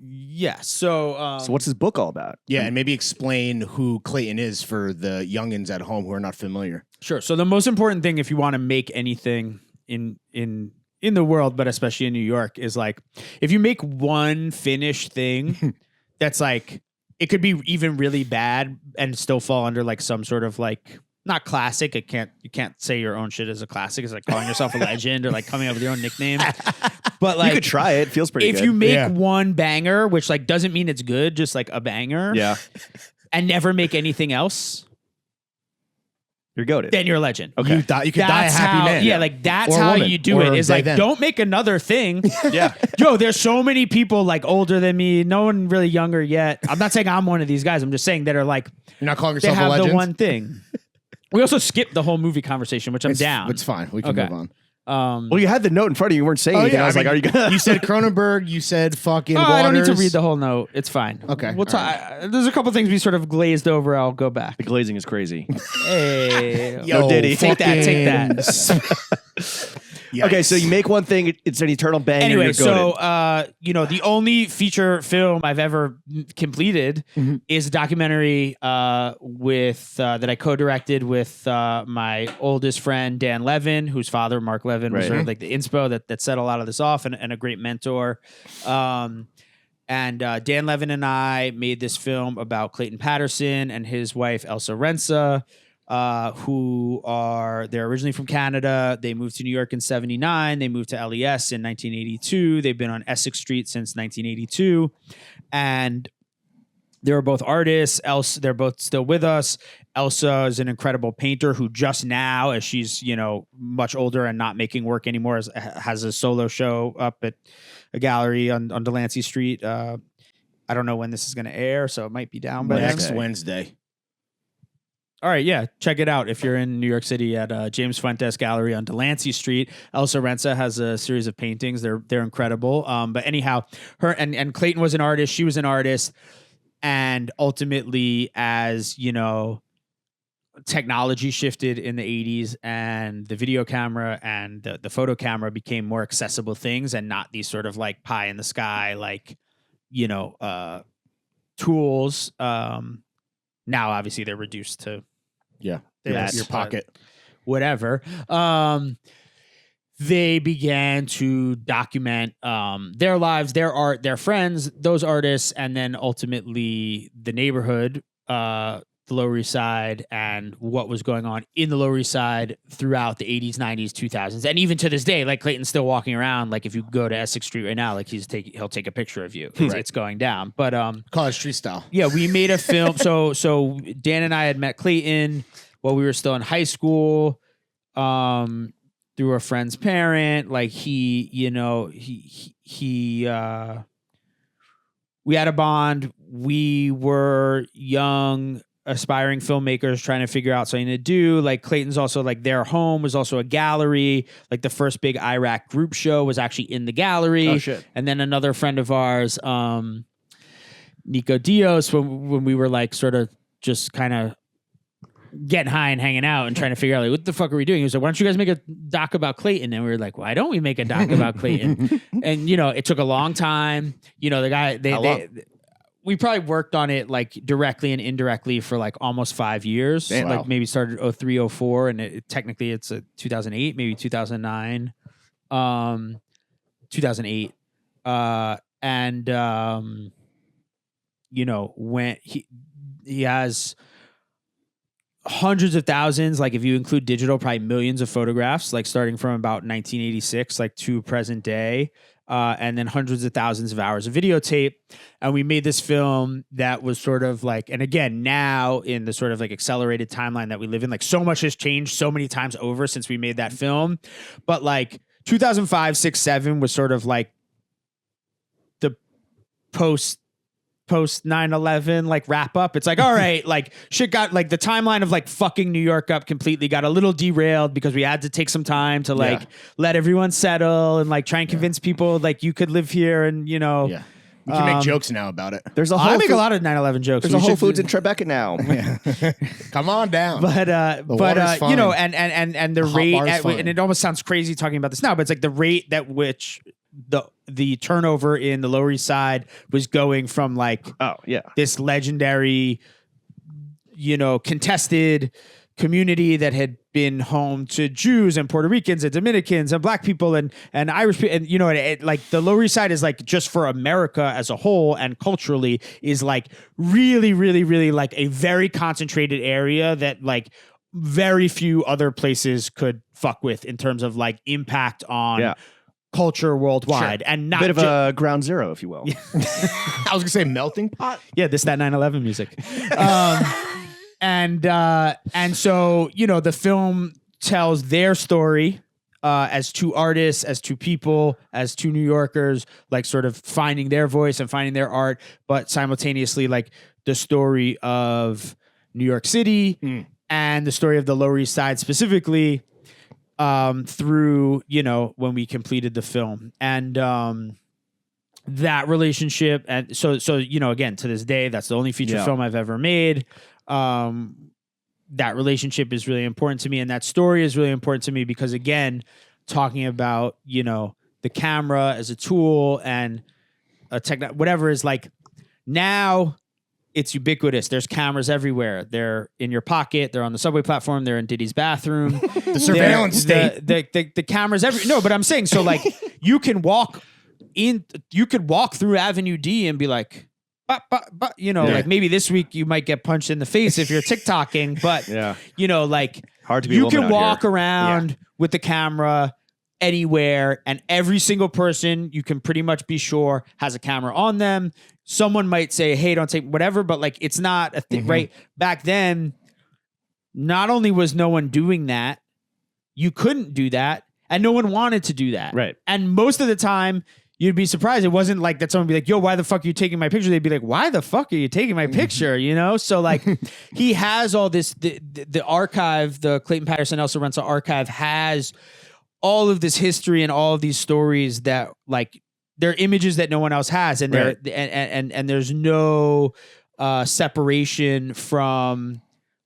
Yeah. So, So what's his book all about? Yeah, and maybe explain who Clayton is for the youngins at home who are not familiar. sure. So the most important thing, if you want to make anything in the world, but especially in New York, is like if you make one finished thing that's like it could be even really bad and still fall under like some sort of like not classic. You can't say your own shit as a classic. It's like calling yourself a legend or like coming up with your own nickname. But like you could try it. Feels pretty if good. you make Yeah. one banger, which like doesn't mean it's good, just like a banger, yeah, and never make anything else, you're goated. then you're a legend. Okay. You could die a happy how, man. Yeah, like that's Or a how woman. you do Or it. Is they, like them. don't make another thing. Yeah. Yo, there's so many people like older than me, no one really younger yet. I'm not saying I'm one of these guys. I'm just saying that are like You're not calling they yourself a have legend? the one thing. We also skipped the whole movie conversation, which I'm down. It's fine. We can Okay. move on. Well, you had the note in front of you. You weren't saying anything. I was like, are you gonna? You said Cronenberg. You said fucking Oh, Waters. I don't need to read the whole note. It's fine. Okay, We'll talk. There's a couple things we sort of glazed over. I'll go back. The glazing is crazy. Hey, Yo, Diddy. take that. Take that. Yikes. Okay, so you make one thing, it's an eternal banger. Anyway, you're so goated. the only feature film I've ever completed is a documentary with that I co-directed with my oldest friend Dan Levin, whose father Mark Levin was Right. sort of like the inspo that set a lot of this off, and a great mentor. And Dan Levin and I made this film about Clayton Patterson and his wife Elsa Rensa. They're originally from Canada. They moved to New York in 79. They moved to LES in 1982. They've been on Essex Street since 1982. And They were both artists. They're both still with us. Elsa is an incredible painter who just now, as she's, much older and not making work anymore, has a solo show up at a gallery on Delancey Street. I don't know when this is going to air, so it might be down by next Wednesday. All right, yeah, check it out if you're in New York City at James Fuentes Gallery on Delancey Street. Elsa Renza has a series of paintings. They're incredible. But anyhow, her and Clayton was an artist. She was an artist. And ultimately, as technology shifted in the 80s and the video camera and the photo camera became more accessible things and not these sort of like pie in the sky, like, tools. Now, obviously, they're reduced to your pocket, whatever. They began to document their lives, their art, their friends, those artists, and then ultimately the neighborhood, the Lower East Side, and what was going on in the Lower East Side throughout the 80s, 90s, 2000s. And even to this day, like Clayton's still walking around. Like if you go to Essex Street right now, like he'll take a picture of you. It's going down. But College Street style. Yeah, we made a film. So Dan and I had met Clayton while we were still in high school. Through a friend's parent, like we had a bond. We were young, aspiring filmmakers trying to figure out something to do. Like Clayton's also like their home was also a gallery. Like the first big IRAK group show was actually in the gallery. Oh shit. And then another friend of ours, Nico Dios, when we were like sort of just kind of getting high and hanging out and trying to figure out like what the fuck are we doing? He was like, why don't you guys make a doc about Clayton? And we were like, why don't we make a doc about Clayton? And it took a long time. The guy we probably worked on it like directly and indirectly for like almost 5 years. Damn, like wow. maybe started 03, 04, and technically it's a 2008, maybe 2009, 2008. When he has hundreds of thousands, like if you include digital, probably millions of photographs, like starting from about 1986, like to present day, and then hundreds of thousands of hours of videotape. And we made this film that was sort of like, and again, now in the sort of like accelerated timeline that we live in, like so much has changed so many times over since we made that film. But like 2005, 6, 7 was sort of like the post 9/11 like wrap up. It's like, all right, like shit got like the timeline of like fucking New York up completely got a little derailed because we had to take some time to like let everyone settle and like try and convince people like you could live here and we can make jokes now about it. There's a I make a lot of 9/11 jokes. There's a Whole Foods in Tribeca now. Come on down. But fine. and the hot rate bar's at, fine. and it almost sounds crazy talking about this now, but it's like the rate at which the turnover in the Lower East Side was going from like this legendary, contested community that had been home to Jews and Puerto Ricans and Dominicans and Black people and Irish people, and like the Lower East Side is like just for America as a whole and culturally is like really, really, really like a very concentrated area that like very few other places could fuck with in terms of like impact on culture worldwide. And not bit of a ground zero, if you will. I was gonna say melting pot. Yeah, that 9/11 music. And so, the film tells their story as two artists, as two people, as two New Yorkers, like sort of finding their voice and finding their art, but simultaneously like the story of New York City and the story of the Lower East Side specifically through, when we completed the film. And that relationship. And so again, to this day, that's the only feature film I've ever made. That relationship is really important to me, and that story is really important to me because, again, talking about the camera as a tool and a whatever is like now it's ubiquitous. There's cameras everywhere. They're in your pocket. They're on the subway platform. They're in Diddy's bathroom. The surveillance state. The cameras no, but I'm saying so like you could walk through Avenue D and be like. Like maybe this week you might get punched in the face if you're TikToking, but like hard to be. You can walk around with the camera anywhere, and every single person, you can pretty much be sure, has a camera on them. Someone might say, hey, don't take whatever, but like it's not a thing, right? Back then, not only was no one doing that, you couldn't do that, and no one wanted to do that. Right. And most of the time, you'd be surprised. It wasn't like that someone would be like, yo, why the fuck are you taking my picture? They'd be like, why the fuck are you taking my picture? You know? So like he has all this, the archive, the Clayton Patterson Elsa Rensa archive has all of this history and all of these stories that like they're images that no one else has. And they're, and there's no separation from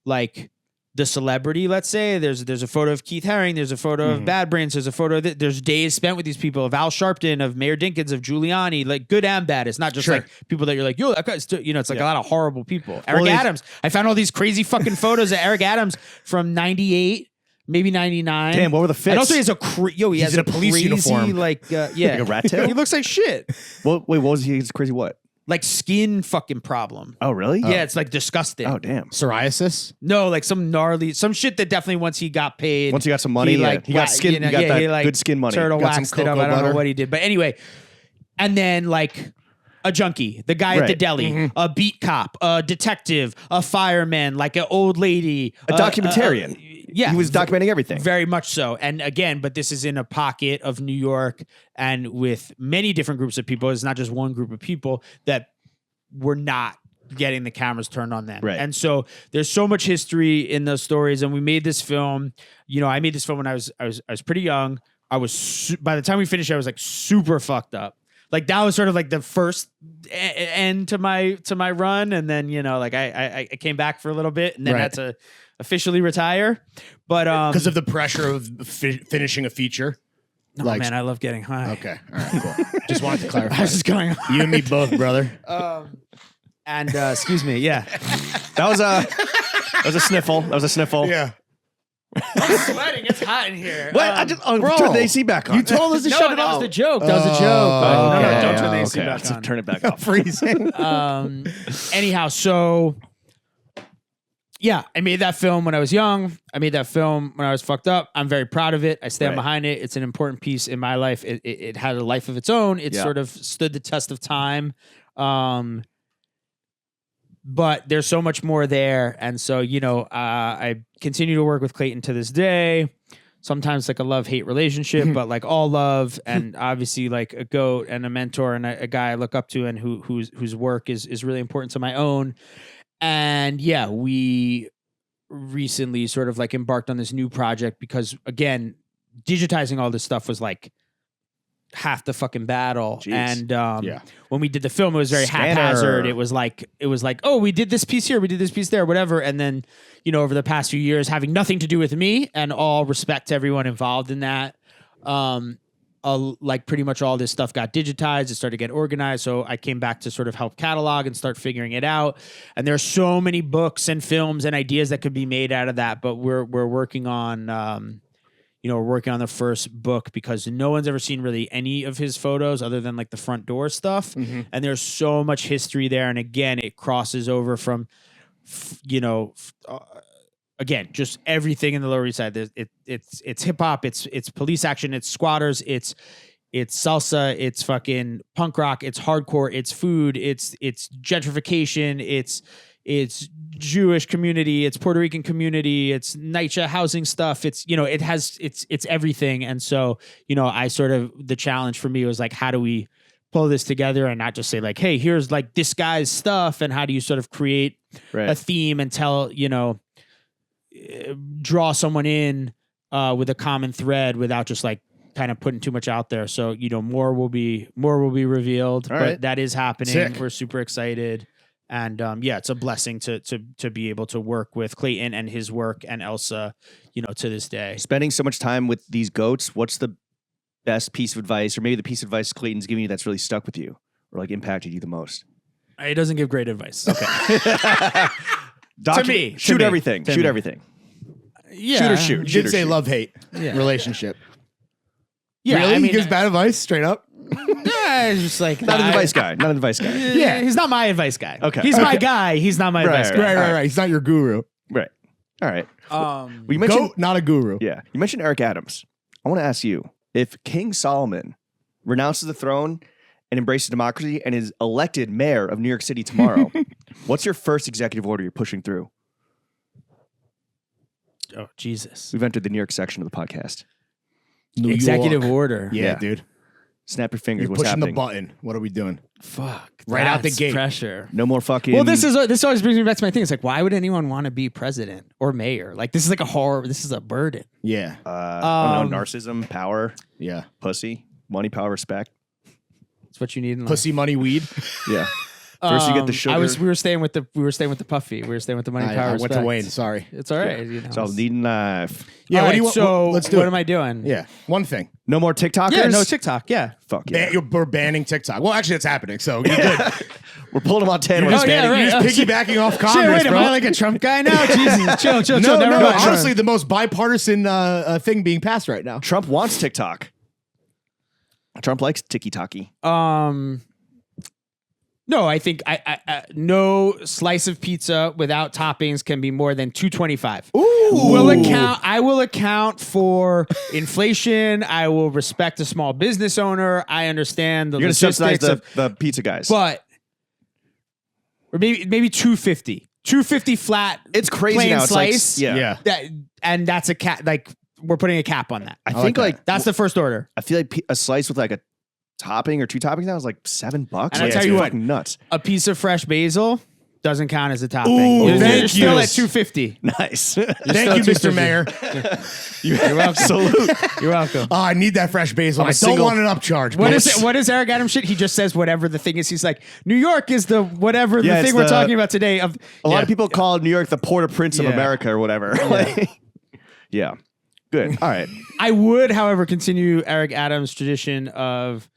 like the celebrity, let's say. There's a photo of Keith Haring, there's a photo of Bad Brains, there's a photo of there's days spent with these people, of Al Sharpton, of Mayor Dinkins, of Giuliani, like good and bad. It's not just like people that you're like, yo, that guy's you know, it's like a lot of horrible people. Eric Adams. I found all these crazy fucking photos of Eric Adams from 98, maybe 99. Damn, what were the fits? And also he has he has in a a police crazy, uniform. like yeah. Like a rat tail? He looks like shit. Well, wait, what was he? He's crazy what? Like skin fucking problem. Oh, really? Yeah, it's like disgusting. Oh, damn. Psoriasis? No, like some gnarly, some shit that definitely once he got paid. Once he got some money, he got skin. You know, he got that he, like, good skin money. Turtle Got some waxed it up. cocoa I don't know butter. what he did. But anyway, and then like a junkie, the guy at the Right. deli, a beat cop, a detective, a fireman, like an old lady. A documentarian. Yeah. He was documenting everything. Very much so. And again, but this is in a pocket of New York and with many different groups of people. It's not just one group of people that were not getting the cameras turned on them. Right. And so there's so much history in those stories. And we made this film, you know, I made this film when I was pretty young. I was, by the time we finished, I was like super fucked up. Like that was sort of like the first end to my run. And then, you know, like I came back for a little bit and then had to officially retire. But Because of the pressure of finishing a feature? no, man, I love getting high. Okay. All right, cool. Just wanted to clarify. I was just going You and me both, brother. and excuse me, yeah. That was a sniffle. That was a sniffle. Yeah. I'm sweating. It's hot in here. What? Bro, Turn the AC back on. You told us to No, shut it that was off. the joke. That was a joke. Oh, No, okay. don't turn the AC Okay, back let's on. turn it back off. Freezing. Anyhow, yeah, I made that film when I was young. I made that film when I was fucked up. I'm very proud of it. I stand behind it. It's an important piece in my life. It had a life of its own. It sort of stood the test of time. But there's so much more there. And so, you know, I continue to work with Clayton to this day. Sometimes like a love-hate relationship, but like all love, and obviously like a goat and a mentor and a guy I look up to and whose work is really important to my own. And yeah, we recently sort of like embarked on this new project because again, digitizing all this stuff was like half the fucking battle. Jeez. And when we did the film, it was very Scanner. haphazard. It was like, oh, we did this piece here, we did this piece there, whatever. And then, you know, over the past few years, having nothing to do with me, and all respect to everyone involved in that, like pretty much all this stuff got digitized. It started to get organized. So I came back to sort of help catalog and start figuring it out. And there's so many books and films and ideas that could be made out of that. But we're working on, we're working on the first book because no one's ever seen really any of his photos other than like the front door stuff. And there's so much history there. And again, it crosses over from, again, just everything in the Lower East Side. It's hip hop, it's police action, it's squatters, it's salsa, it's fucking punk rock, it's hardcore, it's food, it's gentrification, it's Jewish community, it's Puerto Rican community, it's NYCHA housing stuff. It's, you know, it's everything. And so, you know, the challenge for me was like, how do we pull this together and not just say like, hey, here's like this guy's stuff, and how do you sort of create a theme and tell, you know, draw someone in with a common thread without just like kind of putting too much out there. So, you know, more will be revealed, but that is happening. Sick. We're super excited. And it's a blessing to be able to work with Clayton and his work and Elsa, you know, to this day. Spending so much time with these goats, what's the best piece of advice, or maybe the piece of advice Clayton's giving you that's really stuck with you or like impacted you the most? He doesn't give great advice. Okay. To me. Shoot everything. Shoot everything. Yeah. Shoot or shoot. You Shoot did or say shoot. love-hate Yeah. relationship. Yeah. Really? I mean, He gives bad advice straight up? yeah, it's just like Not an advice guy. Not an advice guy. Yeah, he's not my advice guy. Okay. He's my guy. He's not my advice guy. Right. He's not your guru. Right. All right. Um, We mentioned Goat, not a guru. Yeah. You mentioned Eric Adams. I want to ask you, If King Solomon renounces the throne and embraces democracy and is elected mayor of New York City tomorrow, what's your first executive order you're pushing through? Oh, Jesus. We've entered the New York section of the podcast. Executive order. Yeah, dude. Snap your fingers. You're What's pushing happening? the button. What are we doing? Fuck. Right out the that's gate. Pressure. No more fucking. Well, this always brings me back to my thing. It's like, why would anyone want to be president or mayor? Like, this is like a horror. This is a burden. Yeah. I don't know, narcissism, power, Yeah. pussy, money, power, respect. It's what you need in life. Pussy, money, weed. Yeah. First you get the sugar. We were staying with the puffy. We were staying with the money, power, I went to respect. Wayne. Sorry. It's all right. You know. So leading life. Yeah. All What do you right, want? So Let's do what it. am I doing? Yeah. One thing. No more TikTokers? Yeah. No TikTok. Yeah. Fuck yeah. We're banning TikTok. Well, actually, it's happening. So you're good. We're pulling them on 10. We're You're just, banning. right. you're just piggybacking off Congress, Shit, wait, bro. am I like a Trump guy now? Jesus, chill. no, Never no. mind. Honestly, the most bipartisan thing being passed right now. Trump wants TikTok. Trump likes tiki-taki. No, I think no slice of pizza without toppings can be more than $2.25. Ooh. I will account for inflation. I will respect a small business owner. I understand the You're going to subsidize logistics the pizza guys. but or maybe $2.50. $2.50 flat. It's crazy plain now. It's like, slice. Yeah. And that's a cap. Like, we're putting a cap on that. I like think that. like That's the first order. I feel like a slice with like a topping or two toppings now is like $7. And Like, I'll tell it's you what, fucking nuts. A piece of fresh basil doesn't count as a topping. Ooh, You're thank still you. at $2.50. Nice. Thank you, Mr. Mayor. You're welcome. Salute. You're welcome. Oh, I need that fresh basil. I'm a I don't single- want an upcharge. What bitch. is it? What is Eric Adams shit? He just says whatever the thing is. He's like, New York is the whatever Yeah, the it's thing we're the- talking about today. Of A lot of people call New York the Port-au-Prince of Yeah. America or whatever. Like, yeah. Good. All right. I would, however, continue Eric Adams' tradition of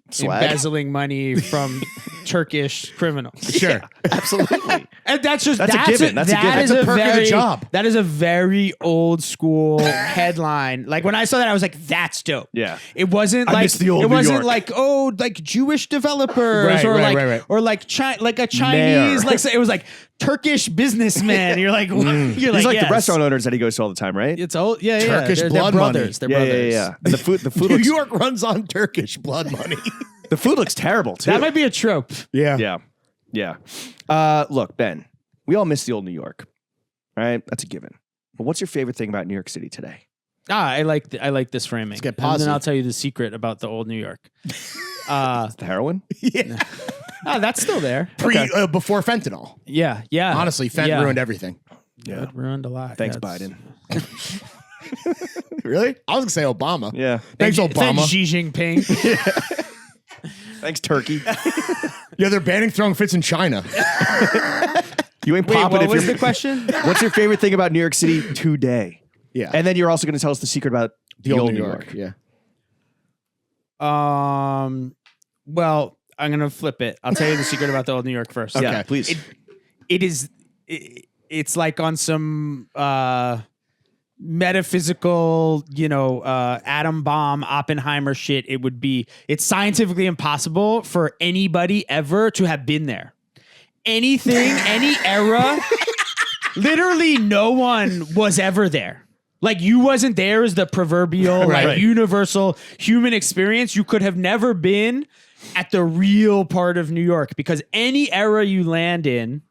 Swag. embezzling money from Turkish criminals. Sure. Absolutely. And that's just That's a given. That's a given. is That's a perk of the very, job. That is a very old school headline. Like when I saw that, I was like, "That's dope." Yeah. It wasn't I like miss the old it New wasn't York. like like Jewish developers Right, or right, like right. or like like a Chinese Mayor. like so it was like Turkish businessman. You're like you're He's like like yes. the restaurant owners that he goes to all the time, right? It's old, yeah, Turkish They're blood money. brothers. They're yeah, brothers. yeah. And the food New looks, York runs on Turkish blood money. the food looks terrible too. That might be a trope. Yeah. Look, Ben, we all miss the old New York. All right? That's a given. But what's your favorite thing about New York City today? I like this framing. Let's get And then positive. I'll tell you the secret about the old New York. The heroin? That's still there. Before fentanyl. Yeah. Honestly, fent Yeah. ruined everything. Yeah. It ruined a lot. Thanks, That's- Biden. Really? I was gonna say Obama. Yeah. Thanks, Obama. Thanks, Xi Jinping. Thanks, Turkey. Yeah, they're banning throwing fits in China. You ain't Wait, popping what if was you're. the question? What's your favorite thing about New York City today? Yeah. And then you're also going to tell us the secret about the old New York. Yeah. Well, I'm gonna flip it. I'll tell you the secret about the old New York first. Yeah, Okay. please. It's like on some metaphysical, atom bomb Oppenheimer shit. It's scientifically impossible for anybody ever to have been there. Anything, any era, literally no one was ever there. Like you wasn't there as the proverbial, Right. universal human experience. You could have never been at the real part of New York because any era you land in,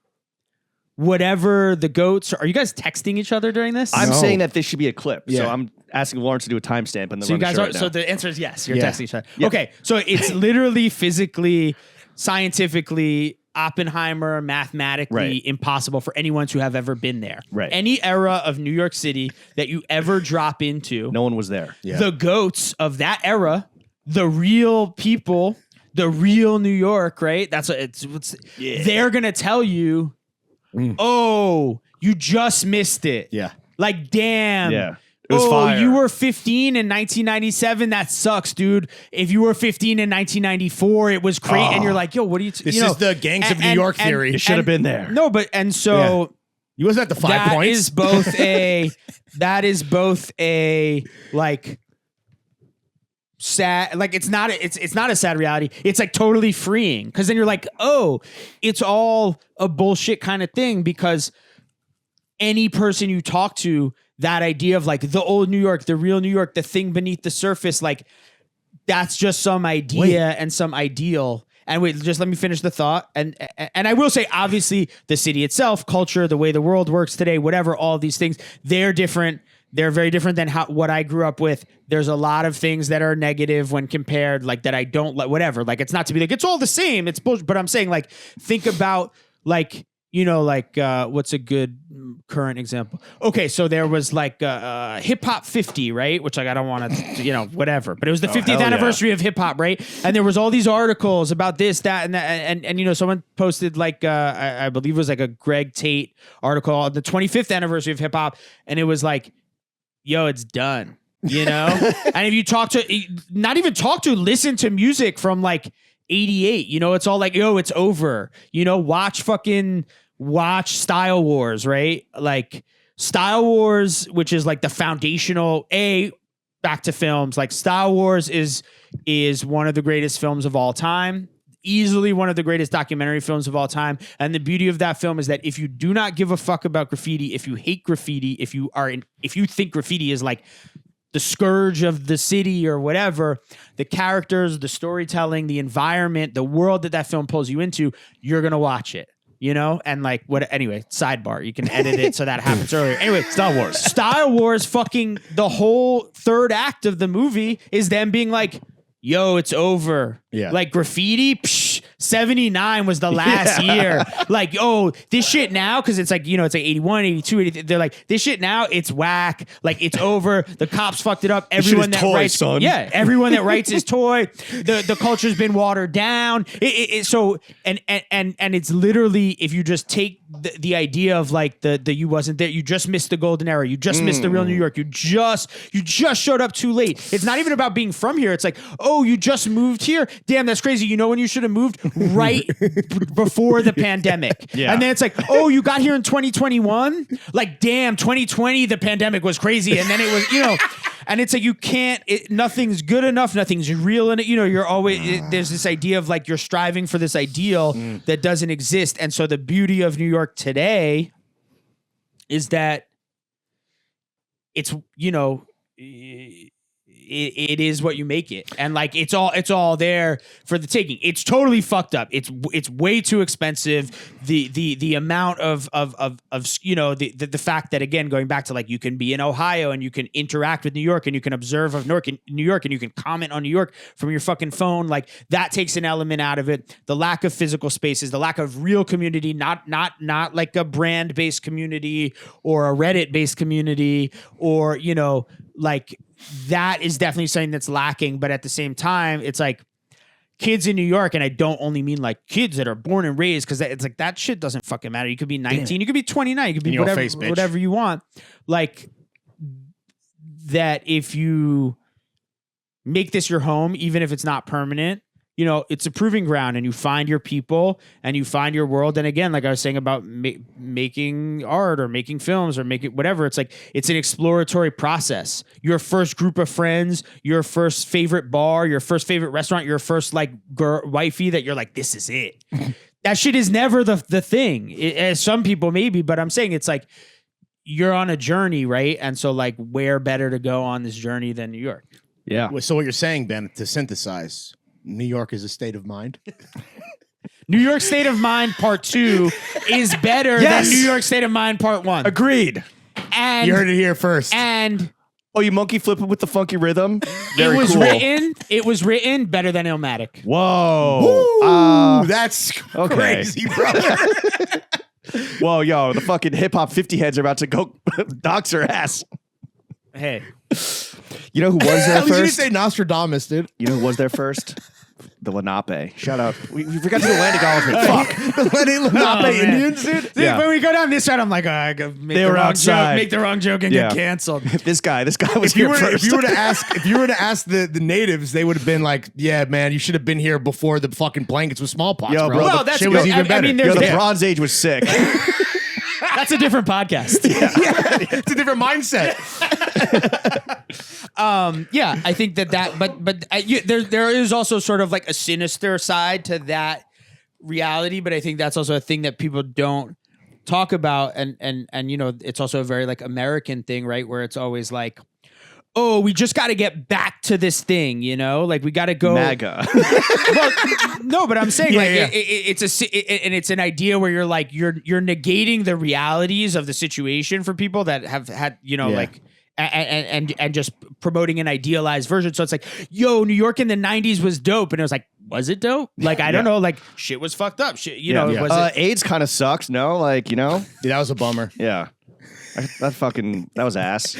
whatever the goats are you guys texting each other during this? I'm No. saying that this should be a clip. So Yeah. I'm asking Lawrence to do a timestamp and then So you run the guys show are. right So now. the answer is yes. You're Yeah. texting each other. Yeah. Okay, so it's literally physically, scientifically, Oppenheimer, mathematically Right. impossible for anyone to have ever been there. Right. Any era of New York City that you ever drop into, No one was there. Yeah. the goats of that era, the real people, the real New York, right? That's what it's they're gonna tell you. Oh, you just missed it. Yeah. Like, damn. Yeah. It was oh, fire. you were 15 in 1997. That sucks, dude. If you were 15 in 1994, it was great. And you're like, yo, what are you? This is the gangs of New York theory. You should have been there. No, but and so You wasn't at the 5 that points. is both a like sad, like it's not a sad reality. It's like totally freeing because then you're like, oh, it's all a bullshit kind of thing because any person you talk to, that idea of like the old New York, the real New York, the thing beneath the surface, like that's just some idea and some ideal. And wait, just let me finish the thought. And I will say, obviously, the city itself, culture, the way the world works today, whatever, all these things, they're different. They're very different than what I grew up with. There's a lot of things that are negative when compared, like that I don't like, whatever. Like, it's not to be like, it's all the same. It's bullshit. But I'm saying, like, think about, like, you know, like, what's a good current example? Okay, so there was like Hip Hop 50, right? Which like, I don't want to, you know, whatever. But it was the 50th anniversary of hip hop, right? And there was all these articles about this, that, and that. And you know, someone posted like, I believe it was like a Greg Tate article on the 25th anniversary of hip hop. And it was like, yo, it's done, you know? And if you listen to music from like 88, you know, it's all like, yo, it's over, you know, watch Style Wars, right? Like Style Wars, which is like the foundational back to films, like Style Wars is one of the greatest films of all time, easily one of the greatest documentary films of all time. And the beauty of that film is that if you do not give a fuck about graffiti, if you hate graffiti, if you think graffiti is like the scourge of the city or whatever, the characters, the storytelling, the environment, the world that film pulls you into, you're going to watch it, you know? And like, anyway, sidebar, you can edit it so that happens earlier. Anyway, Star Wars, fucking the whole third act of the movie is them being like, yo, it's over. Yeah. Like graffiti, 79 was the last year. Like, oh, this shit now, because it's like, you know, it's like 81, 82, 83. They're like, this shit now, it's whack. Like, it's over. The cops fucked it up. Everyone that writes, son. Yeah, everyone that writes is toy. The culture's been watered down. So it's literally, if you just take the idea of like the you wasn't there, you just missed the golden era. You just missed the real New York. You just showed up too late. It's not even about being from here. It's like, oh, you just moved here. Damn, that's crazy. You know when you should have moved? Right before the pandemic. Yeah. And then it's like, oh, you got here in 2021? Like, damn, 2020, the pandemic was crazy. And then it was, you know, and it's like, you can't, nothing's good enough. Nothing's real in it. You know, you're always, there's this idea of like, you're striving for this ideal that doesn't exist. And so the beauty of New York today is that it's, you know, it is what you make it, and like it's all there for the taking. It's totally fucked up. It's way too expensive. The amount of you know, the fact that, again, going back to like, you can be in Ohio and you can interact with New York and you can observe of New York and you can comment on New York from your fucking phone. Like, that takes an element out of it. The lack of physical spaces, the lack of real community, not like a brand based community or a Reddit based community, or, you know, like, that is definitely something that's lacking. But at the same time, it's like kids in New York, and I don't only mean like kids that are born and raised, because it's like that shit doesn't fucking matter. You could be 19, you could be 29, you could be whatever you want. Like, that if you make this your home, even if it's not permanent, you know, it's a proving ground, and you find your people and you find your world. And again, like I was saying about making art or making films or making whatever, it's like, it's an exploratory process. Your first group of friends, your first favorite bar, your first favorite restaurant, your first like wifey that you're like, this is it. That shit is never the thing. As some people maybe, but I'm saying it's like, you're on a journey, right? And so like, where better to go on this journey than New York? Yeah. So what you're saying, Ben, to synthesize, New York is a state of mind. New York State of Mind Part 2 is better than New York State of Mind Part 1. Agreed. And you heard it here first. And oh, you monkey flipping with the funky rhythm? Very it was written better than Illmatic. Whoa. That's crazy, brother. Whoa, yo, the fucking hip hop 50 heads are about to go dox her ass. Hey. You know who was there At least you didn't first? say Nostradamus, dude. You know who was there first? The Lenape. Shout out. We forgot to do Atlantic Elephant. Fuck. The Lenape Indians, dude. See, when we go down this route, I'm like, I gotta make the wrong joke and get canceled. This guy was here first. If you were to ask the natives, they would have been like, yeah, man, you should have been here before the fucking blankets with smallpox, Yo, bro. well, that's shit was even better. I mean, the Bronze Age was sick. That's a different podcast. It's a different mindset. Yeah, I think that but there is also sort of like a sinister side to that reality, but I think that's also a thing that people don't talk about, and you know, it's also a very like American thing, right? Where it's always like, oh, we just got to get back to this thing, you know, like we got to go. MAGA. Well, no, but I'm saying like yeah. and it's an idea where you're like you're negating the realities of the situation for people that have had, you know, Yeah. like and just promoting an idealized version. So it's like, yo, New York in the 90s was dope, and it was like, was it dope? Like I don't know, like shit was fucked up. Shit, you know, was it? AIDS kind of sucks. No, like you know. Yeah, that was a bummer. Yeah, that was ass.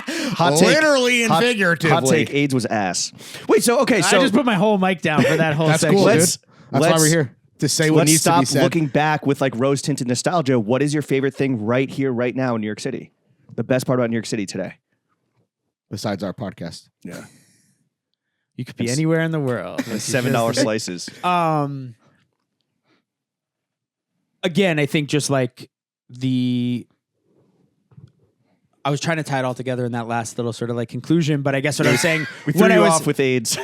Hot take, Literally and figuratively. Hot take: AIDS was ass. Wait, so okay, so I just put my whole mic down for that whole That's section. cool, dude. let's- That's why let's- we're here to say what let's needs to stop be said. looking back with like rose-tinted nostalgia. What is your favorite thing right here, right now in New York City? The best part about New York City today? Besides our podcast. Yeah, You could be anywhere in the world. $7 slices. Again, I think just like I was trying to tie it all together in that last little sort of like conclusion, but I guess what I was saying We threw when I you was off with AIDS.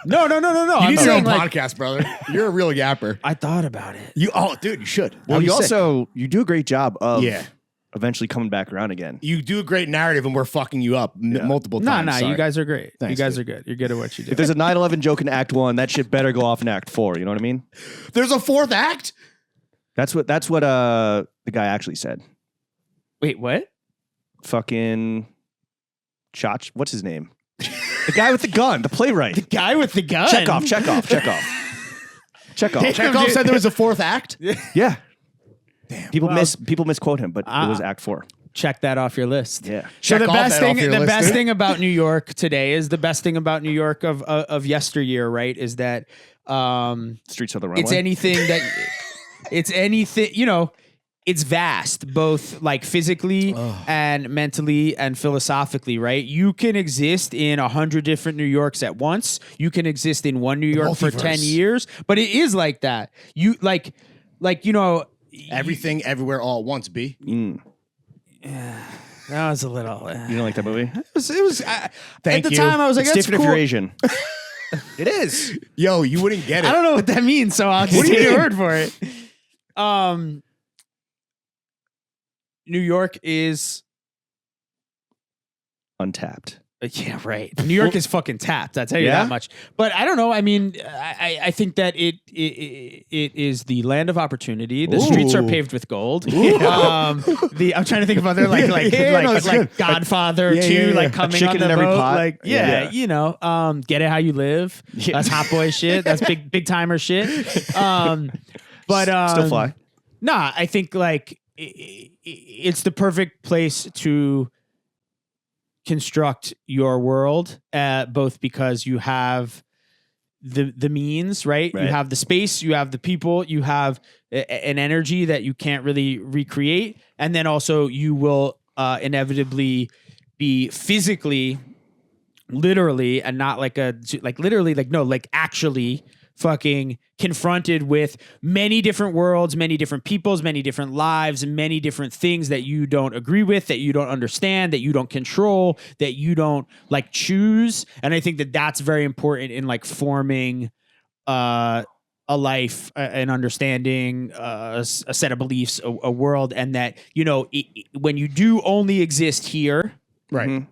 no. You I'm need your saying own like podcast, brother. You're a real yapper. I thought about it. Dude, you should. Well, That'd you be sick. also you do a great job of Yeah. eventually coming back around again. You do a great narrative, and we're fucking you up multiple No, times. Sorry. you guys are great. Thanks, you guys dude. are good. You're good at what you do. If there's a 9/11 joke in Act 1, that shit better go off in Act 4. You know what I mean? There's a fourth act. That's what the guy actually said. Wait, what? Fucking Chach. What's his name? The guy with the gun, the playwright. Guy with the gun. Chekhov. Chekhov Chekhov said there was a fourth act. Yeah. Damn. People misquote him, but it was Act 4. Check that off your list. Yeah. So Check the off best that off thing, your the list, best dude. thing about New York today is the best thing about New York of yesteryear, right? Is that Streets of the Runway. it's anything, you know, it's vast, both like physically and mentally and philosophically, right? You can exist in 100 different New Yorks at once. You can exist in one New York for multiverse. 10 years, but it is like that. You like, you know, Everything, everywhere, all at once. B. that was a little, You don't like that movie? it was at Thank the you. time I was like, It's that's different cool. if you're Asian. It is. Yo, you wouldn't get it. I don't know what that means, so I'll just take your word for it. New York is Untapped. yeah, right. New York is fucking tapped. I tell you Yeah? that much. But I don't know. I mean, I think that it is the land of opportunity. The streets are Ooh. paved with gold. I'm trying to think of other like that's good. Godfather Yeah, 2, yeah, yeah. like A coming chicken on the in every boat. pot. Like Yeah. you know, get it how you live. Yeah. That's hot boy shit. That's big timer shit. But Still fly. Nah, I think like it's the perfect place to construct your world, both because you have the means, right? You have the space, you have the people, you have an energy that you can't really recreate, and then also you will inevitably be physically, literally, and not like literally, like no, like actually fucking confronted with many different worlds, many different peoples, many different lives, and many different things that you don't agree with, that you don't understand, that you don't control, that you don't like choose. And I think that that's very important in like forming a life, an understanding, a set of beliefs, a world. And that, you know, when you do only exist here, Right. Mhm.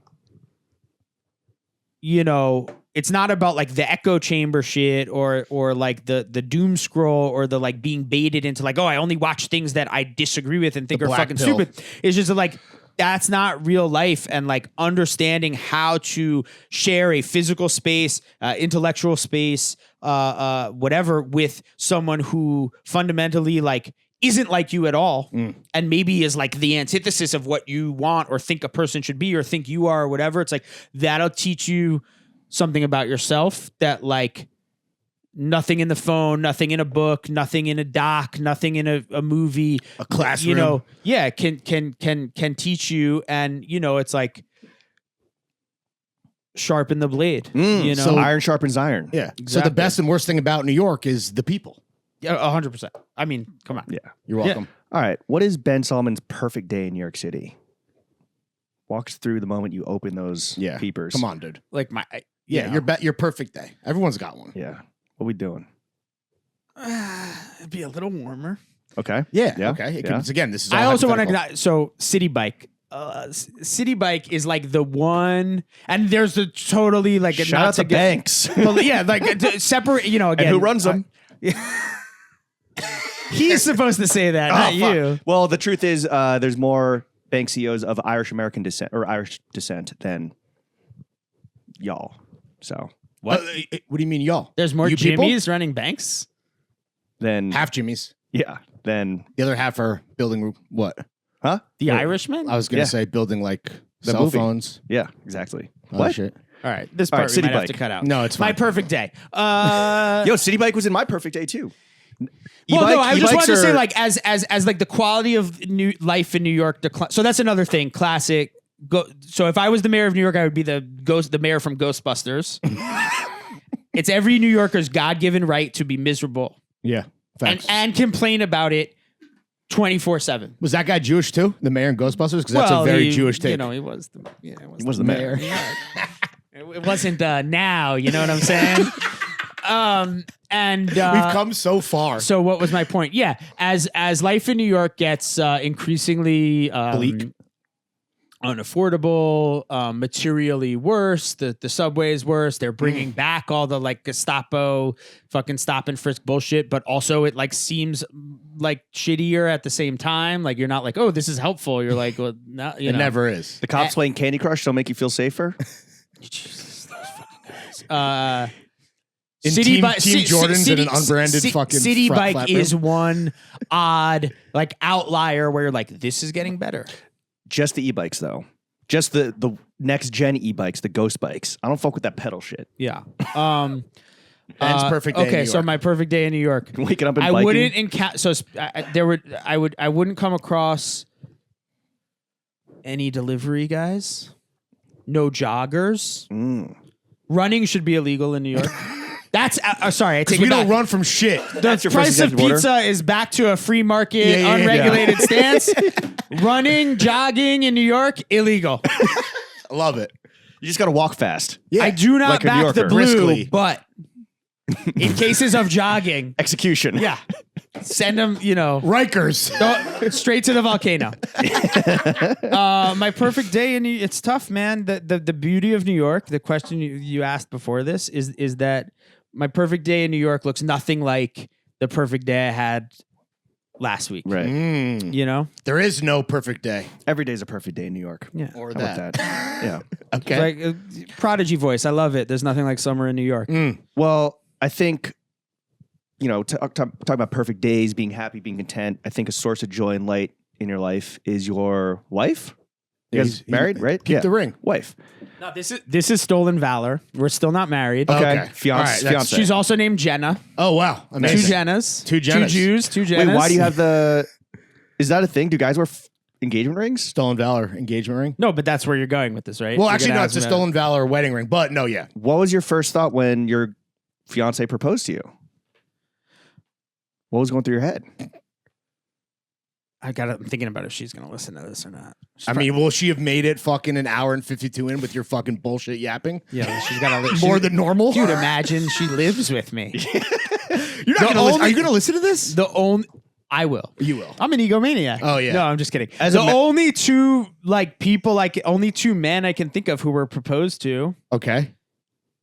you know, it's not about like the echo chamber shit or like the doom scroll or the like being baited into like, oh, I only watch things that I disagree with and think The are black fucking pill. stupid. It's just like, that's not real life. And like understanding how to share a physical space, intellectual space, whatever, with someone who fundamentally like isn't like you at all, and maybe is like the antithesis of what you want or think a person should be or think you are or whatever. It's like that'll teach you something about yourself that like nothing in the phone, nothing in a book, nothing in a doc, nothing in a movie, A classroom. you know, yeah, can teach you. And you know, it's like sharpen the blade, you know. So- Iron sharpens iron. Yeah. So Exactly. the best and worst thing about New York is the people. Yeah, 100%. I mean, come on. Yeah. You're welcome. All right. What is Ben Solomon's perfect day in New York City? Walk us through the moment you open those Yeah. peepers. Come on, dude. Like Yeah, your perfect day. Everyone's got one. Yeah. What we doing? it'd be a little warmer. Okay. Yeah. Okay. Again, this is. All I also want hypothetical. to. So City Bike. City Bike is like the one, and there's a totally like a Shout not out to get- Banks. Well, yeah, like separate. You know, again, And who runs them? He's supposed to say that, not you. Well, the truth is, there's more bank CEOs of Irish American descent or Irish descent than y'all. So What do you mean, y'all? There's more You people? Jimmys running banks. then Half Jimmys. yeah, then The other half are building what? huh? The Irishman. I was gonna Yeah. say building like The cell movie. phones. Yeah, exactly. Oh, What? shit. All right, this All part right, we City might have Bike. to cut out. No, it's my fine. perfect day. Yo, City Bike was in my perfect day too. Well, no, I just E-bikes wanted to say, are- like, as like the quality of life in New York decline. So that's another thing. Classic. So if I was the mayor of New York, I would be the mayor from Ghostbusters. It's every New Yorker's God-given right to be miserable Yeah. Facts. and complain about it 24/7. Was that guy Jewish too? The mayor in Ghostbusters? Because that's a very Jewish take. You know, he was the He was the mayor. It wasn't now. You know what I'm saying? And We've come so far. So what was my point? Yeah, as life in New York gets increasingly Bleak. unaffordable, materially worse, the subway is worse. They're bringing back all the like Gestapo fucking stop and frisk bullshit, but also it like seems like shittier at the same time. Like you're not like, oh, this is helpful. You're like, well, no, you It know. never is. The cops playing Candy Crush don't make you feel safer. Jesus, those fucking guys. In City Team Bike, Jordans and an unbranded fucking City front Bike flap is rim. one odd like outlier where you're like, this is getting better. Just the e-bikes though. Just the next gen e-bikes, the ghost bikes. I don't fuck with that pedal shit. Yeah. Ben's perfect day in Okay, New so York. my perfect day in New York. Waking up and I biking. wouldn't encounter. So I wouldn't come across any delivery guys. No joggers. Running should be illegal in New York. That's sorry. I take we it back. don't run from shit. That's The your first price of executive order. pizza is back to a free market, Yeah, yeah, yeah. unregulated stance. Running, jogging in New York, illegal. I love it. You just gotta walk fast. Yeah. I do not Like a New back the Yorker. blue, Briskly. but in cases of jogging, Execution. yeah, send them, Rikers. go straight to the volcano. My perfect day, and it's tough, man. The beauty of New York, the question you asked before this is that my perfect day in New York looks nothing like the perfect day I had last week. Right. You know? There is no perfect day. Every day's a perfect day in New York. Yeah. Or How about that. that? Yeah. Okay. Like Prodigy voice. I love it. There's nothing like summer in New York. Well, I think, talking about perfect days, being happy, being content. I think a source of joy and light in your life is your wife. You guys He's- married, right? Keep the ring. Wife. No, this is stolen valor. We're still not married. Okay. Okay. All right, Fiance. that's- She's also named Jenna. Oh, wow. Two Amazing. Jennas. Two Two Jennas. Jews. Two Jennas. Wait, why do you have the? Is that a thing? Do guys wear engagement rings? Stolen Valor engagement ring. No, but that's where you're going with this, right? Well, You're actually, gonna no, ask it's a them Stolen Valor wedding ring. But no, yeah. What was your first thought when your fiance proposed to you? What was going through your head? I'm thinking about if she's going to listen to this or not. I mean, will she have made it fucking an hour and 52 in with your fucking bullshit yapping? Yeah, she's got to More than normal? Dude, imagine she lives with me. You're not gonna listen. Are you going to listen to this? The only I will. You will. I'm an egomaniac. Oh, yeah. No, I'm just kidding. As the a ma- only two only two men I can think of who were proposed to Okay.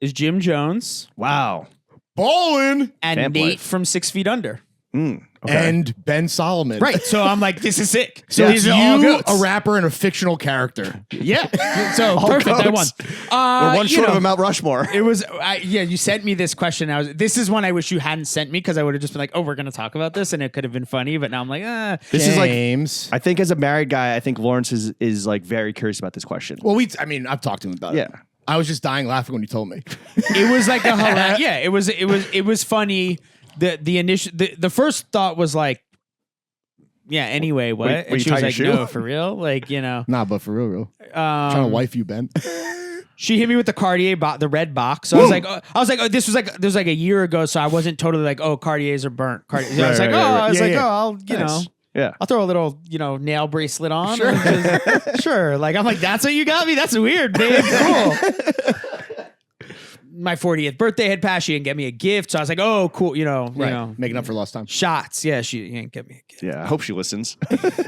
is Jim Jones Wow. Ballin'. and Vamp Nate life. from 6 Feet Under. Okay. And Ben Solomon. Right. So I'm like, this is sick. So these it's are all you, goats. a rapper, and a fictional character. Yeah. So All perfect. I won. goats. We're one short of a Mount Rushmore. It was, you sent me this question. This is one I wish you hadn't sent me because I would have just been like, oh, we're going to talk about this. And it could have been funny. But now I'm like, This is like, James. I think as a married guy, I think Lawrence is like very curious about this question. Well, I've talked to him about it. Yeah. I was just dying laughing when you told me. it was like a hilarious. Yeah, it was funny. The first thought was like, yeah. Anyway, what? Were And you she was tying like, your shoe? no, for real. Like Nah, but for real. Trying to wife you, Ben. she hit me with the Cartier the red box. So I was like, this was like a year ago. So I wasn't totally like, oh, Cartiers are burnt. I was like, I'll Nice. Yeah. I'll throw a little, nail bracelet on. Sure. Sure. Like, I'm like, that's what you got me? That's weird, babe. Cool. my 40th birthday had passed. She didn't get me a gift. So I was like, oh, cool. You know, Making up for lost time. shots. Yeah, she didn't get me a gift. Yeah, I hope she listens.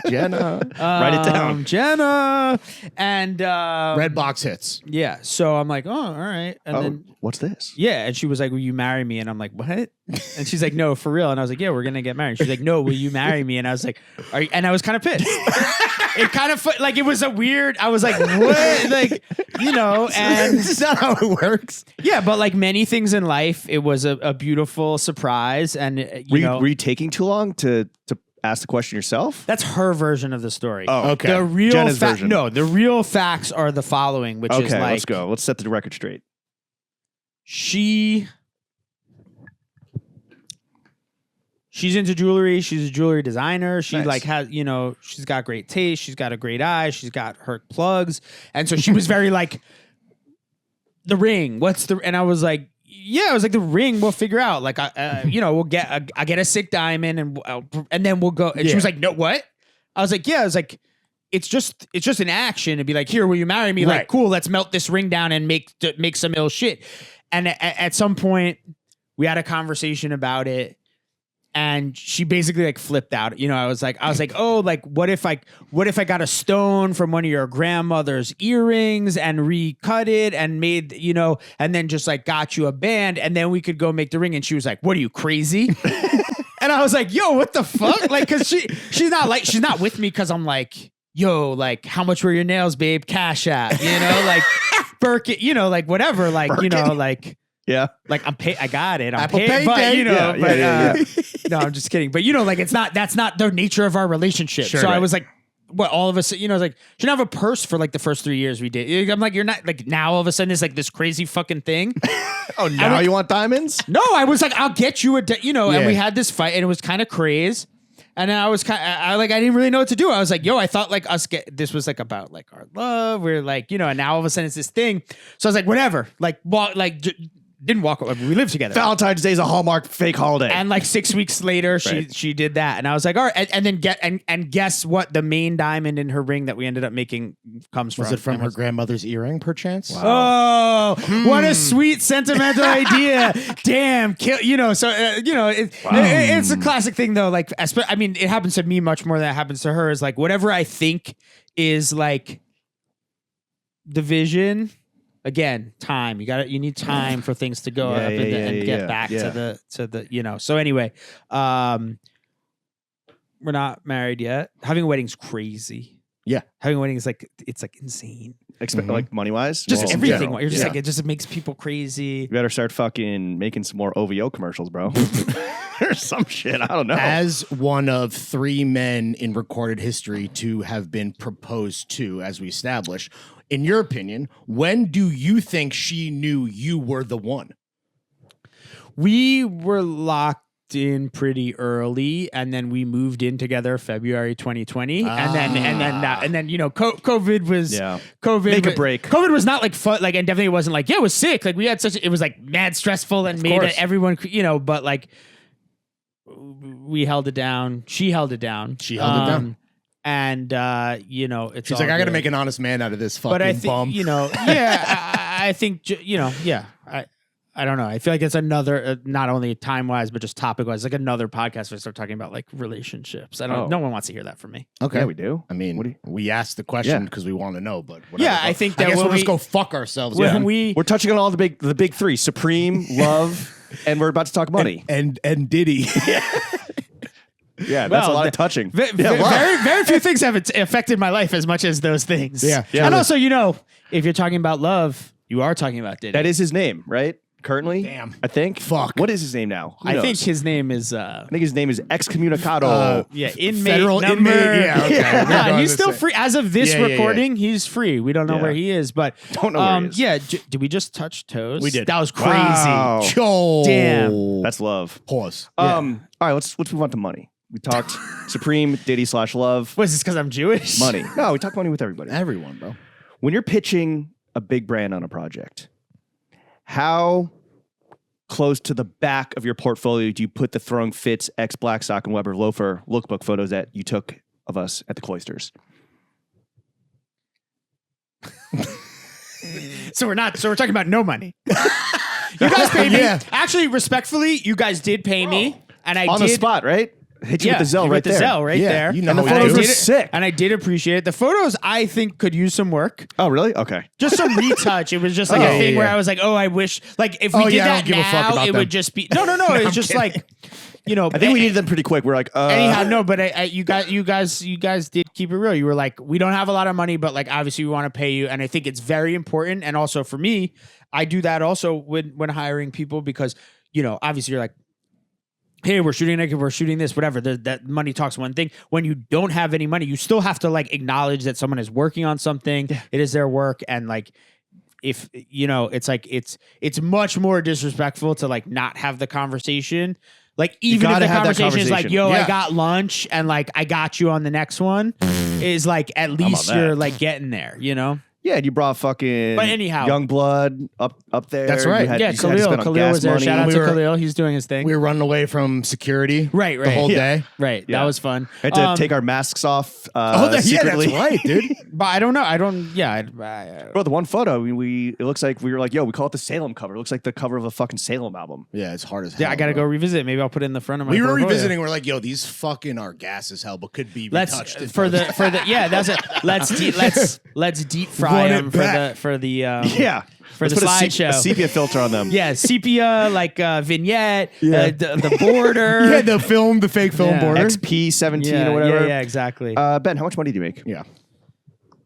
Jenna. Write it down. Jenna. And Red box hits. yeah. So I'm like, oh, all right. And then What's this? yeah, and she was like, will you marry me? And I'm like, what? And she's like, no, for real. And I was like, yeah, we're gonna get married. She's like, no, will you marry me? And I was like, are you? And I was kind of pissed. It kind of like it was a weird. I was like, what? Like, you know, and This is not how it works. yeah, but like many things in life, it was a beautiful surprise. And Were you taking too long to ask the question yourself? that's her version of the story. Oh, okay. The real Jenna's version. No, the real facts are the following, which is Okay, like let's go. Let's set the record straight. she's into jewelry. She's a jewelry designer. She Nice. like has, she's got great taste. She's got a great eye. She's got her plugs. And so she was very like, the ring, and I was like, yeah, I was like, the ring, we'll figure out. Like, I get a sick diamond and then we'll go. And she was like, no, what? I was like, yeah, I was like, it's just an action to be like, here, will you marry me? Right. Like, cool, let's melt this ring down and make some ill shit. And at some point we had a conversation about it. And she basically like flipped out. I was like, oh, like what if I got a stone from one of your grandmother's earrings and recut it and made, and then just like got you a band and then we could go make the ring. And she was like, what are you, crazy? And I was like, yo, what the fuck? Like, cause she's not with me cause I'm like, yo, like how much were your nails, babe? Cash at, like Birkin, like whatever, like, Birkin. like. Yeah. Like I'm paid, I got it. I'm Apple paid, Pay but Day. Yeah. no, I'm just kidding. But like that's not the nature of our relationship. Sure, so I right. was like, what? All of a sudden, I was like, she didn't have a purse for like the first 3 years we did. I'm like, you're not like now. All of a sudden, it's like this crazy fucking thing. Oh, now you want diamonds? No, I was like, I'll get you and Yeah. we had this fight, and it was kind of crazy. And then I was I didn't really know what to do. I was like, yo, I thought like this was like about like our love. We're like, and now all of a sudden it's this thing. So I was like, whatever. Like, didn't walk away. We lived together. Valentine's Day is a Hallmark fake holiday. And like 6 weeks later, she did that, and I was like, all right. And then guess what? The main diamond in her ring that we ended up making comes from. Was it from her grandmother's earring, perchance? Oh, what a sweet sentimental idea! Damn, So it's a classic thing though. Like, I mean, it happens to me much more than it happens to her. Is like whatever I think is like the vision. Again, time. You need time for things to go up and get back to the. So anyway, we're not married yet. Having a wedding's crazy. Yeah. Having a wedding is like it's like insane. Expect like money wise? Just everything. General. You're just Yeah. like it just makes people crazy. You better start fucking making some more OVO commercials, bro. Or some shit. I don't know. As one of 3 men in recorded history to have been proposed to, as we established, in your opinion, when do you think she knew you were the one? We were locked in pretty early, and then we moved in together February 2020, and then COVID was COVID. Make a break. COVID was not like fun, like, and definitely wasn't like it was sick. Like we had it was like mad stressful and made it, everyone but like we held it down. She held it down. And it's She's all like, I got to good. make an honest man out of this fucking But I think bum. I think I don't know. I feel like it's another not only time wise but just topic wise, like another podcast where I start talking about like relationships. No one wants to hear that from me. Okay, Yeah, we do. I mean, What do you- we asked the question because we want to know, but whatever. Yeah, I think that I guess when we'll just we- go fuck ourselves. When man. we We're touching on all the big 3: Supreme, love, and we're about to talk money. and Diddy. Yeah, that's a lot of touching. Yeah, wow. very very few things have affected my life as much as those things. Yeah. Yeah. And also, if you're talking about love, you are talking about Diddy. That is his name, right? Currently? Damn. I think. Fuck. What is his name now? Who I think knows? his name is I think his name is excommunicado. inmate Federal number. inmate. Yeah, okay. Yeah, We're going he's to still say- free as of this Yeah, yeah, recording. He's free. We don't know Yeah. where he is, but Don't know where he is. Yeah, did we just touch toes? We did. That was crazy. Wow. Joe. Damn. That's love. Pause. All right, let's move on to money. We talked Supreme, Diddy /love, Was this because I'm Jewish? money. No, we talk money with everybody. Everyone, bro. When you're pitching a big brand on a project, how close to the back of your portfolio do you put the Throwing Fits X Blackstock and Weber loafer lookbook photos that you took of us at the Cloisters? So we're talking about no money. You guys paid me. Yeah. Actually, respectfully, you guys did pay me, and I On did the spot, right? Hit you with the Zelle with right the there. Zelle right Yeah, there. you know And the how we photos do. were did it- sick. and I did appreciate it. The photos I think could use some work. Oh, really? Okay. Just some retouch. It was just like Oh, a thing yeah, where yeah. I was like, oh, I wish, like, if we Oh, did yeah, I that don't give a fuck now, about it them. would just be no. It's just kidding. like, you know, I think we needed them pretty quick. We're like, anyhow, no, but you guys did keep it real. You were like, we don't have a lot of money, but like, obviously, we want to pay you, and I think it's very important. And also for me, I do that also when hiring people because you know, obviously, you're like, hey, we're shooting this, whatever. That money talks one thing. When you don't have any money, you still have to like acknowledge that someone is working on something. Yeah. It is their work, and like, if you know, it's like it's much more disrespectful to like not have the conversation. Like even if the conversation is like, yo, I got lunch and like I got you on the next one, is like at least you're like getting there, you know? yeah, and you brought fucking But anyhow. young blood up there. That's right. You had- Yeah, you had to spend on Khalil gas was there. money. Shout out We to were- Khalil. He's doing his thing. We were running away from security Right, the whole yeah. day. Right. Yeah. That was fun. Had to take our masks off That's secretly. right, dude. But I don't know. I Bro, the one photo, it looks like we were like, yo, we call it the Salem cover. It looks like the cover of a fucking Salem album. Yeah, it's hard as hell. yeah, I got to go bro. revisit it. Maybe I'll put it in the front of my We were portfolio. revisiting. We're like, yo, these fucking are gas as hell, but could be retouched. For the yeah, that's it. Let's deep fry Run it them back. for the Yeah. for Let's the put a slideshow. sepia filter on them. Yeah, sepia like vignette, the border. yeah, the fake film Yeah. border. XP17 yeah, or whatever. Yeah, exactly. Ben, how much money do you make? Yeah,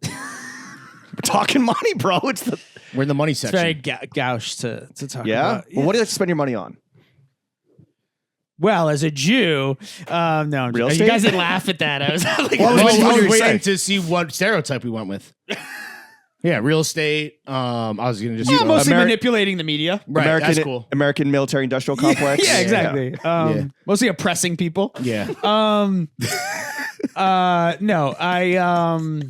We're talking money, bro. It's the we're in the money it's section. very gauche to talk yeah. about. Well, what do you like to spend your money on? Well, as a Jew, no, I'm Real joking. estate? You guys didn't laugh at that. I was like, Well, I was, What I you was were saying? waiting to see what stereotype we went with. Yeah, real estate. I was gonna just yeah, mostly Ameri- manipulating the media. right. That's cool. American military industrial complex. Yeah, exactly. Yeah. Mostly oppressing people. Yeah, No,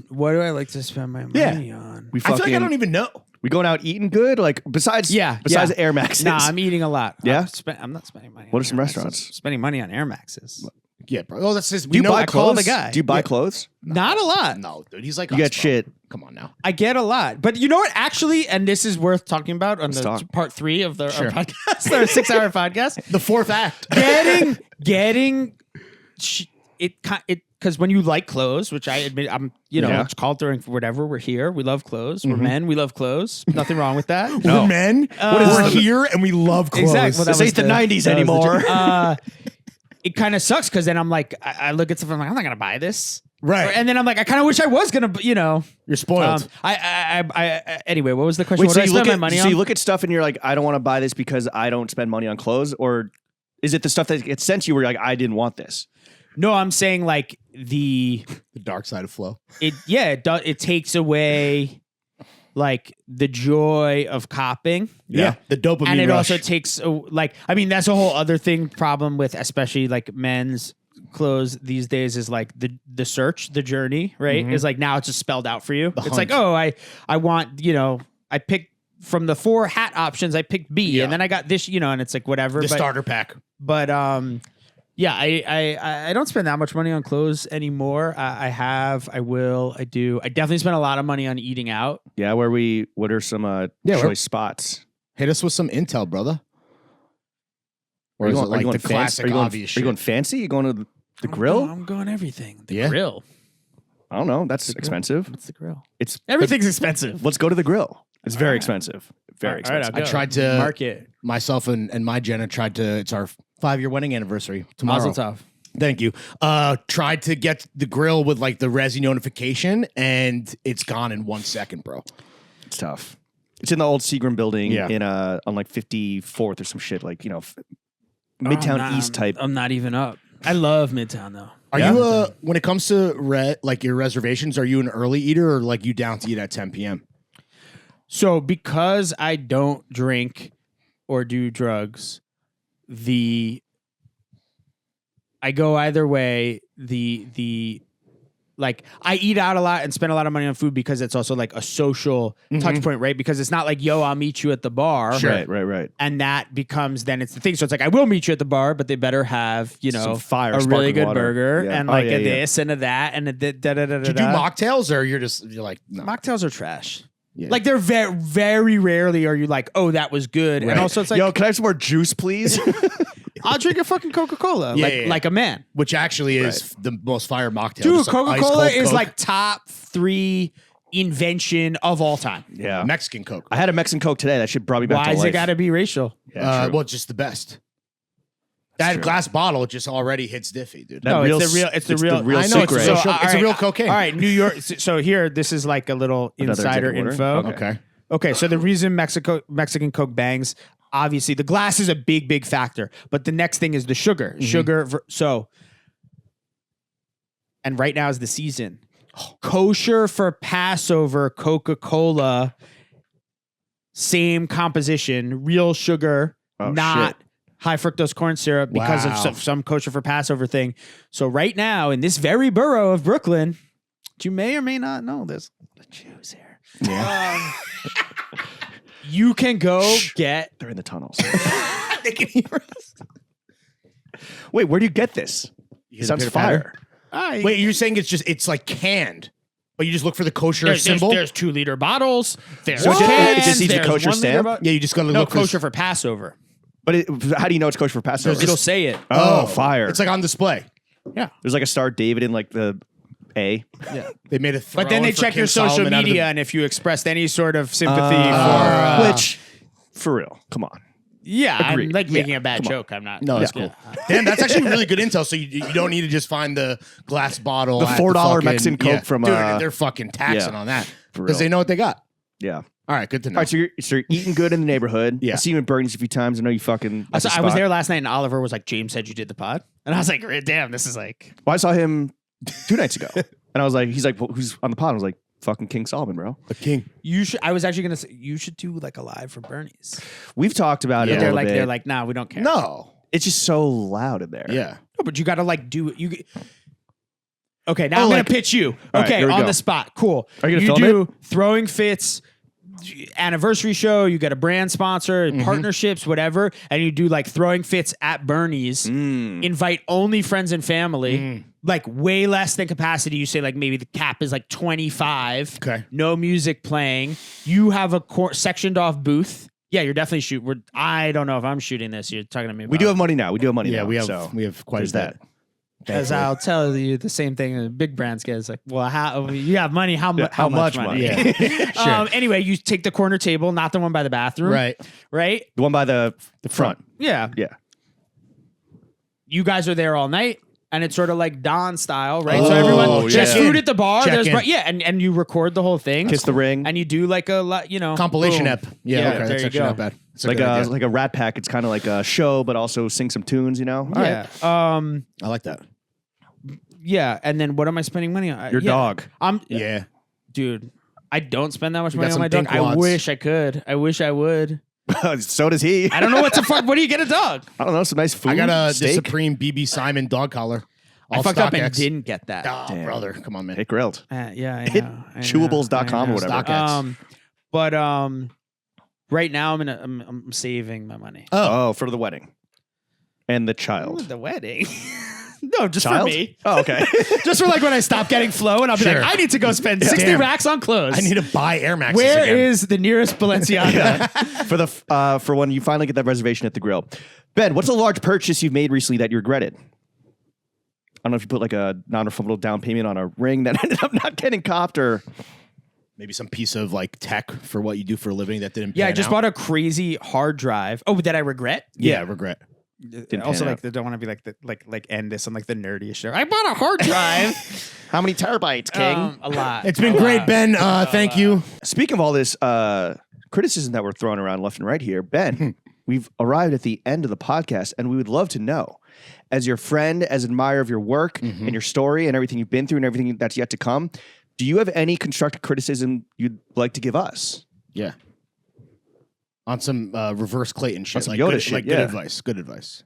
what do I like to spend my money on? We I feel fucking, like I don't even know. we going out eating good? Like besides Air Maxes. Nah, I'm eating a lot. Yeah? I'm not spending money. What on are some Air Maxes. restaurants? Spending money on Air Maxes. Yeah, bro. Oh, that's just. Do you buy I call clothes? the guy. Do you buy clothes? Not a lot. No, dude. He's like You us, get bro. shit. Come on now. I get a lot, but you know what? Actually, and this is worth talking about on the talk. part 3 of our Sure. podcast, our 6-hour podcast. The fourth act. Getting it because when you like clothes, which I admit I'm, Yeah. it's called during whatever. We're here. We love clothes. We're men. We love clothes. Nothing wrong with that. We're men. We're here and we love clothes. Exactly. Well, that This was ain't the 90s anymore. It kind of sucks because then I'm like, I look at stuff. I'm like, I'm not gonna buy this. Right. And then I'm like, I kind of wish I was gonna, You're spoiled. Anyway, what was the question? Wait, What so do I you spend look my at money so on? you look at stuff and you're like, I don't want to buy this because I don't spend money on clothes, or is it the stuff that gets sent to you where you're like, I didn't want this? No, I'm saying like the dark side of flow. it takes away like the joy of copping. Yeah. The dopamine And it rush. also takes that's a whole other problem with especially like men's clothes these days is like the search, the journey, right? Is like now it's just spelled out for you. It's hunt. like, oh, I want, I picked from the 4 hat options, I picked B, Yeah. and then I got this, and it's like whatever. the but, starter pack. But yeah, I don't spend that much money on clothes anymore. I will, I do. I definitely spend a lot of money on eating out. Yeah, what are some choice spots? Hit us with some intel, brother. Or Are you is it going- are you like going the fancy? classic Are you going, obvious Are you going shit? fancy? You going to the grill? I'm going everything. The Yeah. grill. I don't know. That's expensive. What's the grill? It's Everything's expensive. Let's go to the grill. It's very expensive. Very All right, expensive. I'll I go. tried to Market. myself and my Jenna tried to. It's our 5-year wedding anniversary tomorrow. Mazel tov. Thank you. Tried to get the grill with like the Resi notification, and it's gone in 1 second, bro. It's tough. It's in the old Seagram building Yeah. in on like 54th or some shit, like Midtown East type. I'm not even up. I love Midtown though. Are Yeah. you when it comes to like your reservations? Are you an early eater or like you down to eat at 10 p.m.? So because I don't drink or do drugs, I go either way. Like I eat out a lot and spend a lot of money on food because it's also like a social touch point, right? Because it's not like, yo, I'll meet you at the bar. Right. And that becomes then it's the thing. So it's like I will meet you at the bar, but they better have, Some fire, a really sparkling good water. burger Yeah. and Oh, like yeah, a yeah. this and a that and a da da da da. Do you do mocktails or you're like no? Mocktails are trash. Yeah. Like they're very, very rarely are you like, oh, that was good. Right. And also it's like, Yo, can I have some more juice, please? I'll drink a fucking Coca-Cola like a man. Which actually is the most fire mocktail. Dude, Just like ice Coca-Cola cold is Coke. like top 3 invention of all time. Yeah. Mexican Coke. I had a Mexican Coke today. That shit brought me back Why to has life. it got to be racial? Yeah, true. Well, it's just the best. That true. glass bottle just already hits diffy, dude. That No, real it's the real. It's the real. real I know, secret. it's a real- all real cocaine. All right, New York. So here, this is like a little Another insider executive order? info. Okay. Okay, so the reason Mexican Coke bangs, obviously, the glass is a big factor, but the next thing is the sugar. And right now is the season. Kosher for Passover Coca-Cola, same composition, real sugar, Oh, not shit. high fructose corn syrup because Wow. of some kosher for Passover thing. So right now in this very borough of Brooklyn, which you may or may not know, there's the Jews here. Yeah. You can go Shh. get. They're in the tunnels. They can hear us. Wait, where do you get this? You It hear the sounds pitter-patter? fire. Wait, you're saying it's like canned, but you just look for the kosher There's symbol? 2-liter bottles. There's So it cans, just needs a there's kosher 1 liter stamp? bo- Yeah, you just gotta No, look for kosher for Passover. But how do you know it's kosher for Passover? It'll say it. Oh, fire. It's like on display. There's like a Star David in like the A. They made a But then they check your social media, and if you expressed any sort of sympathy Which, for real, come on. I'm Agreed. like making Yeah, a bad come on. joke. I'm not. No, that's cool. Damn, that's actually really good intel. So you don't need to just find the glass bottle. The at $4 fucking- Mexican Coke from, Dude, uh, they're fucking taxing yeah, on that for because real. they know what they got. Yeah. All right, good to know. All right, so you're eating good in the neighborhood. Yeah. I see you in Bernie's a few times. I know you fucking. I was there last night, and Oliver was like, "James said you did the pod," and I was like, "Damn, this is like." Well, I saw him 2 nights ago, and I was like, he's like, well, who's on the pod? I was like, fucking King Solomon, bro. the king. You should. I was actually gonna say you should do like a live from Bernie's. We've talked about it a They're little like, bit. nah, we don't care. No. It's just so loud in there. Yeah. No, but you got to like do it. Okay, now I'm Oh, gonna like- pitch you. All right, Okay, here we on go. the spot. Cool. Are you gonna film do throwing fits, anniversary show. You get a brand sponsor, partnerships, whatever, and you do like throwing fits at Bernie's. Invite only friends and family. Like way less than capacity. You say like maybe the cap is like 25. Okay. No music playing. You have a sectioned off booth. Yeah, you're definitely I don't know if I'm shooting this. You're talking to me. We do have money now. We do have money Yeah, now. we have so quite there's a bit. As I'll tell you the same thing that big brands get. It's like, well, how you have money? How much money? Yeah. Sure. Anyway, you take the corner table, not the one by the bathroom. Right. Right. The one by the front. Yeah. Yeah. You guys are there all night, and it's sort of like Don style, right? Oh, so everyone yeah. there's Check food in. at the bar. Check There's in. and you record the whole thing. Kiss the ring. And you do like a lot, Compilation boom. ep. Yeah, Yeah, okay. there That's you actually go. not bad. It's like good a idea. like a Rat Pack. It's kind of like a show, but also sing some tunes. You know. All Yeah. right. I like that. Yeah. And then what am I spending money on? Your dog. Yeah. Dude, I don't spend that much You money got on some my dog. I dinkwads. wish I could. I wish I would. So does he. I don't know what the fuck. What do you get a dog? I don't know. Some nice food. I got the steak. Supreme BB Simon dog collar. I fucked up and StockX. didn't get that. Oh, Damn. brother. Come on, man. Hit grilled. Yeah, I Hit know. chewables.com or whatever. StockX. But right now I'm saving my money. Oh, for the wedding and the child. The wedding. No, just Child? for me. Oh, okay. Just for like when I stop getting flow and I'll be Sure. like, I need to go spend 60 Damn. racks on clothes. I need to buy Air Maxes Where again. is the nearest Balenciaga? For when you finally get that reservation at the grill. Ben, what's a large purchase you've made recently that you regretted? I don't know if you put like a non-refundable down payment on a ring that ended up not getting copped, or Maybe some piece of like tech for what you do for a living that didn't Yeah, I pan just out. bought a crazy hard drive. Oh, that I regret? Yeah, regret. Also, pan like, they don't want to be like like end this on like the nerdiest show. I bought a hard drive. how many terabytes, King? A lot. It's been great, Ben. Thank you. Speaking of all this criticism that we're throwing around left and right here, Ben, we've arrived at the end of the podcast, and we would love to know, as your friend, as an admirer of your work and your story and everything you've been through and everything that's yet to come, do you have any constructive criticism you'd like to give us? Yeah. On some reverse Clayton shit. some Like, Yoda good, shit, like yeah. good advice. Good advice.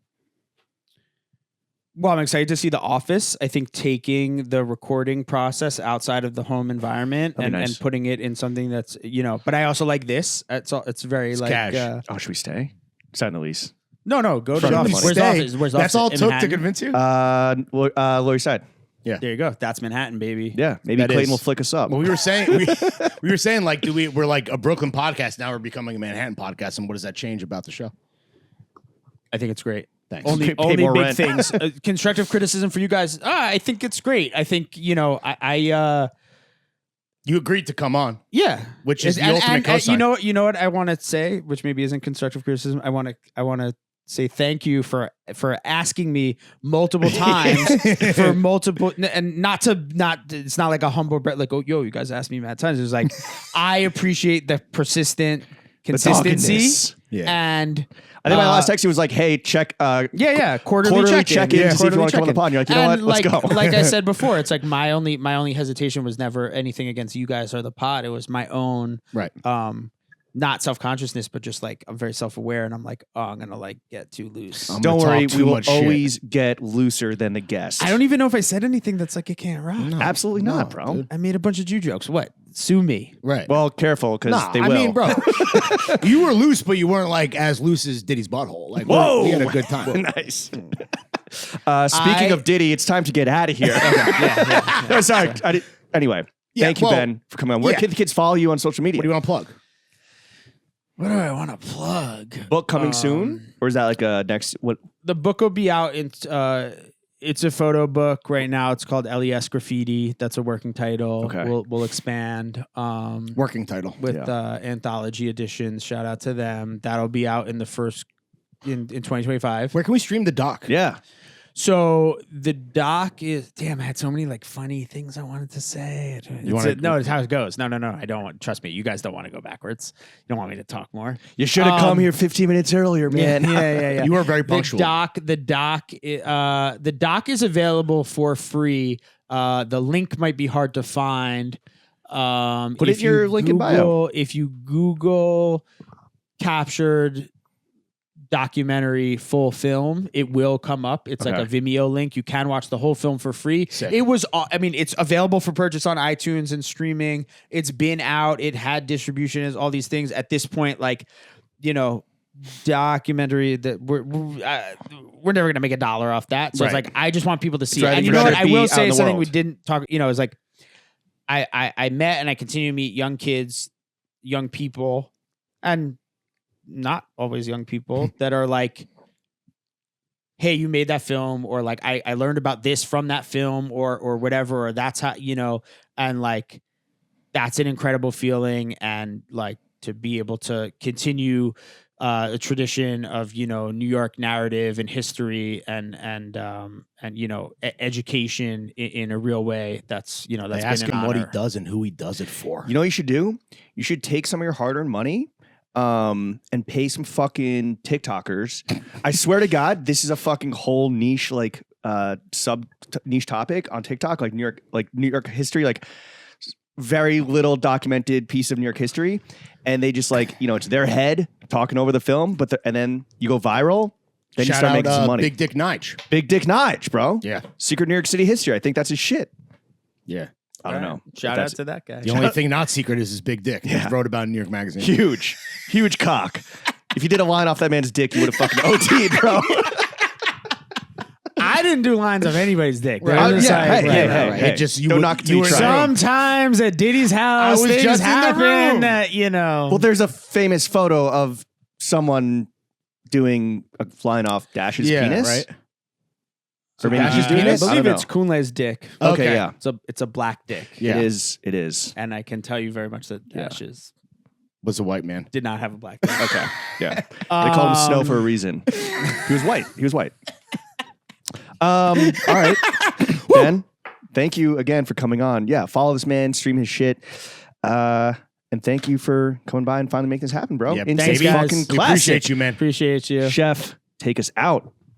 Well, I'm excited to see The Office. I think taking the recording process outside of the home environment That'd and, be nice. and putting it in something that's, but I also like this. It's very like cash. Oh, should we stay? Sign the lease. No, go to Front the of office. the Where's the Stay. office? Where's the That's office? all it In took to Manhattan? convince you? Lower East Side. Yeah. There you go. That's Manhattan, baby. Yeah, maybe That Clayton is. will flick us up. Well, we were saying we were saying like we're like a Brooklyn podcast now. We're becoming a Manhattan podcast, and what does that change about the show? I think it's great. Thanks. Only Pay more big rent. things. Constructive criticism for you guys. I think it's great. I think I You agreed to come on, yeah, which is the ultimate cosign. you know what I want to say, which maybe isn't constructive criticism. I want to say thank you for asking me multiple times for multiple, and not it's not like a humble breath like, oh, yo, you guys asked me mad times. It was like, I appreciate the persistent consistency doggedness. Yeah. and I think my last text was like, "Hey, check quarterly check-in to see if you want to come on the pod." And you're like, "You know what? Let's go." Like I said before, it's like my only hesitation was never anything against you guys or the pod. It was my own Right. not self-consciousness, but just like I'm very self-aware, and I'm like, oh, I'm gonna like get too loose. I'm Don't gonna worry, talk we too will much shit. always get looser than the guest. I don't even know if I said anything that's like it can't rock. No, Absolutely no, not, bro. dude. I made a bunch of Jew jokes. What? Sue me. Right. Well, careful because Nah, they will. I mean, bro, you were loose, but you weren't like as loose as Diddy's butthole. Like, Whoa, we had a good time. Nice. Speaking of Diddy, it's time to get out of here. No, sorry. Anyway, Yeah, thank you, well, Ben, for coming on. Where yeah. can the kids follow you on social media? What do you want to plug? What do I want to plug? Book coming soon, or is that like a next? What? The book will be out in. It's a photo book right now. It's called LES Graffiti. That's a working title. Okay. We'll expand. Working title. With anthology editions. Shout out to them. That'll be out in the first in 2025. Where can we stream the doc? Yeah. So the doc is damn. I had so many like funny things I wanted to say. No, it's how it goes. No. I don't want. Trust me, you guys don't want to go backwards. You don't want me to talk more. You should have come here 15 minutes earlier, man. Yeah. You were very punctual. The doc is available for free. The link might be hard to find. Put it in your link in bio. If you Google captured documentary full film, it will come up. It's like a Vimeo link. You can watch the whole film for free. Sick. It was, it's available for purchase on iTunes and streaming. It's been out. It had distribution, all these things. At this point, like, documentary that we're never gonna make $1 off that. So it's like I just want people to see it. And you know what? I will say something we didn't talk. It's like I met and I continue to meet young kids, young people, and not always young people that are like, hey, you made that film, or like I learned about this from that film, or whatever, or that's how, and like that's an incredible feeling, and like to be able to continue a tradition of New York narrative and history and education in a real way. That's that's I ask been an him what he honor. does and who he does it for. You know what you should do? You should take some of your hard-earned money and pay some fucking TikTokers. I swear to God, this is a fucking whole niche, like sub niche topic on TikTok, like New York history, like very little documented piece of New York history. And they just like, it's their head talking over the film, and then you go viral. Then you Shout start out, making some money. Big Dick Nige. Big Dick Nige, bro. Yeah. Secret New York City history. I think that's his shit. Yeah. I don't know. Shout out to that guy. The only thing not secret is his big dick. Yeah. He wrote about it in New York Magazine. Huge cock. If you did a line off that man's dick, you would have fucking OT'd, bro. I didn't do lines of anybody's dick. Right. Hey. It just Don't knock till you try. Sometimes at Diddy's house, I was things just in the happen room. that, Well, there's a famous photo of someone doing a flying off Dash's penis. Right. Or maybe Dash's he's doing penis? it. I believe it's Kunle's dick. Okay, yeah. It's a black dick. Yeah. It is. And I can tell you very much that Dash Was a white man. did not have a black dick. Okay. Yeah. They called him Snow for a reason. He was white. All right. Ben, thank you again for coming on. Yeah, follow this man, stream his shit. And thank you for coming by and finally making this happen, bro. Yeah, Instant thanks, guys. fucking We classic. appreciate you, man. Appreciate you. Chef, take us out.